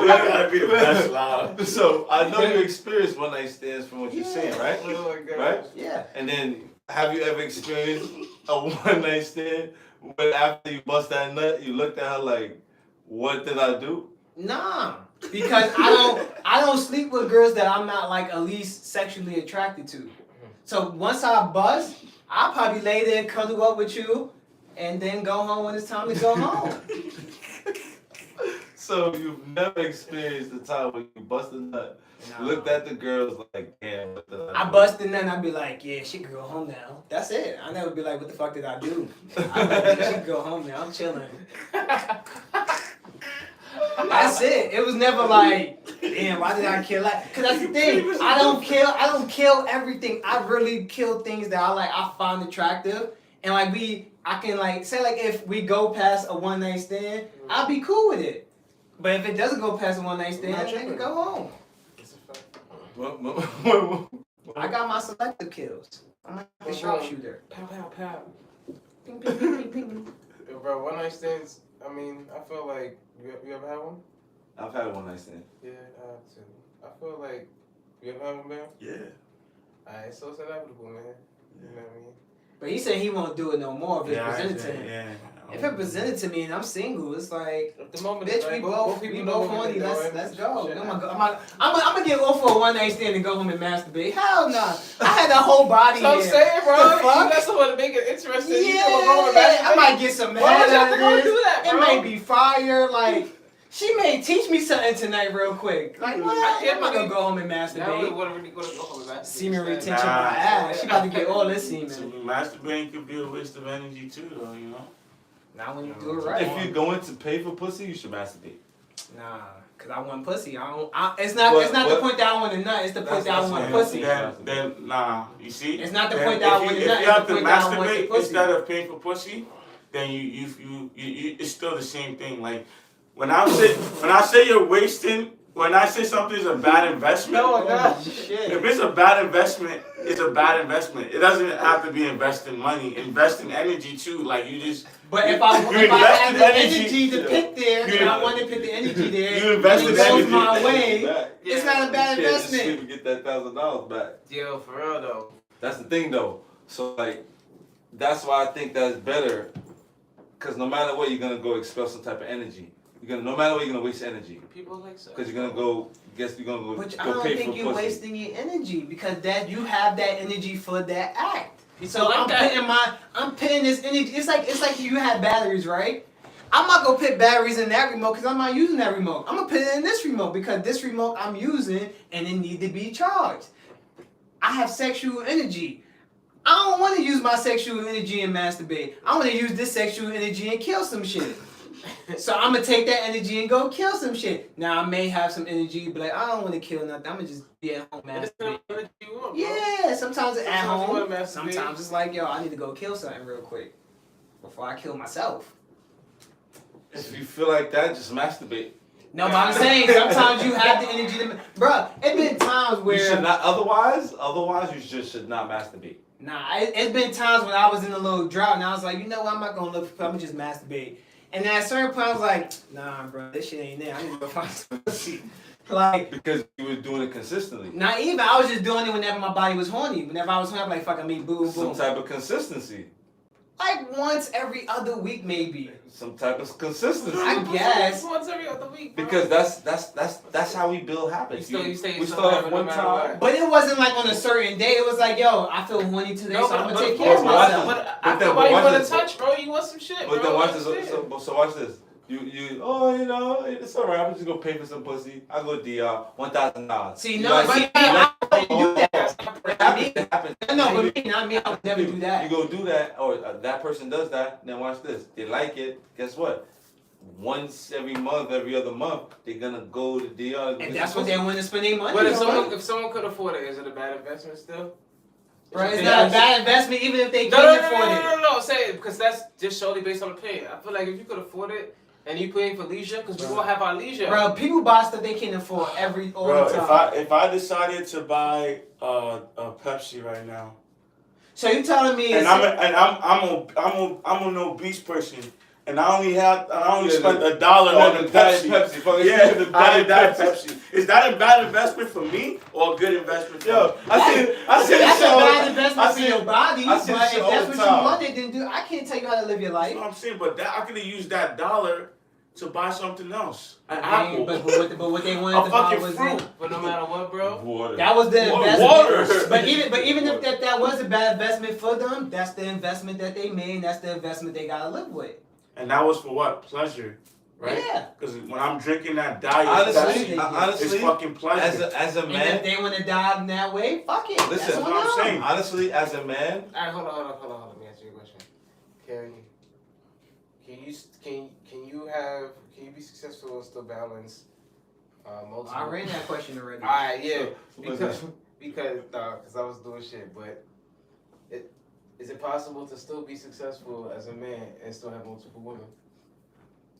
gotta be the best lie. So I know you experienced one night stands from what you're saying, right? Oh my God. Right? Yeah. And then have you ever experienced a one night stand when after you bust that nut, you looked at her like, what did I do? Nah. Because I don't sleep with girls that I'm not like at least sexually attracted to. So once I bust, I'll probably lay there and cuddle up with you and then go home when it's time to go home. So you've never experienced the time when you bust a nut, looked at the girls like, damn, what did I do? I bust and then I'd be like, yeah, she can go home now. That's it. I never be like, what the fuck did I do? I'd be like, yeah, she can go home now. I'm chilling. That's it. It was never like, damn, why did I kill that? Cause that's the thing. I don't kill everything. I really kill things that I find attractive. And I can like say like if we go past a one night stand, I'll be cool with it. But if it doesn't go past a one night stand, I can go home. It's a fact. I got my selective kills. I'm like a sharpshooter. Pow, pow, pow. Ping, ping, ping, ping, ping. Yo, bro, one night stands, I mean, I feel like, you ever had one? I've had a one night stand. Yeah, I have too. I feel like, you ever had one, man? Yeah. Alright, so it's inevitable, man. You know what I mean? But he said he won't do it no more if it's Yeah, presented to him. yeah. If it presented to me and I'm single, it's like, At the moment, bitch, like, we both know horny. what we're Let's doing. go. Shit. I'm gonna get off for a one night stand and go home and masturbate. Hell nah. I had that whole body. So I'm here. saying, bro, The you fuck? got someone to make it interesting. You Yeah, come over and masturbate. I might get some Why would head you have out to of go this. do that, It bro? may be fire. Like, she may teach me something tonight real quick. Like, what? I I'm not gonna go home and Now we masturbate. want to really go home and masturbate. Semen retention Nah. my ass. She about to get all this So semen. masturbating could be a waste of energy too, though. You know. Not when you do it right. If you're going to pay for pussy, you should masturbate. Nah, cause I want pussy. It's not the point that I want a nut. It's the point that I want That's pussy. Then nah, you see. It's not the Then point that I if want you- a nut. If It's you have the to point that I want the masturbate pussy. instead of paying for pussy, then you it's still the same thing. Like when I say you're wasting. When I say something's a bad investment, No, God. Shit. if it's a bad investment, it's a bad investment. It doesn't have to be investing money, investing energy too. Like you just. But if you I have invested the energy- energy to pick there, You- and I want to put the energy there, You invested and it goes energy. my way, Back. it's not a bad You can't just investment. sleep and get that $1,000 back. Yo, for real though. That's the thing though. So like, that's why I think that's better. Cause no matter what, you're gonna go expel some type of energy. No matter what, you're gonna waste energy. People like sex. Cause you're gonna go. Guess you're gonna go. Which I go don't pay think for you're pussy. wasting your energy because that you have that energy for that act. People So like that. I'm putting this energy. It's like you have batteries, right? I'm not gonna put batteries in that remote because I'm not using that remote. I'm gonna put it in this remote because this remote I'm using and it need to be charged. I have sexual energy. I don't want to use my sexual energy and masturbate. I want to use this sexual energy and kill some shit. So I'm gonna take that energy and go kill some shit. Now I may have some energy, but like I don't want to kill nothing. I'm gonna just be at home And it's masturbate. not what you want, bro. Yeah, sometimes it's at Sometimes you home. wanna masturbate. Sometimes it's like, yo, I need to go kill something real quick before I kill myself. If you feel like that, just masturbate. No, but I'm saying sometimes you have the energy to, bruh. It's been times You where should not. Otherwise, you just should not masturbate. it's been times when I was in a little drought and I was like, you know what, I'm not gonna look for, I'm gonna just masturbate. And then at a certain point I was like, nah, bro, this shit ain't there. I need to go find some pussy. Like, Because you were doing it consistently. not even. I was just doing it whenever my body was horny. Whenever I was horny, I'm like, fuck, I mean, boom, Some boom. type of consistency. Like once every other week, maybe. Some type of consistency. I guess. Once every other week, bro. Because that's how we build habits. You stay we so start off happy no one matter time. what. But it wasn't like on a certain day. It was like, yo, I feel horny today, No, so I'm but- gonna take but- care of but- myself. But But after then a while, you watch want this. to touch, bro. You want some shit, But bro. then watch That's this. it. So watch this. It's alright. I'm just gonna pay for some pussy. I'll go DR $1,000. See, You no, guys- see, I wouldn't do that. It happens. It happens. No, but me, not me. I would never do You that. go do that, or that person does that. Then watch this. They like it. Guess what? Once every month, every other month, they're gonna go to DR. And that's what they want to spend their money But on. if someone could afford it, is it a bad investment still? Bro, it's not a bad investment even if they No, can't afford it. no. Say it because that's just solely based on the pay. I feel like if you could afford it and you paying for leisure, because we all have our leisure. Bro, people buy stuff they can't afford all Bro, the time. if I decided to buy a Pepsi right now, So you telling me and it's I'm an obese person, and I only spent $1 Oh, on the Pepsi. Yeah, the Diet Pepsi. Is that a bad investment for me or a good investment for Yo, me? I see that's the a show. bad investment I for see- your body, I but if see the that's show all what the you time. wanted, then do. I can't tell you how to live your That's life. what I'm saying, but I could have used that $1 to buy something else. An I mean, apple. but what they wanted A to buy fucking was fruit. But no matter what, bro. Water. that was the investment. Water. But even if that was a bad investment for them, that's the investment that they made. And that's the investment they gotta live with. And that was for what? Pleasure, right? Yeah. Because when I'm drinking that Diet Honestly, Pepsi, it's fucking pleasure. as a And if man, they want to die in that way, fuck it. Listen, that's that's what I'm on them. saying. honestly, as a man, Alright, hold on. Let me answer your question. Can you be successful and still balance multiple? I ran that question already. Alright, yeah. So, Because I was doing shit, but is it possible to still be successful as a man and still have multiple women?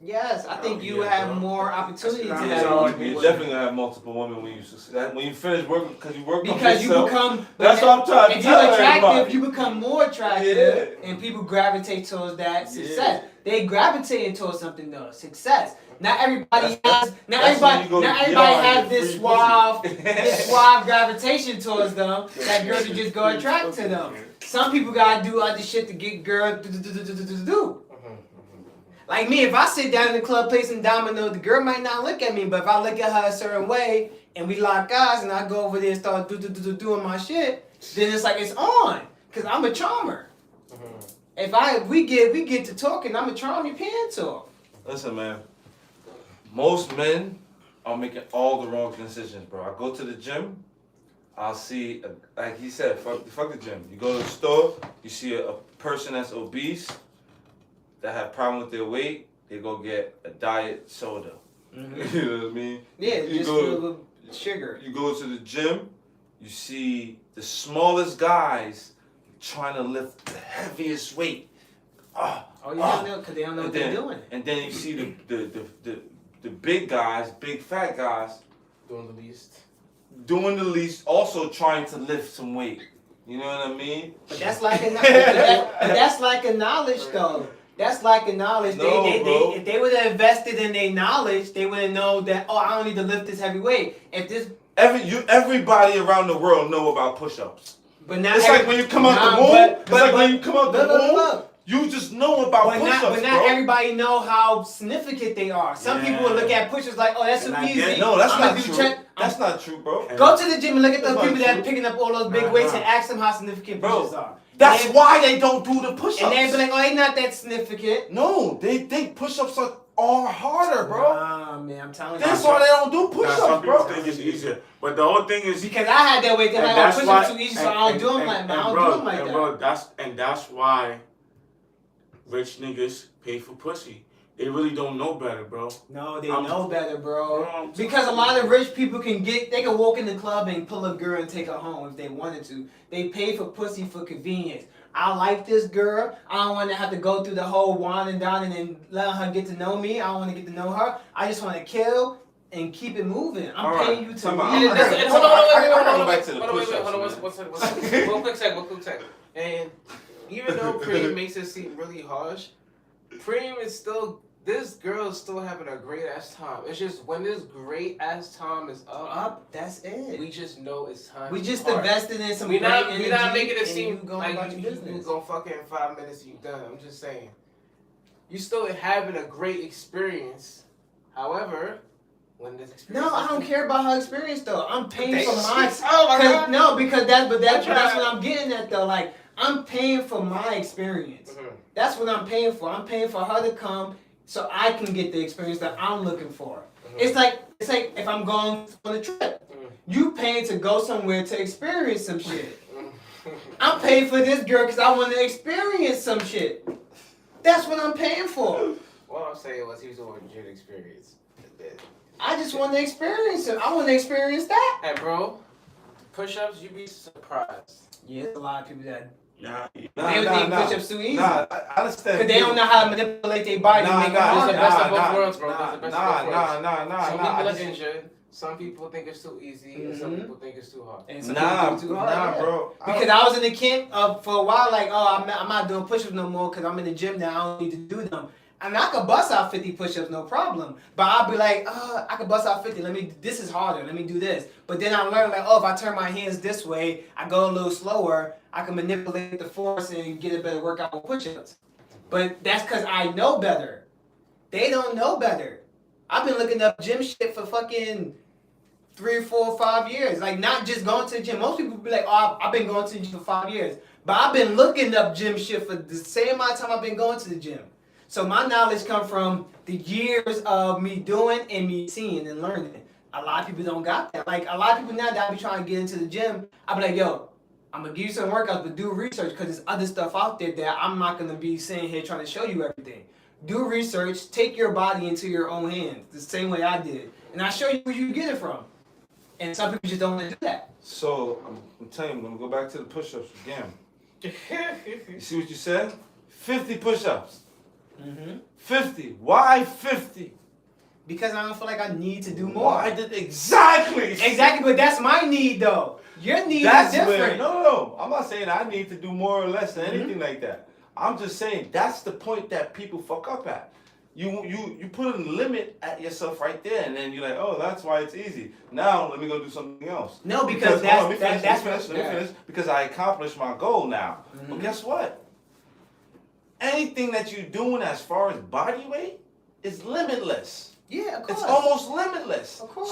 Yes, I think you yeah, have bro. more opportunity to That's have what I'm multiple saying. you're women. definitely gonna have multiple women when you succeed. When you finish working, because you work on Because you yourself. become. That's what I'm trying to If tell you're attractive, everybody. you become more attractive, Yeah. and people gravitate towards that success. They gravitating towards something though. Success. Not everybody That's has when this free suave gravitation towards them that girls will just go attract to them. Some people gotta do other shit to get girls do. Like me, if I sit down in the club play some domino, the girl might not look at me, but if I look at her a certain way and we lock eyes and I go over there and start doing my shit, then it's like it's on. Cause I'm a charmer. If we get to talking, I'm a charm your pants off. Listen, man. Most men are making all the wrong decisions, bro. I go to the gym, I'll see, like he said, fuck the gym. You go to the store, you see a person that's obese, that have problem with their weight, they go get a diet soda. Mm-hmm. You know what I mean? Yeah, you just a little sugar. You go to the gym, you see the smallest guys trying to lift the heaviest weight. Oh, you don't know, because they don't know what they're doing. And then you see the big guys, big fat guys, doing the least, also trying to lift some weight. You know what I mean? But that's like a knowledge though. That's like a knowledge. No, bro. If they would have invested in their knowledge, they would have known that, oh, I don't need to lift this heavy weight. If this everybody around the world know about push-ups. But now it's like when you come out the womb. When you come out the womb, you just know about push-ups, but not everybody know how significant they are. Some people will look at push-ups like, oh, that's so easy. No, that's not true. That's not true, bro. Go to the gym and look at those people that are picking up all those big weights and ask them how significant push-ups are. That's why they don't do the push-ups. And they be like, oh, they not that significant. No, they think push-ups are harder, bro. Nah, man, I'm telling you. That's why they don't do push-ups, some people bro. think it's easier. But the whole thing is... Because I had that weight, they're like, oh, push-ups too easy, so I don't do them like that. I don't do them like that. Bro, that's why rich niggas pay for pussy. They really don't know better, bro. No, they know better, bro. Because a lot of rich people they can walk in the club and pull a girl and take her home if they wanted to. They pay for pussy for convenience. I like this girl. I don't want to have to go through the whole wine and dining and let her get to know me. I don't want to get to know her. I just want to kill and keep it moving. I'm paying you to Hold on, one quick second. And even though Preem makes it seem really harsh, Preem is still, this girl is still having a great ass time. It's just when this great ass time is up, that's it. we just know it's time. We just invested in some We're great not energy making it seem like like you gonna fucking in 5 minutes and you done. I'm just saying. You still having a great experience. However, when this experience I don't care about her experience though. I'm paying for mine. Oh my God. No, because that's what I'm getting at though. Like I'm paying for my experience. Mm-hmm. That's what I'm paying for. I'm paying for her to come so I can get the experience that I'm looking for. Mm-hmm. It's like if I'm going on a trip. Mm-hmm. You paying to go somewhere to experience some shit. I'm paying for this girl because I want to experience some shit. That's what I'm paying for. What I'm saying was he was over a good experience. I just want to experience it. I want to experience that. Hey, bro, push-ups, you'd be surprised. Yeah, there's a lot of people that They would think push-ups too easy. I understand. Because they don't know how to manipulate their body to make it There's harder. the best of both worlds, bro. There's the best of both worlds. Some people are injured. Some people think it's too easy, and some people think it's too hard. And some people think it's too hard, bro. Because I was in the camp for a while, like, oh, I'm not doing push-ups no more because I'm in the gym now. I don't need to do them. I mean, I could bust out 50 push-ups, no problem. But I'll be like, I could bust out 50. This is harder. Let me do this. But then I learned, like, if I turn my hands this way, I go a little slower. I can manipulate the force and get a better workout with push-ups. But that's because I know better. They don't know better. I've been looking up gym shit for fucking 3, 4, 5 years. Like, not just going to the gym. Most people be like, I've been going to the gym for 5 years. But I've been looking up gym shit for the same amount of time I've been going to the gym. So my knowledge comes from the years of me doing and me seeing and learning. A lot of people don't got that. Like, a lot of people now that I be trying to get into the gym, I be like, yo, I'm going to give you some workouts, but do research because there's other stuff out there that I'm not going to be sitting here trying to show you everything. Do research. Take your body into your own hands the same way I did. And I'll show you where you get it from. And some people just don't want to do that. So, I'm telling you, I'm going to go back to the push-ups again. You see what you said? 50 push-ups. 50. Why 50? Because I don't feel like I need to do more. Why did exactly? Exactly, but that's my need though. Your need That's is different. No. I'm not saying I need to do more or less than anything like that. I'm just saying that's the point that people fuck up at. You put a limit at yourself right there, and then you're like, oh, that's why it's easy. Now let me go do something else. No, because that's let me finish. Because I accomplished my goal now. Mm-hmm. But guess what? Anything that you're doing as far as body weight is limitless. Yeah, of course. It's almost limitless. Of course.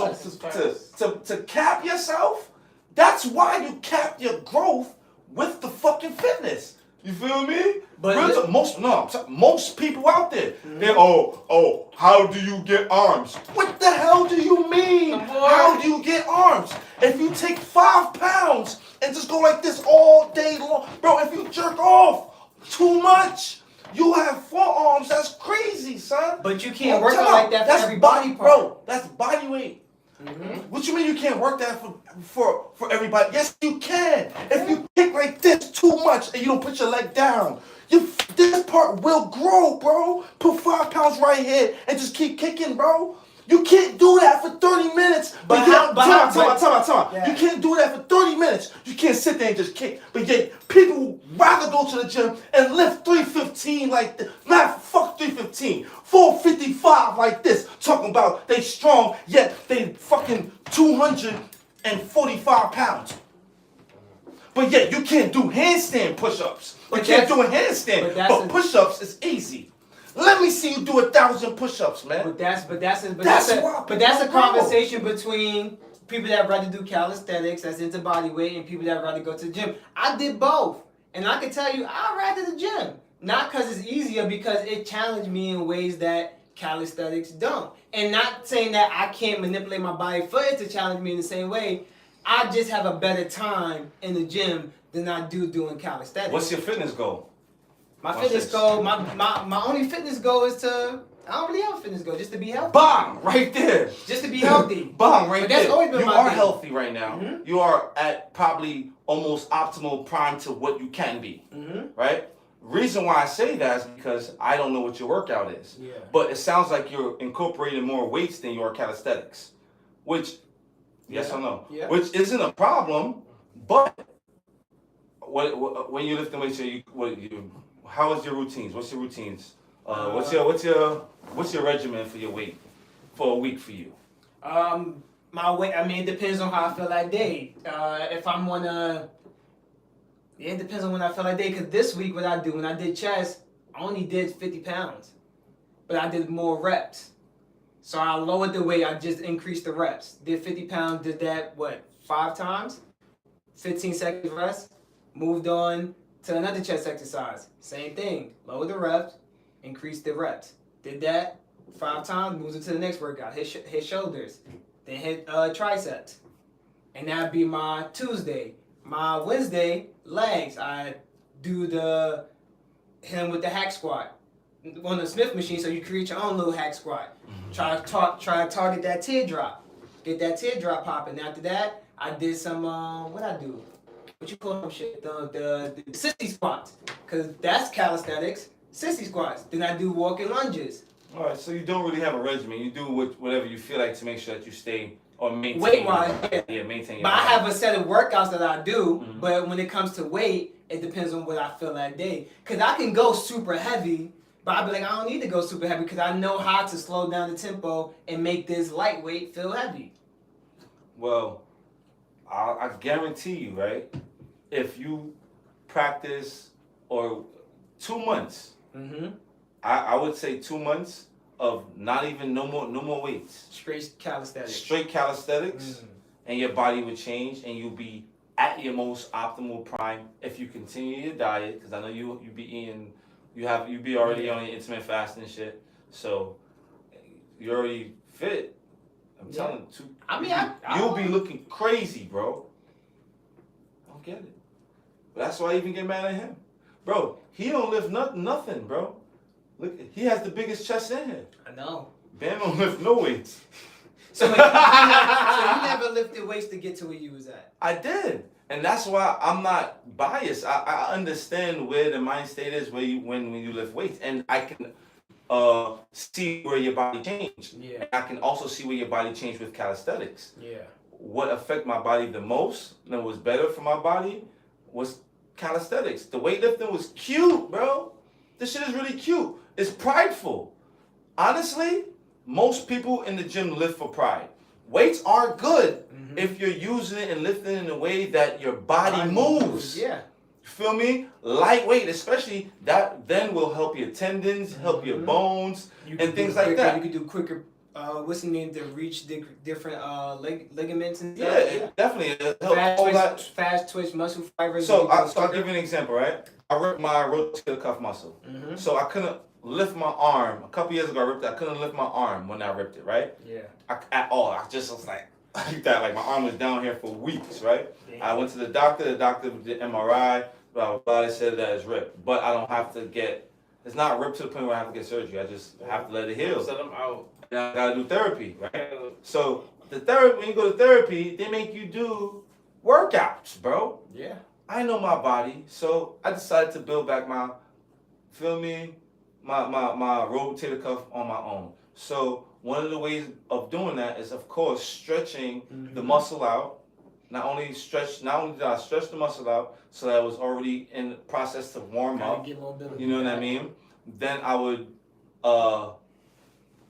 So to cap yourself, that's why you cap your growth with the fucking fitness. You feel me? But most people out there, they're how do you get arms? What the hell do you mean? How do you get arms? If you take 5 pounds and just go like this all day long, bro, if you jerk off too much, you have forearms. That's crazy, son. But you can't work out like that for every body part. Bro, that's body weight. Mm-hmm. What you mean you can't work that for everybody? Yes, you can. If you kick like this too much and you don't put your leg down, this part will grow, bro. Put 5 pounds right here and just keep kicking, bro. You can't do that for 30 minutes. Time out. Yeah. You can't do that for 30 minutes. You can't sit there and just kick. But yet, people would rather go to the gym and lift 315 like this. Not fuck 315. 455 like this. Talking about they strong, yet they fucking 245 pounds. But yet, you can't do handstand push-ups. You can't do a handstand. But push-ups is easy. Let me see you do 1,000 push-ups, man. But that's a conversation between people that rather do calisthenics, that's into body weight, and people that rather go to the gym. I did both, and I can tell you, I'd rather the gym. Not because it's easier, because it challenged me in ways that calisthenics don't. And not saying that I can't manipulate my body for it to challenge me in the same way. I just have a better time in the gym than I do doing calisthenics. What's your fitness goal? My fitness goal, my only fitness goal is to, I don't really have a fitness goal, just to be healthy. Bang! Right there. Just to be healthy. Bang! Right but that's there. Always been you my are thing. Healthy right now. Mm-hmm. You are at probably almost optimal prime to what you can be. Mm-hmm. Right? Reason why I say that is because I don't know what your workout is. Yeah. But it sounds like you're incorporating more weights than your calisthenics. Which, yes or no? Yeah. Which isn't a problem, but when you're lifting weights, how is your routines? What's your routines? What's your regimen for your weight for a week for you? My weight, I mean, it depends on how I feel that day. If I'm it depends on when I feel that day. Because this week, what I do, when I did chest, I only did 50 pounds. But I did more reps. So I lowered the weight, I just increased the reps. Did 50 pounds, did that, 5 times? 15 seconds rest. Moved on to another chest exercise. Same thing. Lower the reps, increase the reps. Did that 5 times, moves into the next workout. Hit shoulders, then hit triceps. And that'd be my Tuesday. My Wednesday, legs. I do hit him with the hack squat on the Smith machine, so you create your own little hack squat. Mm-hmm. Try to target that teardrop. Get that teardrop popping. After that, I did some what I do? What you call them shit? The sissy squats. Cause that's calisthenics. Sissy squats. Then I do walking lunges. All right, so you don't really have a regimen. You do whatever you feel like to make sure that you stay or maintain. Weight-wise, yeah, maintain. But I have a set of workouts that I do. Mm-hmm. But when it comes to weight, it depends on what I feel that day. Cause I can go super heavy, but I'll be like, I don't need to go super heavy because I know how to slow down the tempo and make this lightweight feel heavy. Well, I guarantee you, right? If you practice or 2 months, mm-hmm. I would say 2 months of not even no more weights. Straight calisthenics. And your body would change, and you'll be at your most optimal prime if you continue your diet. Because I know you be eating, you be already on your intermittent fasting and shit. So you're already fit. I'm telling you. You'll be looking crazy, bro. I don't get it. But that's why I even get mad at him, bro. He don't lift nothing, bro. Look, he has the biggest chest in here. I know. Bam don't lift no weights. So you never lifted weights to get to where you was at? I did. And that's why I'm not biased. I understand where the mind state is when you lift weights. And I can see where your body changed. Yeah. I can also see where your body changed with calisthenics. Yeah. What affected my body the most and was better for my body was calisthenics. The weightlifting was cute, bro. This shit is really cute. It's prideful. Honestly, most people in the gym lift for pride. Weights are good if you're using it and lifting it in a way that your body moves. Yeah. Feel me? Lightweight, especially, that then will help your tendons, help your bones, and things like that. You can do quicker. What's the name to reach different ligaments and stuff. Yeah, definitely. It'll help fast twitch muscle fibers. So I'll give you an example, right? I ripped my rotator cuff muscle. So I couldn't lift my arm. A couple years ago, I ripped it. I couldn't lift my arm when I ripped it, right? Yeah. At all. I just was like that. Like my arm was down here for weeks, right? Damn. I went to the doctor. The doctor did MRI. Blah, blah, blah. They said that it's ripped. But I don't have to get, it's not ripped to the point where I have to get surgery. I just have to let it heal. Set them out. And I gotta do therapy, right? So the therapy, when you go to therapy, they make you do workouts, bro. Yeah. I know my body, so I decided to build back my, feel me, my rotator cuff on my own. So one of the ways of doing that is, of course, stretching the muscle out. Not only did I stretch the muscle out so that it was already in the process to warm up. You know what I mean? Then I would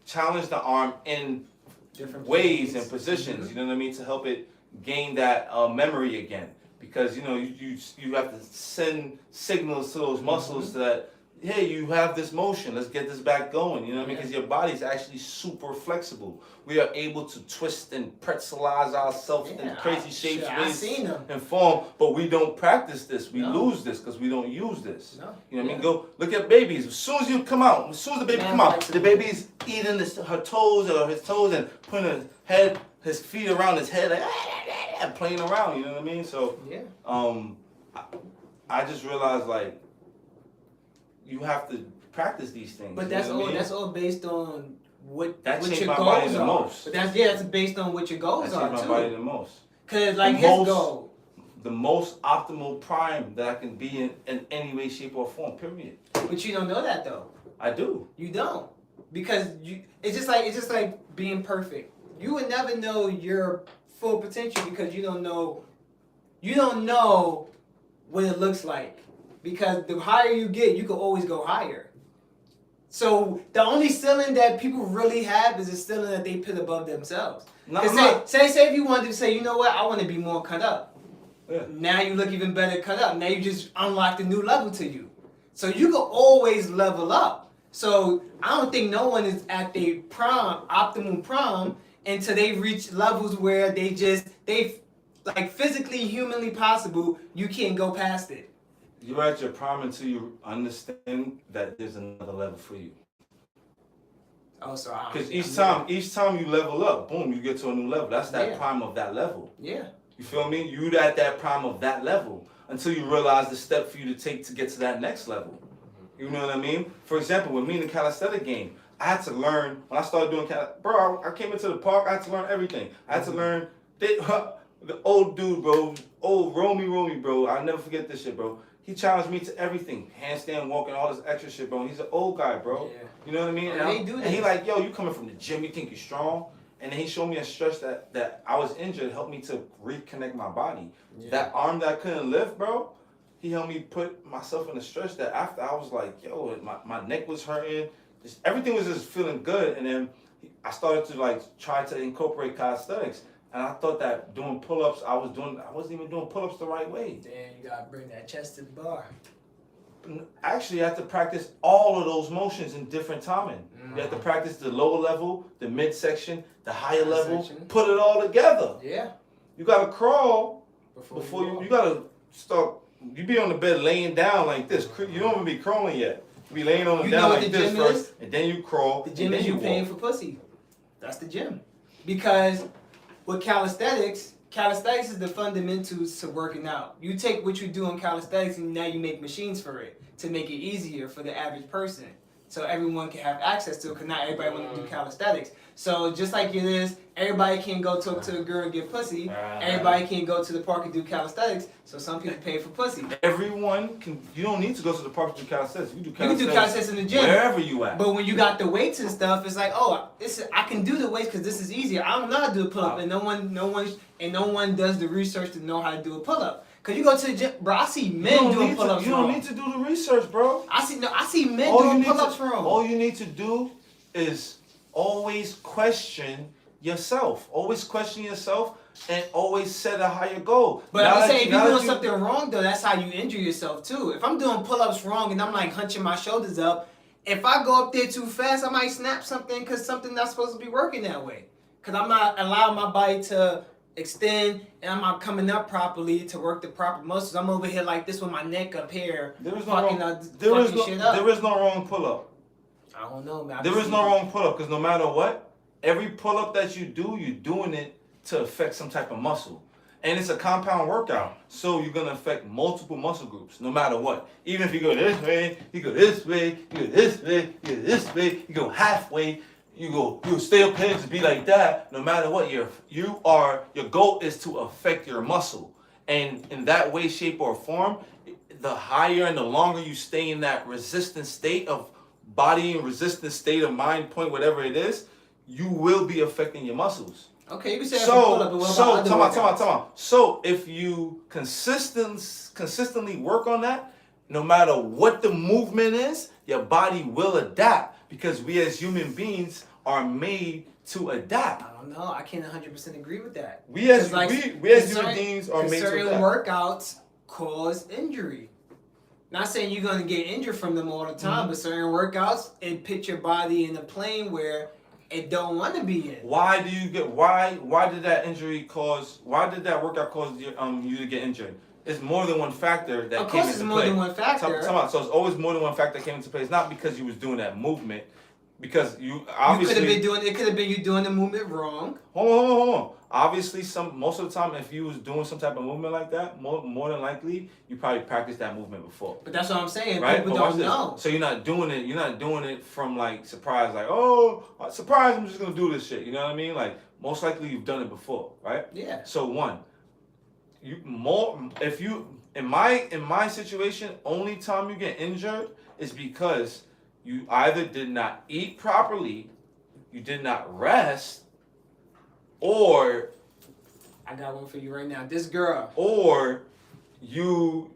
challenge the arm in different ways and positions. You know what I mean? To help it gain that memory again. Because you know you have to send signals to those muscles that, hey, you have this motion, let's get this back going. You know what I mean? Because your body's actually super flexible. We are able to twist and pretzelize ourselves in crazy shapes, ways, and form. But we don't practice this. We lose this because we don't use this. You know what I mean? Go look at babies. As soon as you come out, as soon as the baby come out, the baby's eating her toes or his toes and putting his feet around his head, like playing around. You know what I mean? So I just realized, like, you have to practice these things. But that's all. That's all based on what changed your my goals body the are. most. But that's based on what your goals are too. That changed my body the most. Cause like his goal, the most optimal prime that I can be in any way, shape, or form. Period. But you don't know that though. I do. You don't, because it's just like being perfect. You would never know your full potential because you don't know what it looks like. Because the higher you get, you can always go higher. So the only ceiling that people really have is a ceiling that they put above themselves. Say if you wanted to say, you know what, I want to be more cut up. Yeah. Now you look even better cut up. Now you just unlocked a new level to you. So you can always level up. So I don't think no one is at their optimum prime until they reach levels where they like physically, humanly possible, you can't go past it. You're at your prime until you understand that there's another level for you. Oh, so because each time you level up, boom, you get to a new level. That's that prime of that level. Yeah. You feel me? You're at that prime of that level until you realize the step for you to take to get to that next level. You know what I mean? For example, with me in the calisthenic game, I had to learn, when I started doing bro, I came into the park, I had to learn everything. I had to learn, the old dude, bro, old Romy, bro, I'll never forget this shit, bro. He challenged me to everything, handstand, walking, all this extra shit, bro. He's an old guy, bro. Yeah. You know what I mean? And he like, yo, you coming from the gym, you think you're strong? And then he showed me a stretch that I was injured, helped me to reconnect my body. Yeah. That arm that I couldn't lift, bro, he helped me put myself in a stretch that after I was like, yo, my neck was hurting. Everything was just feeling good. And then I started to like try to incorporate calisthenics. And I thought that doing pull-ups, I wasn't even doing pull-ups the right way. Damn, you gotta bring that chest to the bar. Actually, you have to practice all of those motions in different timing. You have to practice the lower level, the midsection, the higher level, put it all together. Yeah. You gotta crawl before you gotta start. You be on the bed laying down like this. You don't even be crawling yet. You be laying on the down like this first, and then you crawl. The gym is you paying for pussy. That's the gym. Because with calisthenics is the fundamentals to working out. You take what you do in calisthenics and now you make machines for it to make it easier for the average person. So everyone can have access to it because not everybody want to do calisthenics. So just like it is, everybody can go talk to a girl and get pussy. Everybody can go to the park and do calisthenics. So some people pay for pussy. Everyone can. You don't need to go to the park to do calisthenics. You can do calisthenics in the gym. Wherever you at. But when you got the weights and stuff, it's like, oh, I can do the weights because this is easier. I don't know how to do a pull-up, and no one does the research to know how to do a pull-up. Cause you go to the gym, bro. I see You men don't doing need pull ups to. You wrong. don't need to do the research, bro. I see men All you doing need pull ups to- wrong. All you need to do is always question yourself. Always question yourself and always set a higher goal. But Now I'm that saying, you- if now you're that doing you- something wrong, though, that's how you injure yourself, too. If I'm doing pull-ups wrong and I'm, like, hunching my shoulders up, if I go up there too fast, I might snap something because something not supposed to be working that way. Because I'm not allowing my body to extend and I'm not coming up properly to work the proper muscles. I'm over here like this with my neck up here, There is no fucking, wrong. There is shit up. there is no wrong pull-up. I don't know, man. There is no wrong pull-up because no matter what, every pull-up that you do, you're doing it to affect some type of muscle. And it's a compound workout. So you're gonna affect multiple muscle groups, no matter what. Even if you go this way, you go this way, you go this way, you go this way, you go halfway, you stay up here to be like that, no matter what, your goal is to affect your muscle. And in that way, shape, or form, the higher and the longer you stay in that resistant state of body and resistant state of mind, point, whatever it is, you will be affecting your muscles. Okay, you can say that for pull-up, but what about other workouts? Time out. So if you consistently work on that, no matter what the movement is, your body will adapt because we as human beings are made to adapt. I don't know. I can't 100% agree with that. We as 'Cause, like, human beings are made to certain adapt. workouts cause injury. Not saying you're gonna get injured from them all the time, but certain workouts it put your body in a plane where it don't want to be in. Why did that workout cause you to get injured? It's more than one factor that Of came course, into it's more play. than one factor. Time out. So it's always more than one factor that came into play. It's not because you was doing that movement, because you obviously You could have been doing. It could have been you doing the movement wrong. Hold on. Obviously, most of the time, if you was doing some type of movement like that, more than likely, you probably practiced that movement before. But that's what I'm saying. Right? People But watch don't this. know. So you're not doing it. You're not doing it from like surprise, like, oh, surprise! I'm just gonna do this shit. You know what I mean? Like most likely you've done it before, right? Yeah. So in my situation, only time you get injured is because you either did not eat properly, you did not rest, or I got one for you right now. This girl. or you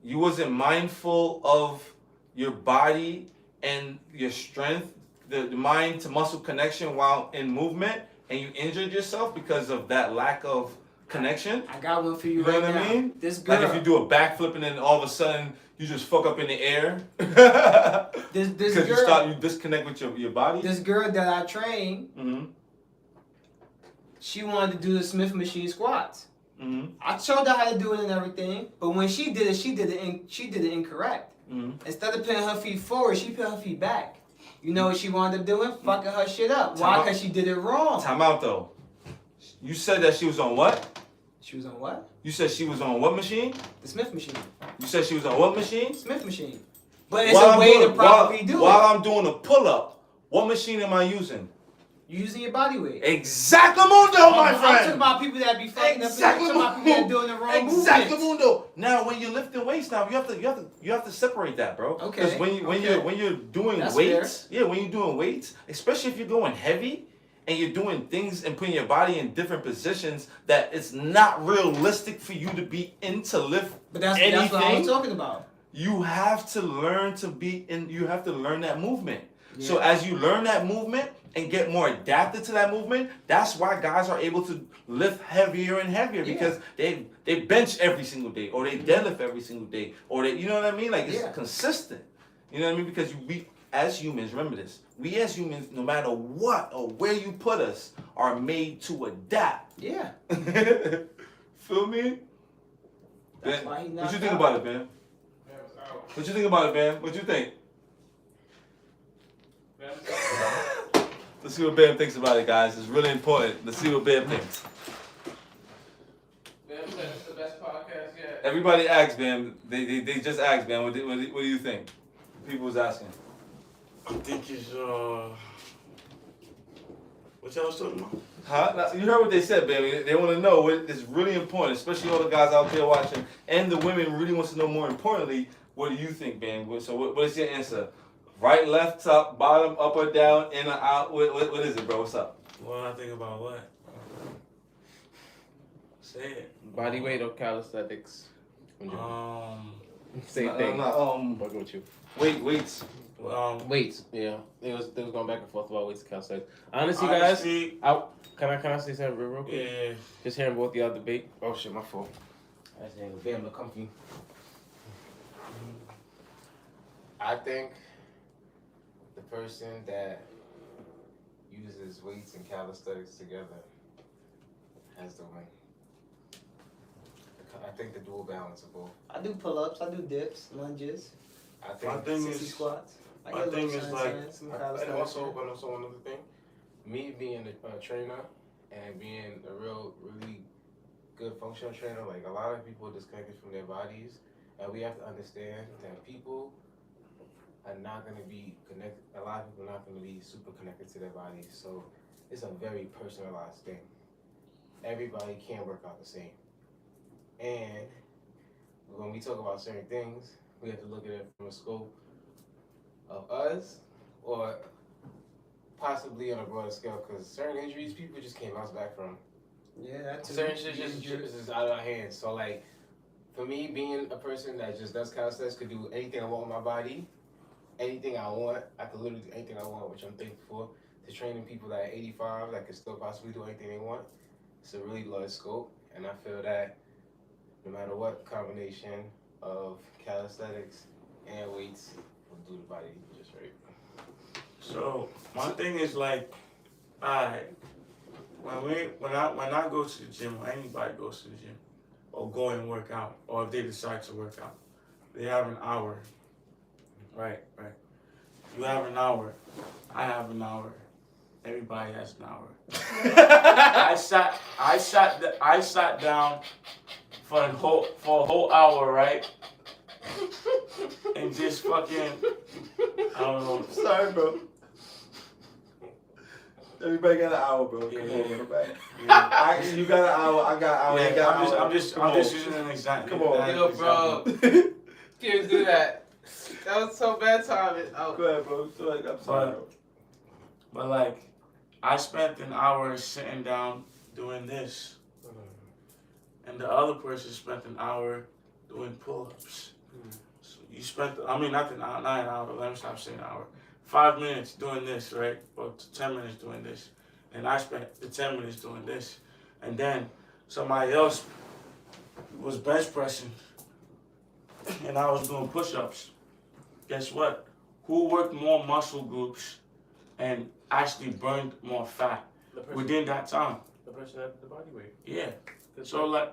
wasn't mindful of your body and your strength, the mind to muscle connection while in movement, and you injured yourself because of that lack of connection. I got one for you, You know right what now. I mean? This girl. Like if you do a backflip and then all of a sudden you just fuck up in the air this because girl. you disconnect with your body. This girl that I train, Mm-hmm. she wanted to do the Smith machine squats. Mm-hmm. I showed her how to do it and everything, but when she did it incorrect. Mm-hmm. Instead of putting her feet forward, she put her feet back. You know what she wound up doing? Fucking her shit up. Why? Because she did it wrong. Time out though. You said that she was on what? She was on what? You said she was on what machine? The Smith machine. You said she was on what machine? Smith machine. But it's a way to properly do it. While I'm doing a pull-up, what machine am I using? You're using your body weight. Exactamundo, my I'm friend! talking about people that be fucking up. I'm talking about people that doing the wrong movements. Exactamundo. Now, when you're lifting weights, now you have to separate that, bro. Okay. Because when you're doing That's weights, when you're doing weights, especially if you're going heavy and you're doing things and putting your body in different positions that it's not realistic for you to be in to lift But that's anything. what I was talking about. You have to learn to be in. You have to learn that movement. Yeah. So as you learn that movement and get more adapted to that movement, that's why guys are able to lift heavier and heavier because they bench every single day, or they deadlift every single day, or they, you know what I mean? Like it's consistent. You know what I mean? Because we as humans, remember this. We as humans, no matter what or where you put us, are made to adapt. Yeah. Feel me? That's Ben, why he what knocked you think out. about it, Ben? What you think about it, Ben? What you think? Let's see what Bam thinks about it, guys. It's really important. Let's see what Bam thinks. Bam said it's the best podcast yet. Everybody asked Bam. They just asked Bam. What do you think? People was asking. I think it's what y'all was talking about? Huh? Now, you heard what they said, Bam. They want to know what is really important, especially all the guys out there watching, and the women really wants to know more importantly. What do you think, Bam? So what is your answer? Right, left, top, bottom, up or down, in or out? What is it, bro? What's up? What I think about what? Say it. Bodyweight or calisthenics? Same Nah, thing. nah, Working with you. weights. Weights. Yeah, they was going back and forth about weights and calisthenics. Honestly, Honestly, guys, can I say something real quick? yeah. Just hearing both y'all debate. Oh shit, my fault. I just ain't gonna be comfy. I think the person that uses weights and calisthenics together has the win. I think the dual balance of both. I do pull-ups, I do dips, lunges, My think thing 60 is, squats. I my get a thing little is sun, like- some and calisthenics. also another thing, me being a trainer and being a really good functional trainer, like a lot of people are disconnected from their bodies, and we have to understand that people are not going to be connected. A lot of people are not going to be super connected to their bodies, so it's a very personalized thing. Everybody can't work out the same, and when we talk about certain things, we have to look at it from a scope of us, or possibly on a broader scale, because certain injuries people just can't bounce back from. Yeah, that's Certain shit just out of our hands. So like, for me, being a person that just does calisthenics, could do anything I want with my body, anything I want. I could literally do anything I want, which I'm thankful for. To training people that are 85 that can still possibly do anything they want, it's a really large scope, and I feel that no matter what combination of calisthenics and weights will do the body just right. So my thing is like, alright, when I go to the gym, or anybody goes to the gym, or go and work out, or if they decide to work out, they have an hour. Right. You have an hour. I have an hour. Everybody has an hour. I sat down for a whole hour, right? And just fucking, I don't know. Sorry, bro. Everybody got an hour, bro. Yeah. Come on, bro. Back. Yeah. You got an hour. I got an hour. Yeah, you got an hour. I'm just using an example. Come on. Yo, bro. Can't do that. That was so bad timing. Oh. Go ahead, bro. So, like, I'm sorry, bro. But like, I spent an hour sitting down doing this, and the other person spent an hour doing pull-ups. So you spent, not an hour. Let me stop saying an hour. 5 minutes doing this, right? Or 10 minutes doing this, and I spent the 10 minutes doing this, and then somebody else was bench pressing, and I was doing push-ups. Guess what? Who worked more muscle groups and actually burned more fat within that time? The person at the body weight. Yeah. So like,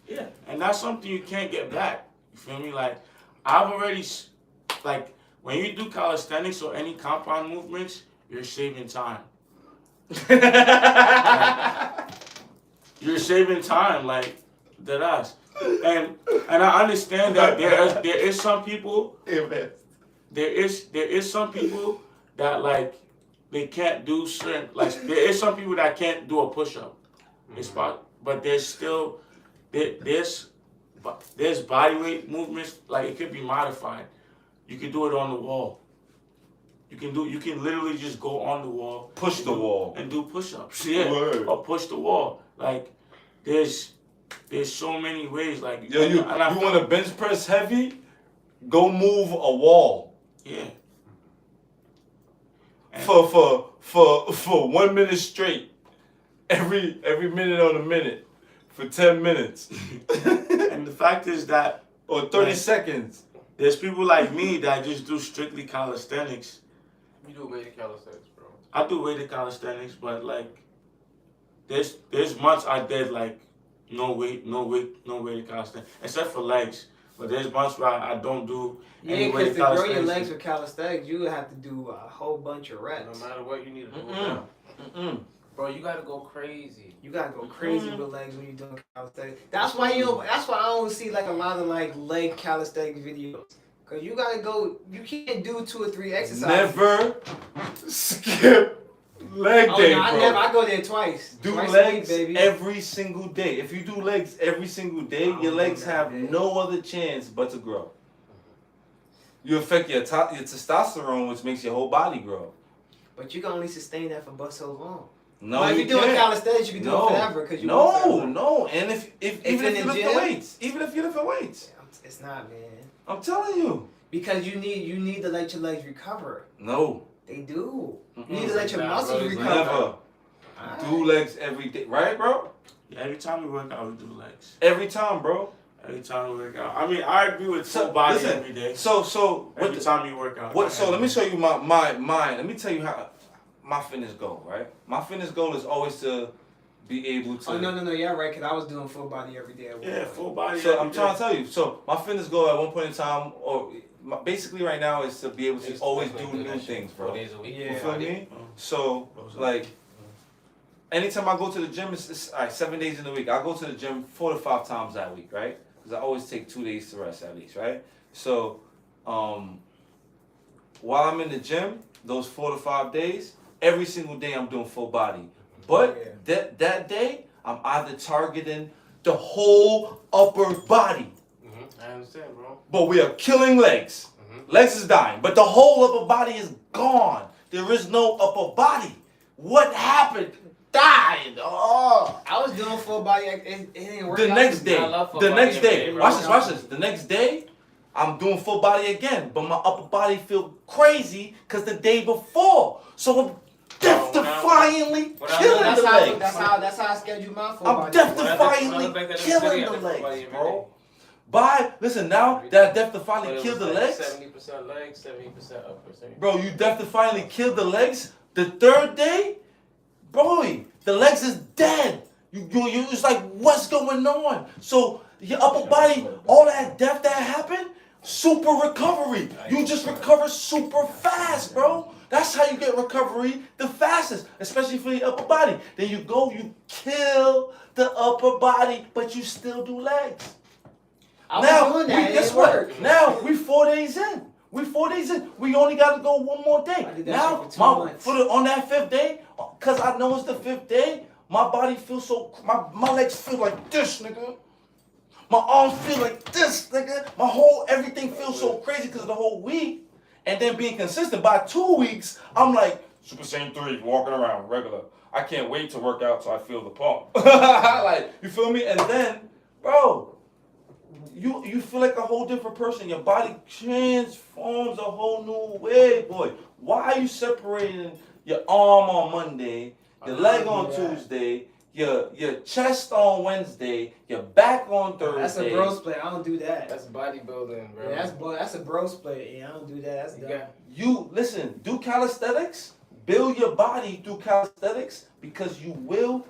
yeah, and that's something you can't get back. You feel me? Like, I've already, like, when you do calisthenics or any compound movements, you're saving time. You're saving time, like, dead ass. And I understand that there is some people. There is some people that like they can't do certain, like there is some people that can't do a push up. It's but there's still there's body weight movements, like it could be modified. You can do it on the wall. You can literally just go on the wall, Push the wall. and do push ups. Yeah. Word. Or push the wall. Like there's so many ways. Like Yo, you want to bench press heavy? Go move a wall. Yeah. And For 1 minute straight. Every minute on a minute. For 10 minutes. and the fact is that Or 30 seconds. there's people like me that just do strictly calisthenics. You do weighted calisthenics, bro. I do weighted calisthenics, but like there's months I did like no weighted calisthenics, except for legs. But there's months where I don't do any Yeah, weighted because to grow calisthenics. your legs with calisthenics, you would have to do a whole bunch of reps. No matter what, you need to do it Mm-mm. now. Bro, you gotta go crazy. You gotta go crazy with legs when you're doing calisthenics. That's why I don't see like a lot of like leg calisthenics videos. Cause you gotta go. You can't do 2 or 3 exercises. Never skip leg day, bro. I go there twice. Do Twice a legs week, baby. every single day. If you do legs every single day, your legs have no other chance but to grow. You affect your testosterone, which makes your whole body grow. But you can only sustain that for but so long. No, But if you you're doing can't. calisthenics, you can do it forever because you work forever. No. And if even in if you the lift gym? the weights, It's not, man. I'm telling you. Because you need to let your legs recover. No. They do. Mm-mm. You need to let your Nah, muscles bro, it's recover. Never. Alright. Do legs every day, right, bro? Yeah, every time we work out, we do legs. Every time, bro. Every time we work out. I mean, I agree with So, full body listen, every day. So Every time you work out. what? So let me show you my mind. Let me tell you how my fitness goal. Right. My fitness goal is always to be able to. Oh no, yeah, right. Because I was doing full body every day. At one Yeah, point. full body. So every I'm trying to tell you. So my fitness goal at one point in time, or basically right now, is to be able to always do new things, bro. 4 days a week. Yeah. You feel me? Oh. So like, anytime I go to the gym, it's all right, 7 days in a week. I go to the gym 4 to 5 times that week, right? Because I always take 2 days to rest at least, right? So, while I'm in the gym, those 4 to 5 days, every single day I'm doing full body. But that day, I'm either targeting the whole upper body. I understand, bro. But we are killing legs. Legs is dying, but the whole upper body is gone. There is no upper body. What happened? Died. Oh. I was doing full body. It didn't work The out next for day, me. I love full the body next every day, day, bro. watch this. The next day, I'm doing full body again, but my upper body feel crazy because the day before. So I'm death-defyingly killing the legs. That's how I schedule my full I'm body. death-defyingly killing the legs, bro. Listen, now that I death-defyingly killed the legs, 70% legs, 70% upper. bro, you death-defyingly killed the legs. The third day, boy, the legs is dead. You it's like, what's going on? So your upper body, all that death that happened, super recovery. You just recover super fast, bro. That's how you get recovery the fastest, especially for your upper body. Then you go, you kill the upper body, but you still do legs. I was doing that. Guess it what? worked. Now we 4 days in. We only got to go one more day. I did that Now, shit for 2 months. on that 5th day, cause I know it's the 5th day, my body feels so, my legs feel like this, nigga. My arms feel like this, nigga. Everything feels so crazy because of the whole week. And then being consistent, by 2 weeks, I'm like, Super Saiyan 3, walking around regular. I can't wait to work out so I feel the pump. Like, you feel me? And then, bro, you feel like a whole different person. Your body transforms a whole new way, boy. Why are you separating your arm on Monday, your leg on Tuesday, your chest on Wednesday, your back on Thursday? That's a bro split. I don't do that. That's bodybuilding, bro. Yeah, that's a bro split. Yeah, I don't do that. That's dumb. You listen, do calisthenics, build your body through calisthenics because you will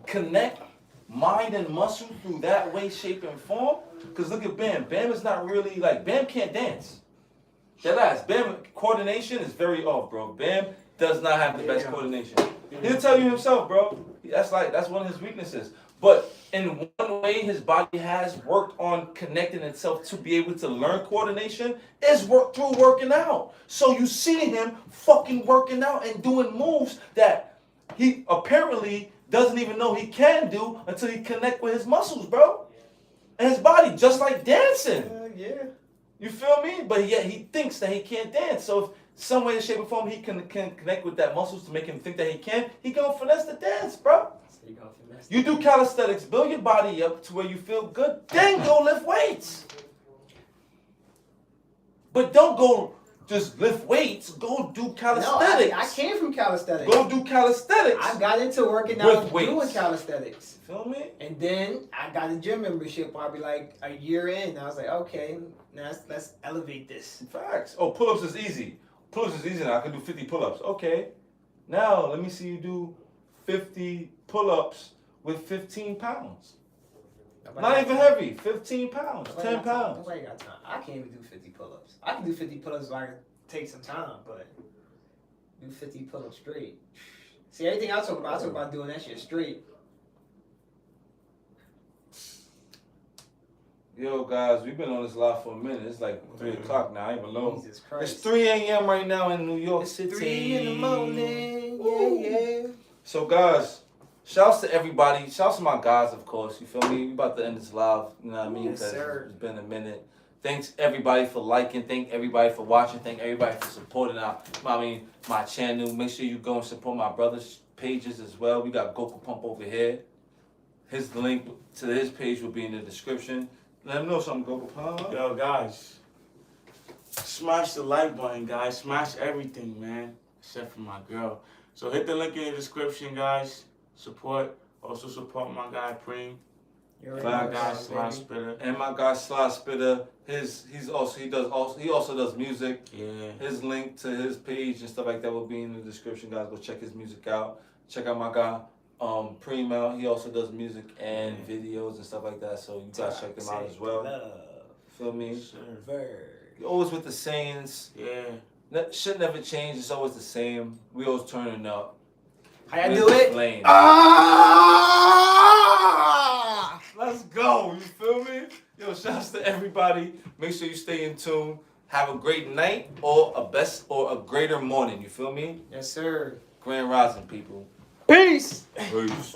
connect mind and muscle through that way, shape, and form. Because look at Bam. Bam is not really like, Bam can't dance. That ass. Bam coordination is very off, bro. Bam does not have the best coordination. He'll tell you himself, bro. That's one of his weaknesses. But in one way his body has worked on connecting itself to be able to learn coordination is through working out. So you see him fucking working out and doing moves that he apparently doesn't even know he can do until he connect with his muscles, bro. And his body, just like dancing. Yeah. You feel me? But yet he thinks that he can't dance. So if some way, shape, or form he can connect with that muscles to make him think that he gonna finesse the dance, bro. So you gonna finesse You do calisthenics, build your body up to where you feel good, then go lift weights. But don't go just lift weights, go do calisthenics. No, I came from calisthenics. Go do calisthenics. I got into working With out weights. doing calisthenics. Feel me? And then I got a gym membership probably like a year in. I was like, okay, now let's elevate this. Facts. Oh, pull-ups is easy. Pull-ups is easy now. I can do 50 pull-ups. Okay. Now, let me see you do 50 pull-ups with 15 pounds. Not even heavy. 15 pounds. 10 pounds. Nobody got time. I can't even do 50 pull-ups. I can do 50 pull-ups if I can take some time, but do 50 pull-ups straight. See, everything I talk about doing that shit straight. Yo, guys, we've been on this live for a minute. It's like 3 o'clock now. I ain't even know. Jesus Christ. It's 3 a.m. right now in New York It's City. 3 in the morning. Woo. Yeah. So, guys, shouts to everybody. Shouts to my guys, of course. You feel me? We about to end this live. You know what I mean? Yes, Because sir. it's been a minute. Thanks everybody for liking. Thank everybody for watching. Thank everybody for supporting my channel. Make sure you go and support my brother's pages as well. We got Goku Pump over here. His link to his page will be in the description. Let him know something, Goku Pump. Yo, guys, smash the like button, guys. Smash everything, man, except for my girl. So hit the link in the description, guys. Support. Also support my guy Preem. My guy Sly Spitter. And my guy Sly Spitter. He also does music. Yeah. His link to his page and stuff like that will be in the description, guys. Go check his music out. Check out my guy Preem out. He also does music and videos and stuff like that. So you guys check him out as well. Feel me? Sure. You're always with the sayings. Yeah. Shit never changes. It's always the same. We always turning up. How y'all do it? Flame. Let's go. You feel me? Yo, shouts to everybody. Make sure you stay in tune. Have a great night or a greater morning. You feel me? Yes, sir. Grand rising, people. Peace. Peace.